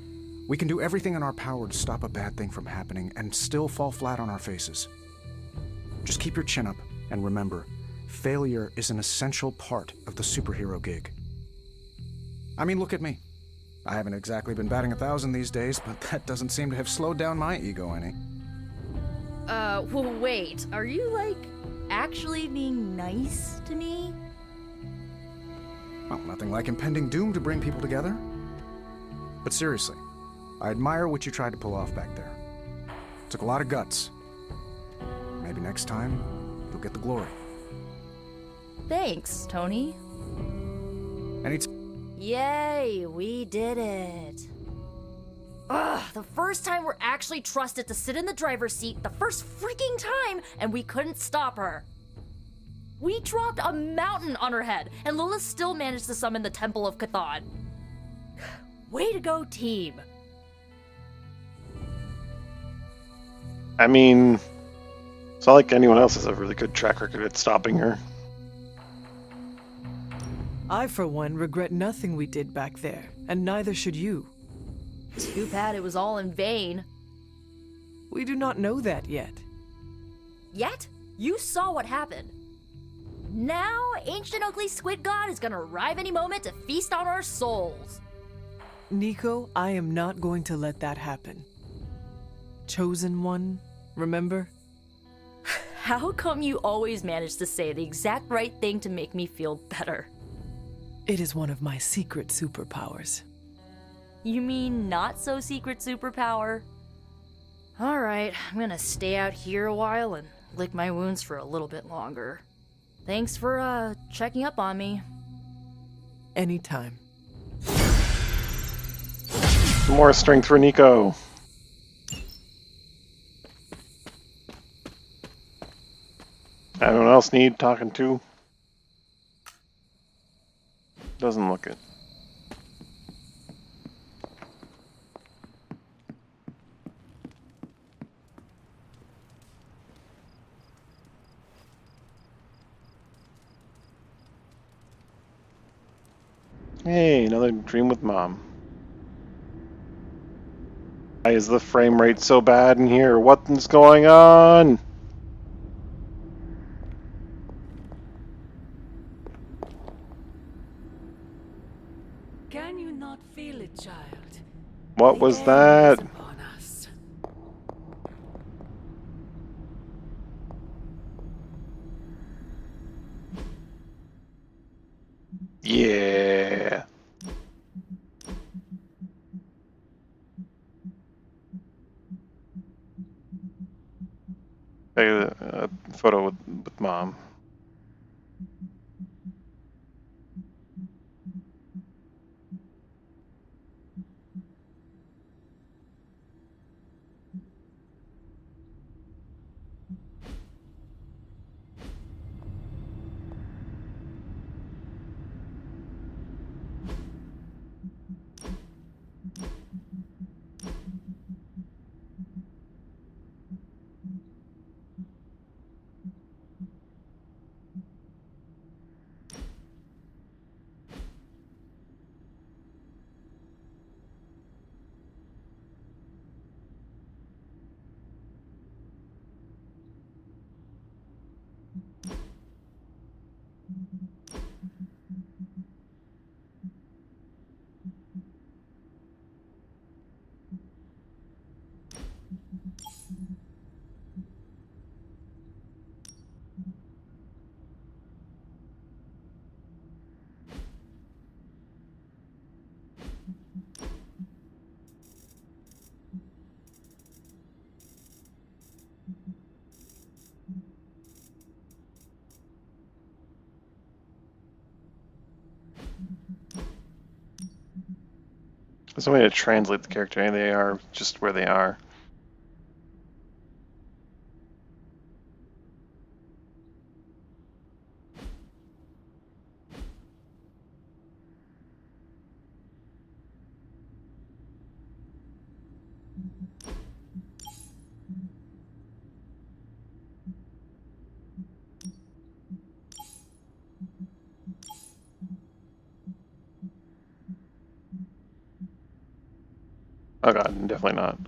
we can do everything in our power to stop a bad thing from happening and still fall flat on our faces. Just keep your chin up and remember, failure is an essential part of the superhero gig. I mean, look at me. I haven't exactly been batting 1,000 these days, but that doesn't seem to have slowed down my ego any. Well, wait. Are you, like, actually being nice to me? Well, nothing like impending doom to bring people together. But seriously, I admire what you tried to pull off back there. Took a lot of guts. Maybe next time, you'll get the glory. Thanks, Tony. Yay, we did it. Ugh, the first time we're actually trusted to sit in the driver's seat, the first freaking time, and we couldn't stop her. We dropped a mountain on her head, and Lilith still managed to summon the Temple of Chthon. Way to go, team. I mean, it's not like anyone else has a really good track record at stopping her. I, for one, regret nothing we did back there, and neither should you. Too bad it was all in vain. We do not know that yet. Yet? You saw what happened. Now, ancient ugly squid god is gonna arrive any moment to feast on our souls. Nico, I am not going to let that happen. Chosen one, remember? How come you always manage to say the exact right thing to make me feel better? It is one of my secret superpowers. You mean not so secret superpower? Alright, I'm gonna stay out here a while and lick my wounds for a little bit longer. Thanks for, checking up on me. Anytime. More strength for Nico. Anyone else need talking to? Doesn't look it. Hey, another dream with Mom. Why is the frame rate so bad in here? What's going on? Can you not feel it, child? What was that? Upon us. Yeah. A photo with Mom. There's no way to translate the character, and they are just where they are. Oh god, definitely not.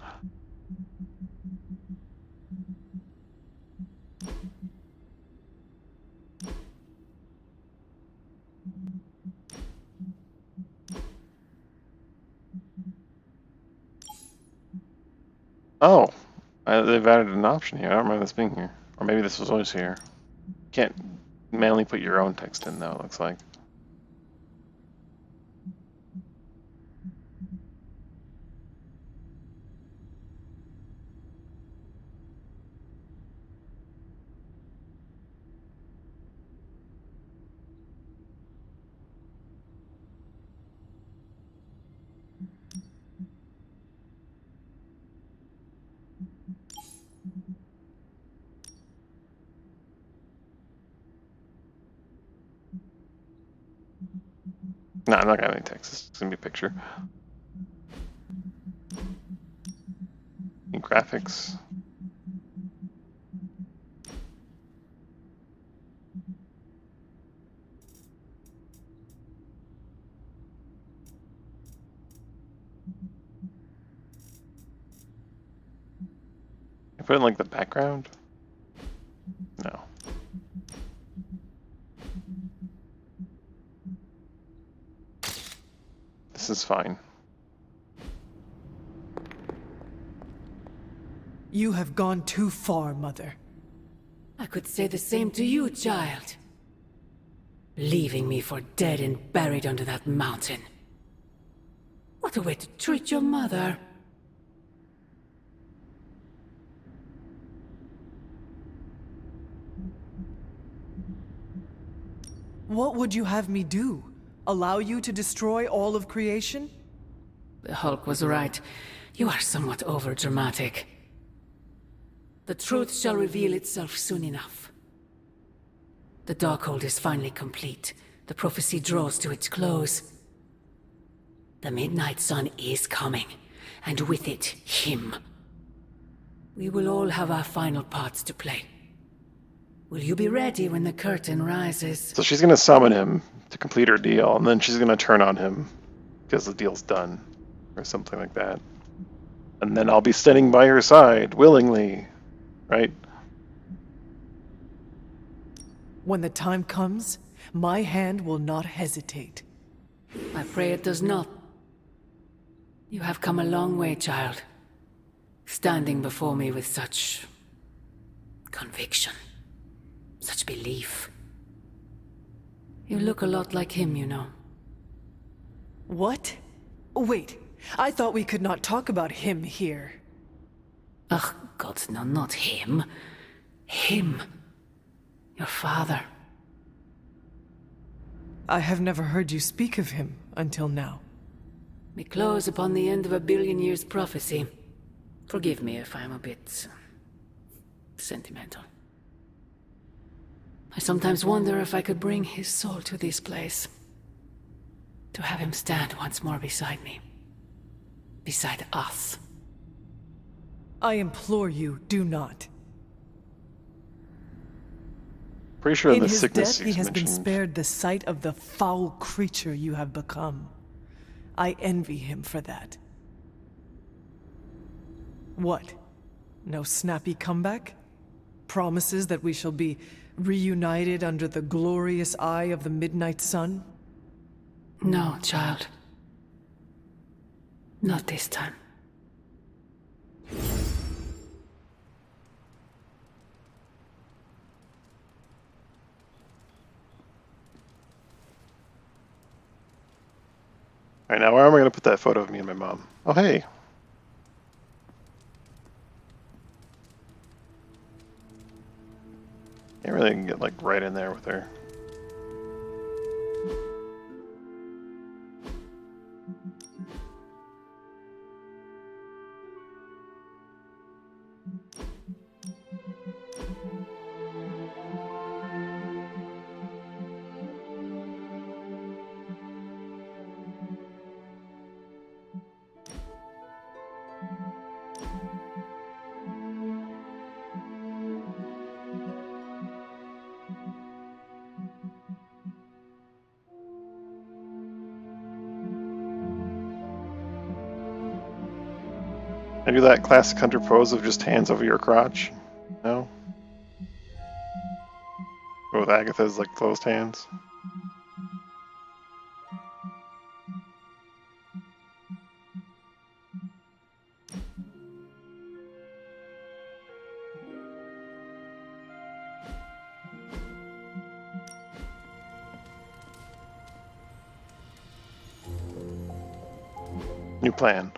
Oh, they've added an option here. I don't remember this being here. Or maybe this was always here. You can't manually put your own text in though, it looks like. No, I'm not gonna have any text. It's gonna be a picture. And graphics. I put in like the background? No. This is fine. You have gone too far, Mother. I could say the same to you, child. Leaving me for dead and buried under that mountain. What a way to treat your mother. What would you have me do? Allow you to destroy all of creation? The Hulk was right. You are somewhat overdramatic. The truth shall reveal itself soon enough. The Darkhold is finally complete. The prophecy draws to its close. The Midnight Sun is coming, and with it, him. We will all have our final parts to play. Will you be ready when the curtain rises? So she's gonna summon him to complete her deal, and then she's gonna turn on him because the deal's done, or something like that. And then I'll be standing by her side, willingly, right? When the time comes, my hand will not hesitate. I pray it does not. You have come a long way, child. Standing before me with such conviction, such belief. You look a lot like him, you know. What? Wait, I thought we could not talk about him here. Ugh, God, no, not him. Him. Your father. I have never heard you speak of him until now. We close upon the end of a billion years prophecy. Forgive me if I'm a bit sentimental. I sometimes wonder if I could bring his soul to this place. To have him stand once more beside me. Beside us. I implore you, do not. Pretty sure In the his sickness death, he he's has been mentioned. spared the sight of the foul creature you have become. I envy him for that. What? No snappy comeback? Promises that we shall be reunited under the glorious eye of the midnight sun? No, child. Not this time. Alright, now where am I going to put that photo of me and my mom? Oh, hey. Can't really get, like, right in there with her. I do that classic hunter pose of just hands over your crotch. No? Or with Agatha's, like, closed hands. New plan.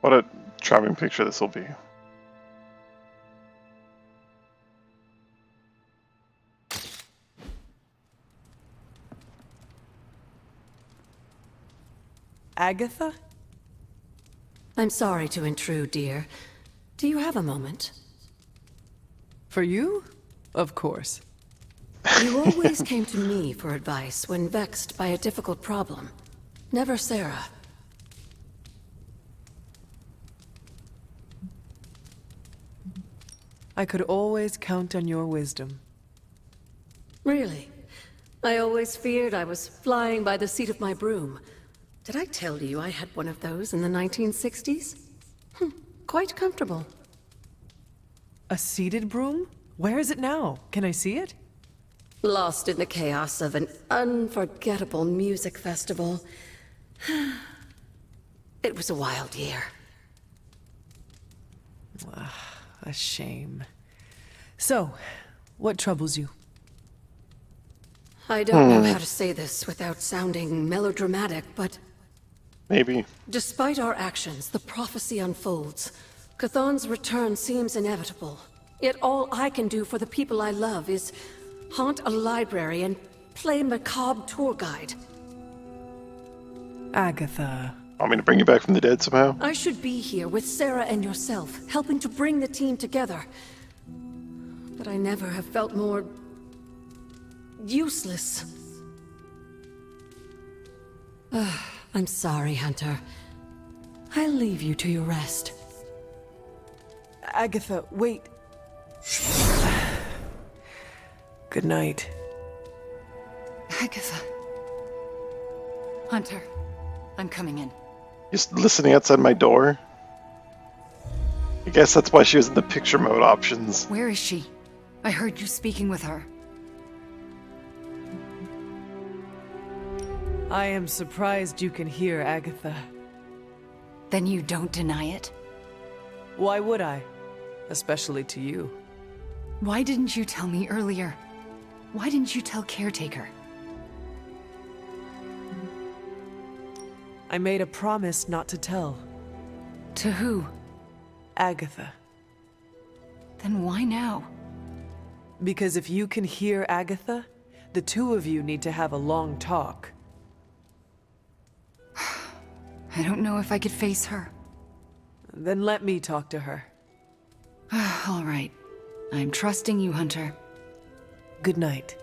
What a charming picture this will be. Agatha? I'm sorry to intrude, dear. Do you have a moment? For you? Of course. You always came to me for advice when vexed by a difficult problem. Never Sarah. I could always count on your wisdom. Really? I always feared I was flying by the seat of my broom. Did I tell you I had one of those in the 1960s? Quite comfortable. A seated broom? Where is it now? Can I see it? Lost in the chaos of an unforgettable music festival. It was a wild year. A shame. So, what troubles you? I don't know how to say this without sounding melodramatic, but... Maybe. Despite our actions, the prophecy unfolds. Chthon's return seems inevitable. Yet all I can do for the people I love is haunt a library and play macabre tour guide. Agatha. Want me to bring you back from the dead somehow? I should be here with Sarah and yourself, helping to bring the team together. But I never have felt more... useless. I'm sorry, Hunter. I'll leave you to your rest. Agatha, wait. Good night. Agatha. Hunter, I'm coming in. Just listening outside my door. I guess that's why she was in the picture mode options. Where is she? I heard you speaking with her. I am surprised you can hear Agatha. Then you don't deny it? Why would I? Especially to you. Why didn't you tell me earlier? Why didn't you tell Caretaker? I made a promise not to tell. To who? Agatha. Then why now? Because if you can hear Agatha, the two of you need to have a long talk. I don't know if I could face her. Then let me talk to her. All right. I'm trusting you, Hunter. Good night.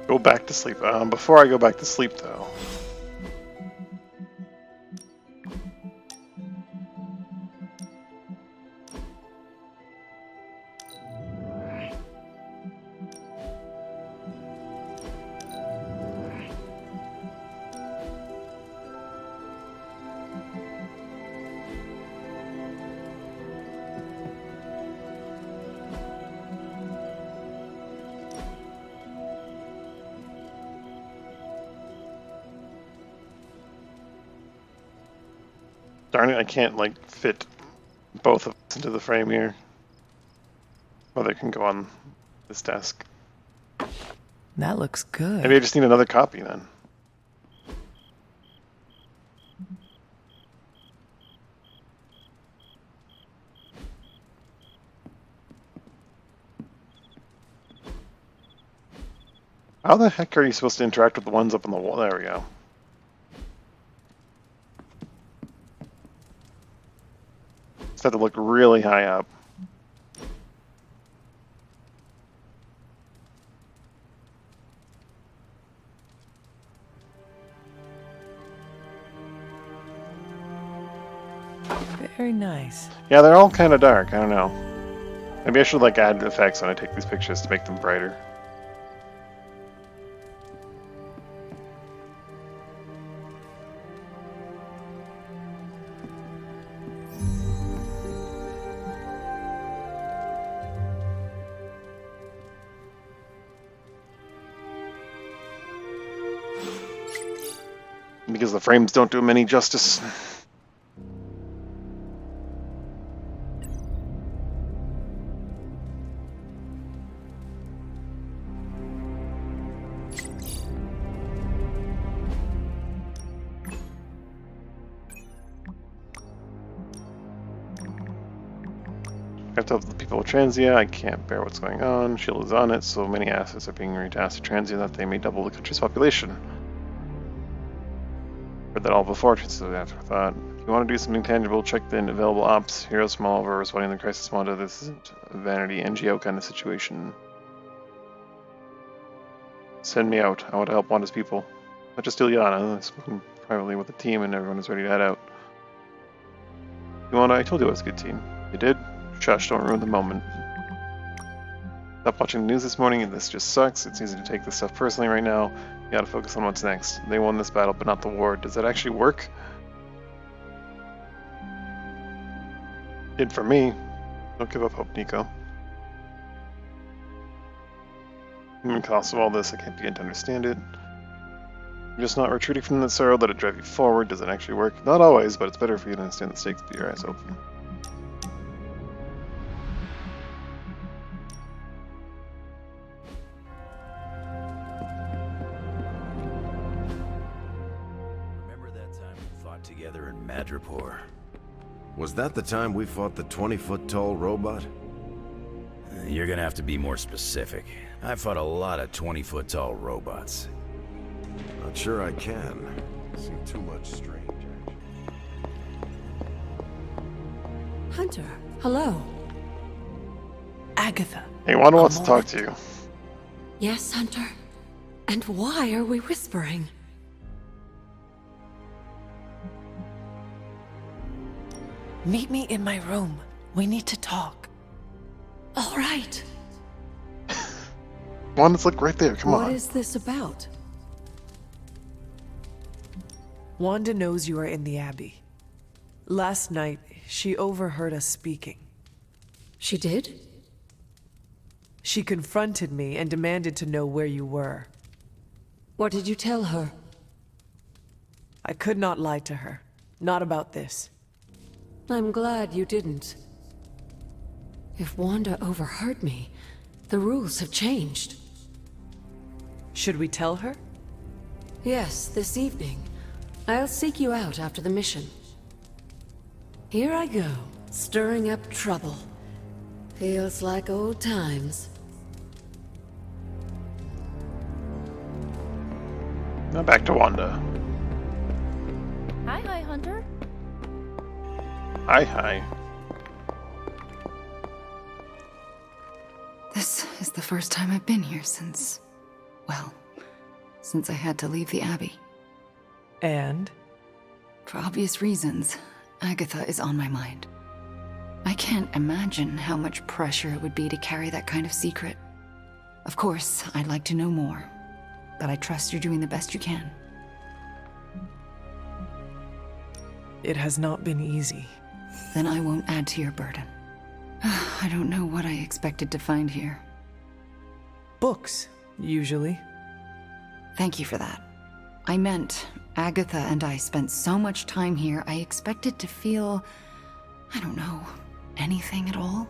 Go back to sleep. Before I go back to sleep, though. Darn it, I can't, like, fit both of us into the frame here. Well, they can go on this desk. That looks good. Maybe I just need another copy, then. How the heck are you supposed to interact with the ones up on the wall? There we go. Have to look really high up. Very nice. Yeah, they're all kind of dark. I don't know. Maybe I should like add effects when I take these pictures to make them brighter. Because the frames don't do them any justice. I have to help the people of Transia. I can't bear what's going on. Shield is on it. So many assets are being retasked to Transia that they may double the country's population. Heard that all before, it's an afterthought. If you want to do something tangible, check the available ops. Heroes from all over responding to the crisis monitor. This isn't a vanity NGO kind of situation. Send me out. I want to help Wanda's people. Not just Ilyana. I'm speaking privately with the team and everyone is ready to head out. Wanda, I told you it was a good team. You did? Shush, don't ruin the moment. Stop watching the news this morning and this just sucks. It's easy to take this stuff personally right now. You gotta focus on what's next. They won this battle, but not the war. Does that actually work? Did for me. Don't give up hope, Nico. The cost of all this, I can't begin to understand it. You're just not retreating from the sorrow, let it drive you forward. Does it actually work? Not always, but it's better for you to understand the stakes, be your eyes open. Together in Madripoor. Was that the time we fought the 20-foot-tall robot? You're gonna have to be more specific. I've fought a lot of 20-foot-tall robots. Not sure I can. Seem too much strange, actually. Hunter, hello. Agatha. Hey, Wanda wants to talk to you. Yes, Hunter? And why are we whispering? Meet me in my room. We need to talk. All right. Wanda's like right there. Come on. What is this about? Wanda knows you are in the Abbey. Last night, she overheard us speaking. She did? She confronted me and demanded to know where you were. What did you tell her? I could not lie to her. Not about this. I'm glad you didn't. If Wanda overheard me, the rules have changed. Should we tell her? Yes, this evening. I'll seek you out after the mission. Here I go, stirring up trouble. Feels like old times. Now back to Wanda. Hi, Hunter. Hi. This is the first time I've been here since I had to leave the Abbey. And? For obvious reasons, Agatha is on my mind. I can't imagine how much pressure it would be to carry that kind of secret. Of course, I'd like to know more, but I trust you're doing the best you can. It has not been easy. Then I won't add to your burden. I don't know what I expected to find here. Books, usually. Thank you for that. I meant, Agatha and I spent so much time here, I expected to feel, I don't know, anything at all.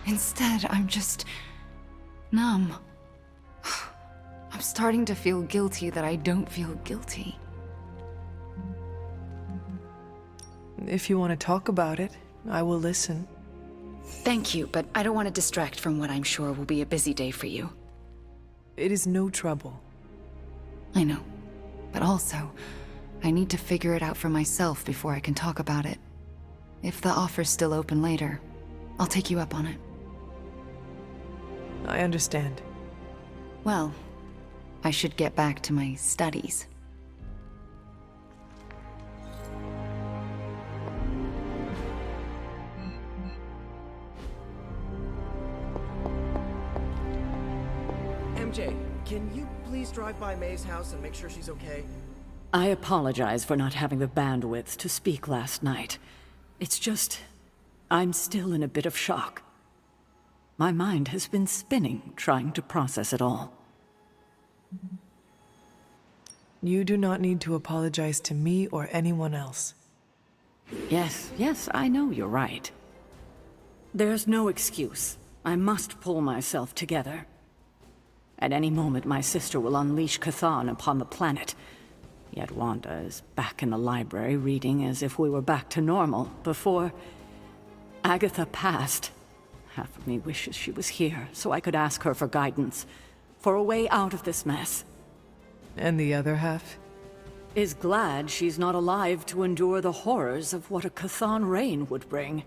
Instead, I'm just numb. I'm starting to feel guilty that I don't feel guilty. If you want to talk about it, I will listen. Thank you, but I don't want to distract from what I'm sure will be a busy day for you. It is no trouble. I know. But also, I need to figure it out for myself before I can talk about it. If the offer's still open later, I'll take you up on it. I understand. Well, I should get back to my studies. MJ, can you please drive by May's house and make sure she's okay? I apologize for not having the bandwidth to speak last night. It's just, I'm still in a bit of shock. My mind has been spinning, trying to process it all. You do not need to apologize to me or anyone else. Yes, I know you're right. There's no excuse. I must pull myself together. At any moment, my sister will unleash Chthon upon the planet. Yet Wanda is back in the library reading as if we were back to normal before Agatha passed. Half of me wishes she was here so I could ask her for guidance, for a way out of this mess. And the other half? Is glad she's not alive to endure the horrors of what a Chthon reign would bring.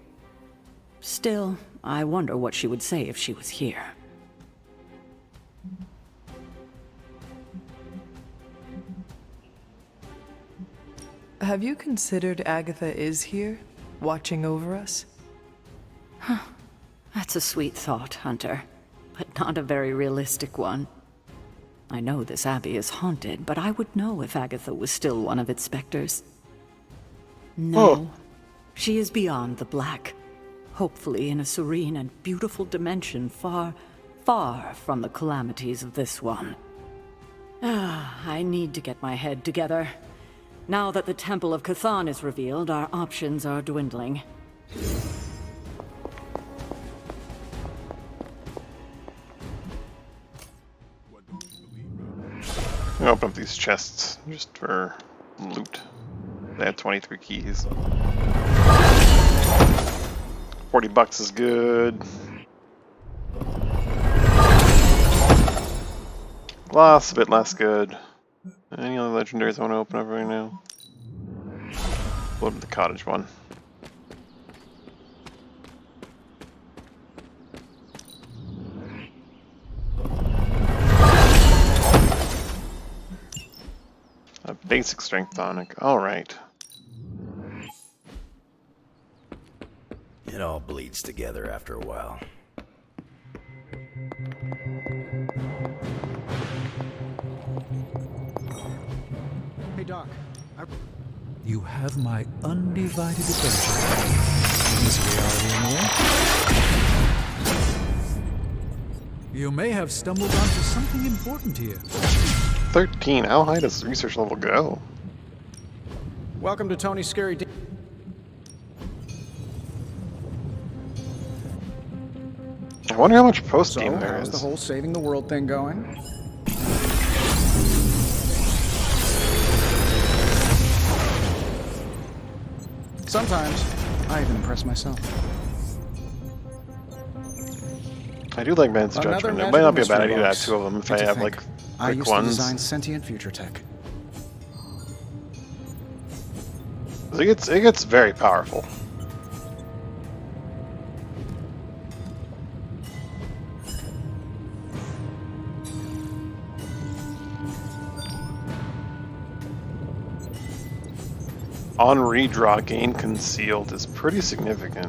Still, I wonder what she would say if she was here. Have you considered Agatha is here, watching over us? That's a sweet thought, Hunter, but not a very realistic one. I know this abbey is haunted, but I would know if Agatha was still one of its specters. No, she is beyond the black, hopefully in a serene and beautiful dimension far, far from the calamities of this one. I need to get my head together. Now that the Temple of Chthon is revealed, our options are dwindling. I'm gonna open up these chests just for loot. They have 23 keys. $40 is good. Glass, a bit less good. Any other legendaries I want to open up right now? We'll open the cottage one. A basic strength tonic. Alright. It all bleeds together after a while. Hey, Doc. You have my undivided attention. Miss Reality anyway. You may have stumbled onto something important here. 13. How high does research level go? Welcome to Tony's Scary D. I wonder how much post-game So, there how's is. the whole saving the world thing going? Sometimes, I even impress myself. I do like Man's Another Judgment. It magical might not be a bad mystery idea to have box. 2 of them if Good I to have, think. like, I quick used ones. to design sentient future tech. It gets very powerful. On redraw, gain concealed is pretty significant.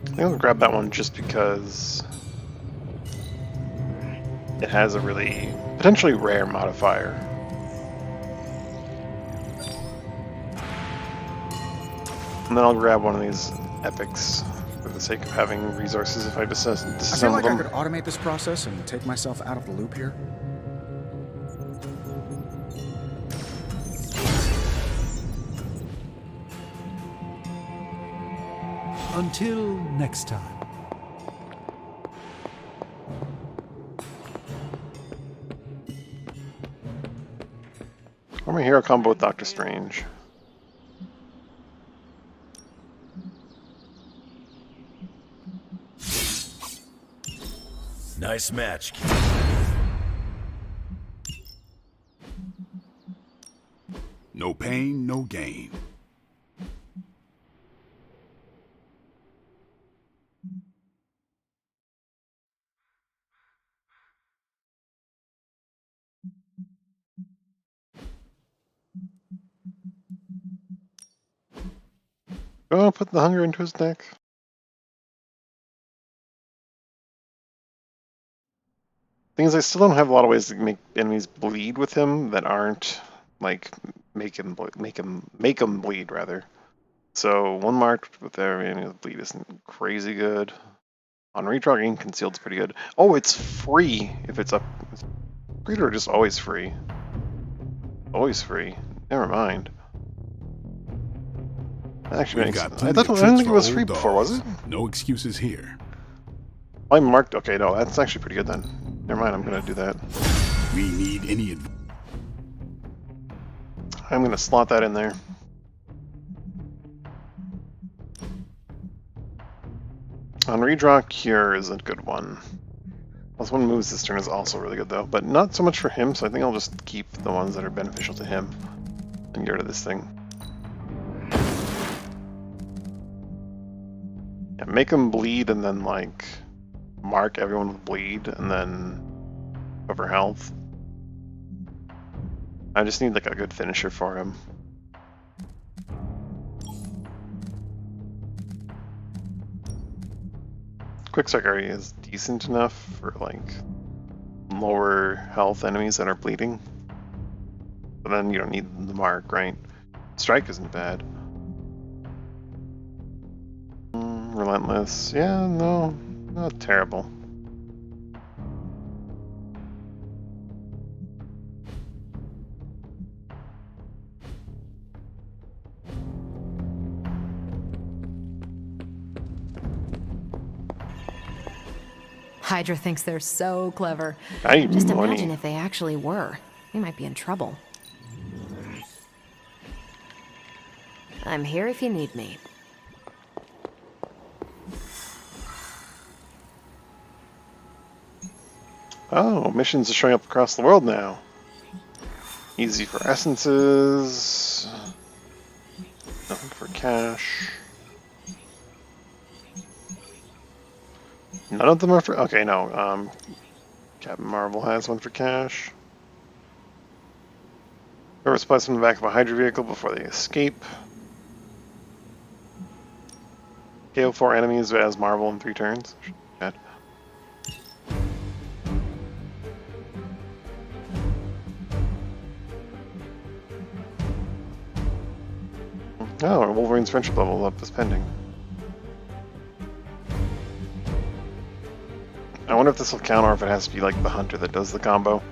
I think I'll grab that one just because it has a really potentially rare modifier. And then I'll grab one of these epics for the sake of having resources if I I feel disassemble like I them. could automate this process and take myself out of the loop here. Until next time. Or my hero combo with Doctor Strange. Nice match. No pain, no gain. Oh, put the hunger into his neck. Thing is, I still don't have a lot of ways to make enemies bleed with him that aren't like make him bleed rather. So one marked with every enemy bleed isn't crazy good. On redraw, gain concealed's pretty good. Oh, it's free if it's up. Free or just always free? Always free. Never mind. Actually, We've makes, got I plenty of don't tricks think it for was old free before, was it? dogs. No excuses here. I marked. Okay, no, that's actually pretty good then. Never mind, I'm gonna do that. We need any advice. I'm gonna slot that in there. On redraw, Cure is a good one. Plus one moves this turn is also really good though, but not so much for him, so I think I'll just keep the ones that are beneficial to him and get rid of this thing. Yeah, make him bleed and then like mark everyone with bleed and then cover health. I just need like a good finisher for him. Quick Strike already is decent enough for like lower health enemies that are bleeding. But then you don't need the mark, right? Strike isn't bad. Relentless, yeah, no, not terrible. Hydra thinks they're so clever. I need Just money. imagine if they actually were. We might be in trouble. I'm here if you need me. Oh, missions are showing up across the world now. Easy for essences. Nothing for cash. None of them are for. Okay, no. Captain Marvel has one for cash. Whoever supplies from the back of a Hydra vehicle before they escape. KO 4 enemies as Marvel in 3 turns. Bad. Oh, Wolverine's friendship level up is pending. I wonder if this will count or if it has to be like the hunter that does the combo.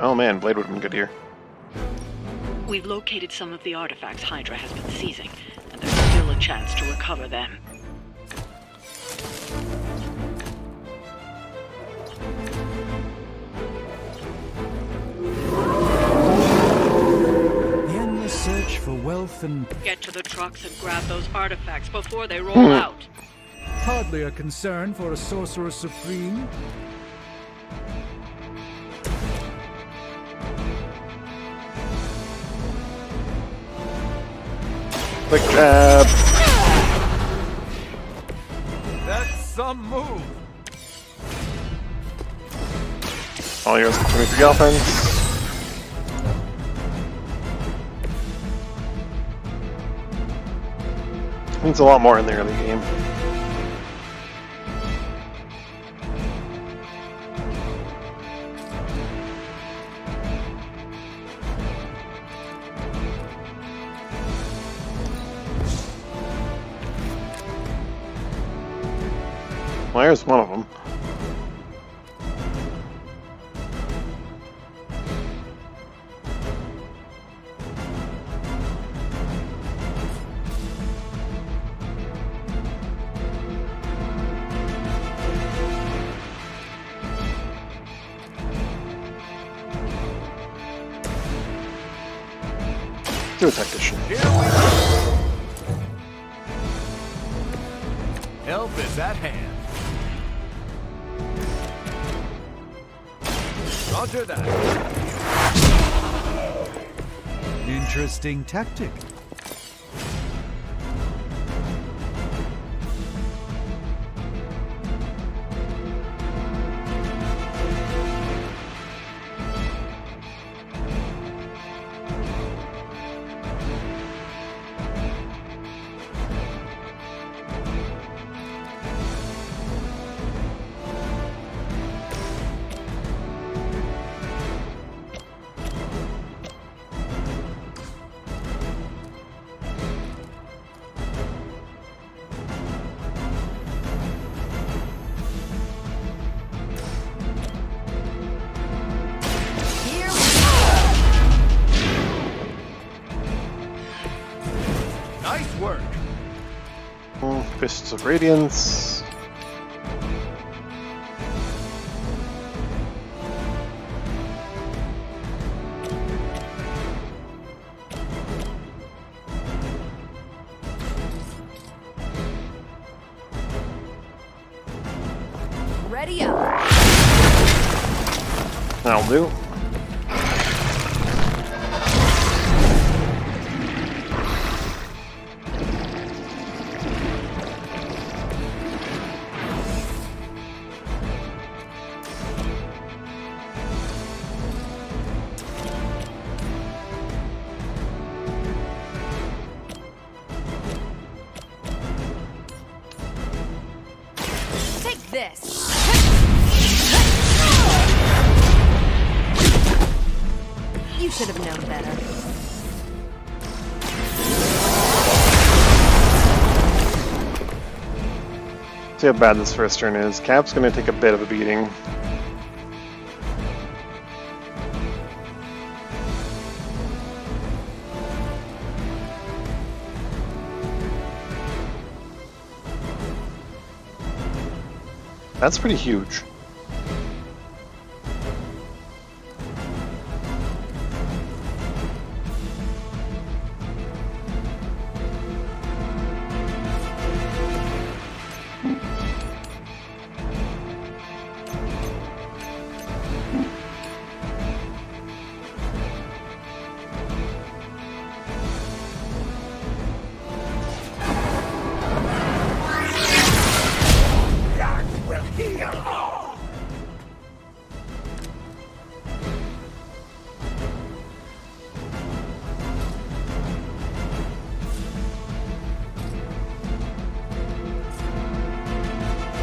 Oh man, Blade would have been good here. We've located some of the artifacts Hydra has been seizing, and there's still a chance to recover them. The endless search for wealth and... Get to the trucks and grab those artifacts before they roll out. Hardly a concern for a Sorcerer Supreme. Quick jab. That's some move. All yours for 23 offense. Means a lot more in the early game. Well, here's one of them. Do a tactician. Help is at hand. Roger that. Interesting tactic. Nice work. Fists of Radiance. Ready up. That'll do. Take this. You should have known better. See how bad this first turn is. Cap's gonna take a bit of a beating. That's pretty huge.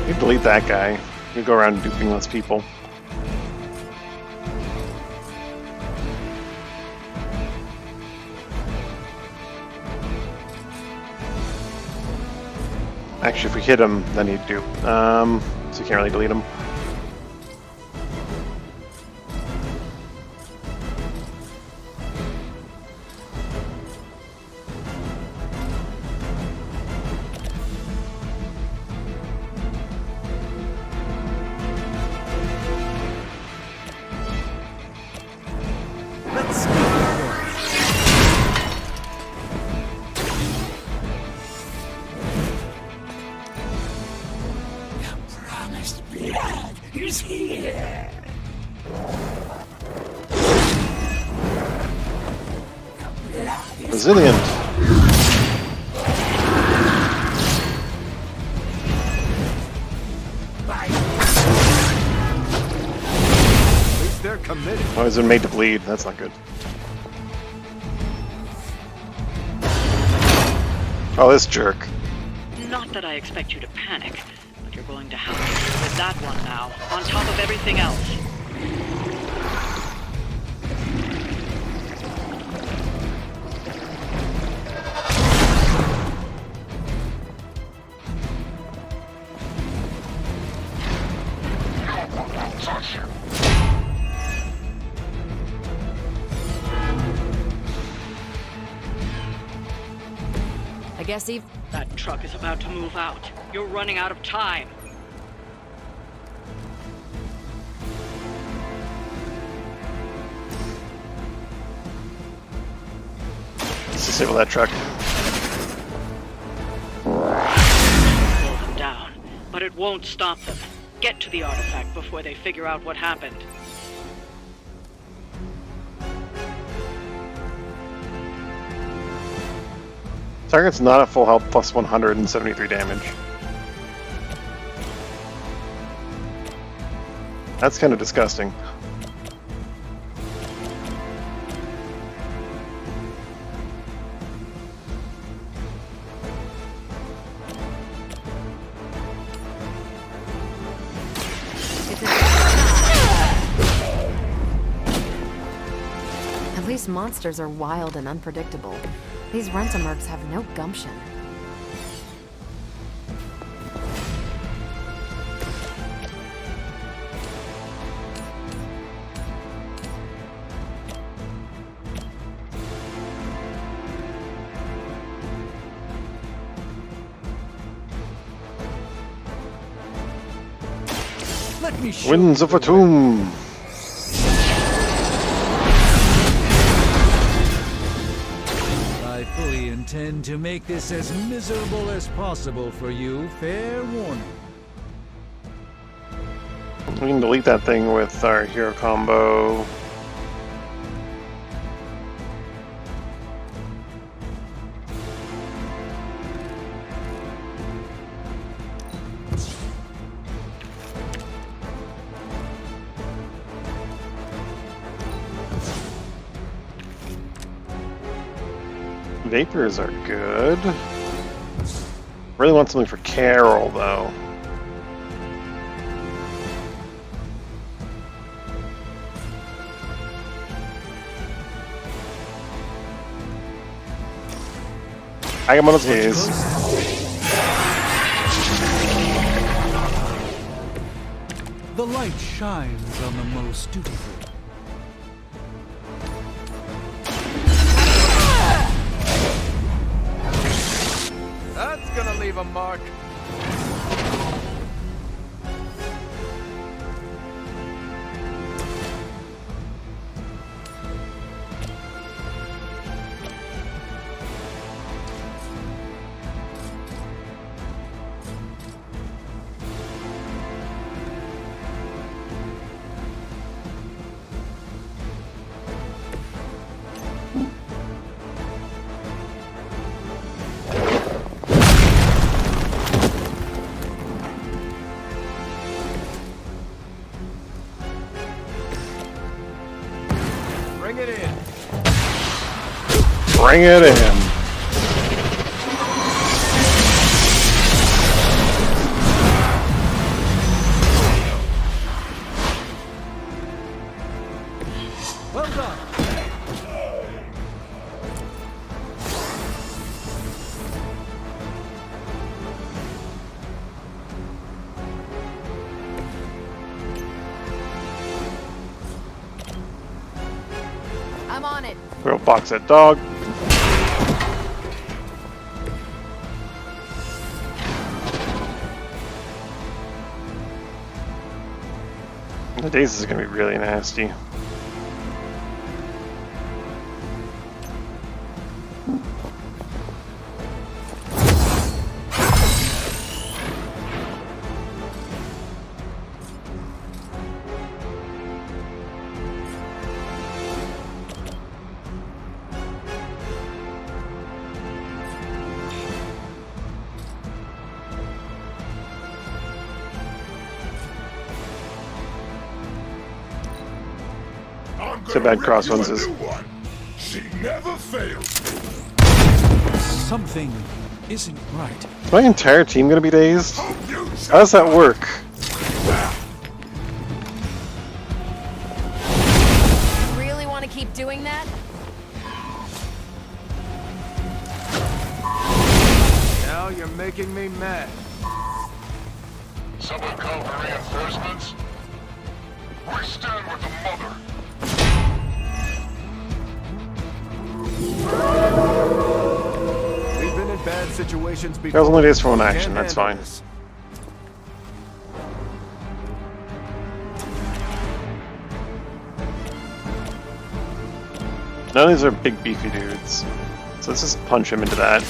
You delete that guy. You go around duping less people. Actually, if we hit him, then he'd dupe. So you can't really delete him. Resilient. At least they're committed. Oh, he's been made to bleed. That's not good. Oh, this jerk. Not that I expect you to panic, but you're going to have to deal with that one now, on top of everything else. I guess Eve... That truck is about to move out. You're running out of time. Let's disable that truck. Slow them down, but it won't stop them. Get to the artifact before they figure out what happened. Target's not at full health, plus 173 damage. That's kind of disgusting. At least monsters are wild and unpredictable. These Rentamercs have no gumption. Let me show Winds of Atum! I fully intend to make this as miserable as possible for you. Fair warning. We can delete that thing with our hero combo. Vapors are good. Really want something for Carol, though. Agamotto's Gaze. The light shines on the most dutiful. That's gonna leave a mark. Bring it in. Well done. I'm on it. We'll box that dog. The daze is gonna be really nasty. Too bad Crossbones is. She never fails. Something isn't right. Is my entire team gonna be dazed? How does that work? Really want to keep doing that? Now you're making me mad. Someone call for reinforcements? We stand with the mother. We've been in bad situations before. That was only days for one action, Can't that's handle fine. this. None of these are big beefy dudes. So let's just punch him into that.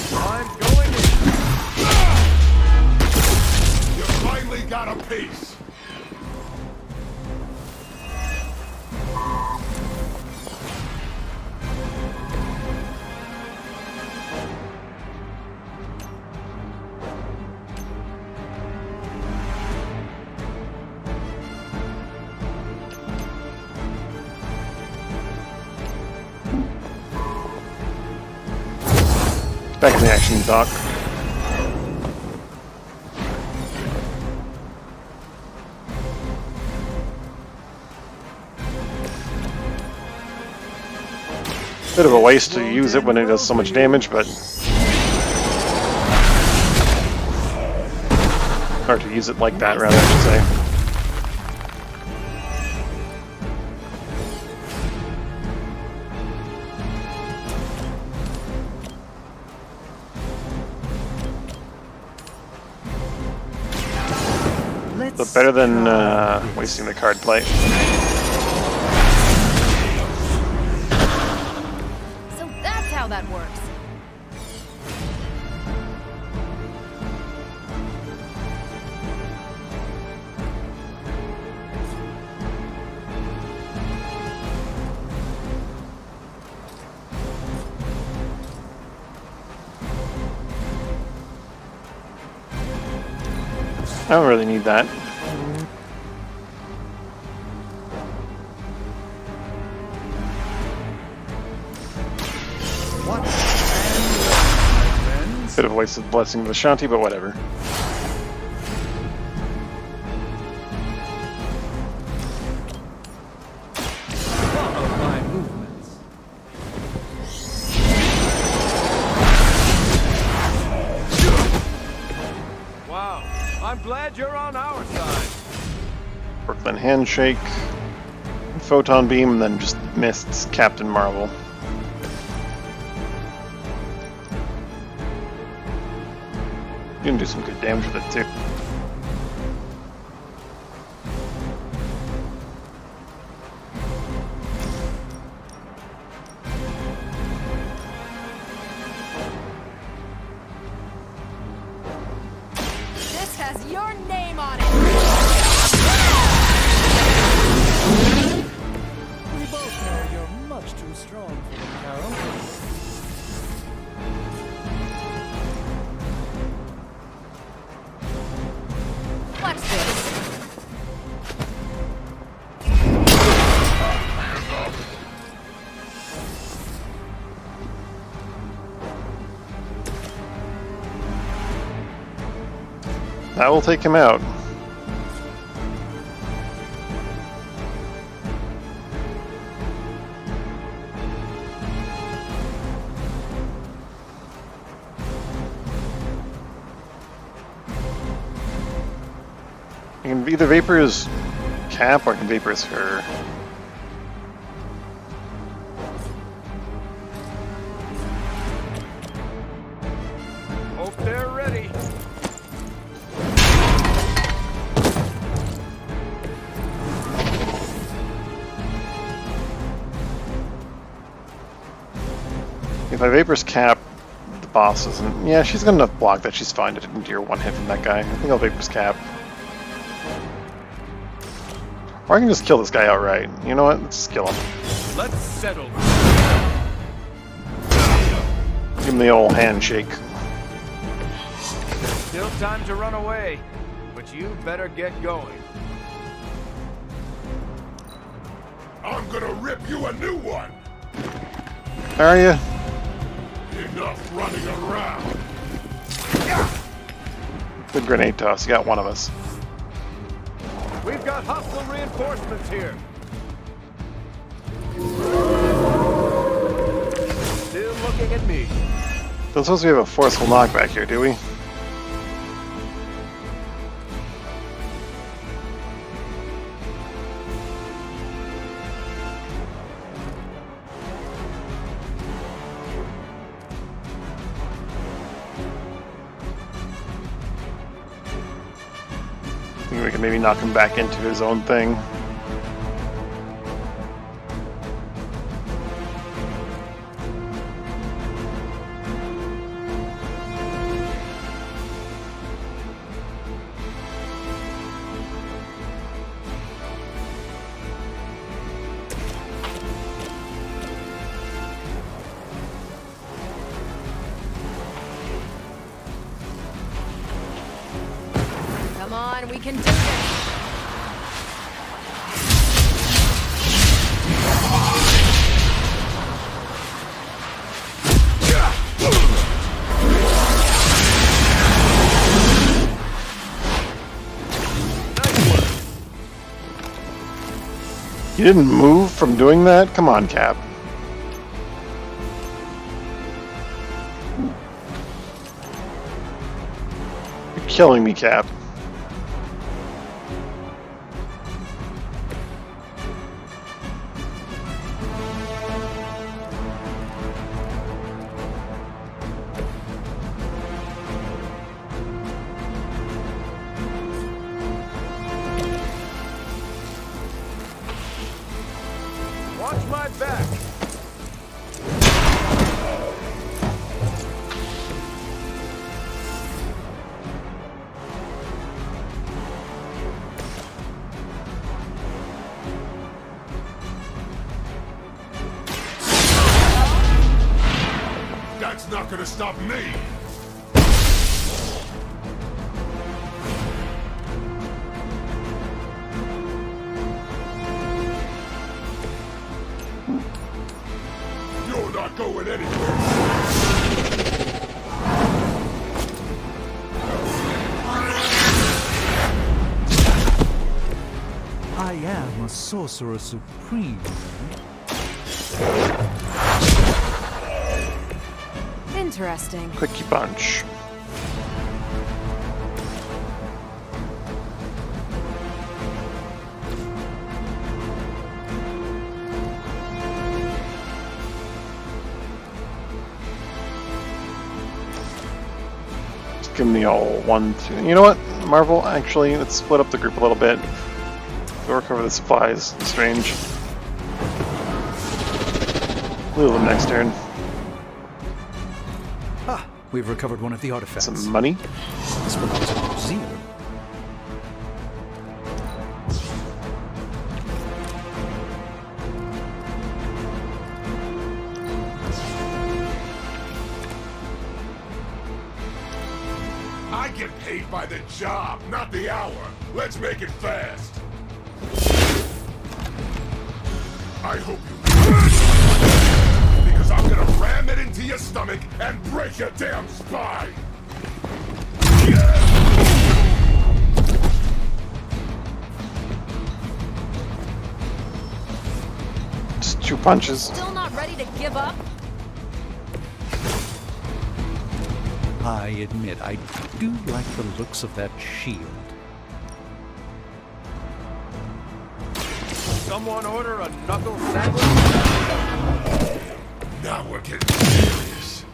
You finally got a piece. Back in the action, Doc. Bit of a waste to use it when it does so much damage, but... Or to use it like that, rather, I should say. But better than wasting the card play. So that's how that works. I don't really need that. Could have wasted Blessing of Ashanti, but whatever. Wow, I'm glad you're on our side. Brooklyn Handshake, Photon Beam, and then just missed Captain Marvel. You can do some good damage with it too. This has your name on it. We both know you're much too strong for me, Carol. Watch this. That will take him out. I can either vapors Cap or I can vapors her. Hope they're ready. If I vapors Cap, the boss isn't. Yeah, she's got enough block that she's fine to endure one hit from that guy. I think I'll vapors Cap. Or I can just kill this guy outright. You know what? Let's just kill him. Let's settle. Give him the old handshake. Still time to run away, but you better get going. I'm gonna rip you a new one. Are you? Enough running around. Good grenade toss. You got one of us. We've got hostile reinforcements here. Still looking at me. Don't suppose we have a forceful knockback here, do we? Think we can maybe knock him back into his own thing. Come on, we can do this. You didn't move from doing that? Come on, Cap. You're killing me, Cap. Watch my back. That's not gonna stop me. You're not going anywhere. I am a sorcerer supreme. Interesting. Quickie punch. Just give him the old 1, 2. You know what, Marvel? Actually, let's split up the group a little bit. Go recover the supplies. Strange. We'll them next turn. Ah, we've recovered one of the artifacts. Some money. This belongs to the museum. I get paid by the job, not the hour. Let's make it fast. I hope you because I'm gonna ram it into your stomach and break your damn spine. 2 punches. Still not ready to give up? I admit, I do like the looks of that shield. Someone order a knuckle sandwich? Now we're getting serious.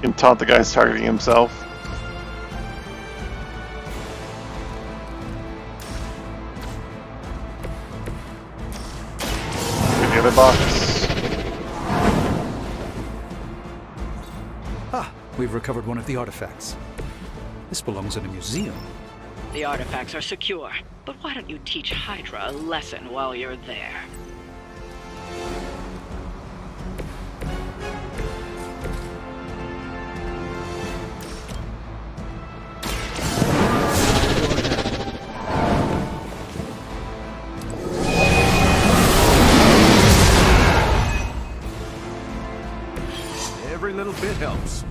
And taught the guy's targeting himself. The other box. Ah, we've recovered one of the artifacts. This belongs in a museum. The artifacts are secure, but why don't you teach Hydra a lesson while you're there? Every little bit helps.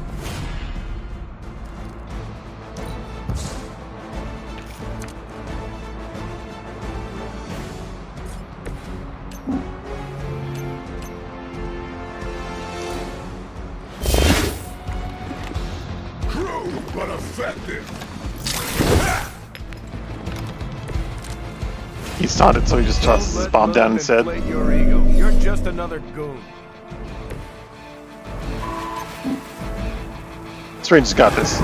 Crude, but effective. He's taunted, so he just tosses his bomb down and said, Inflate your ego. You're just another goon. Strange's got this.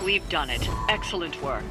We've done it. Excellent work.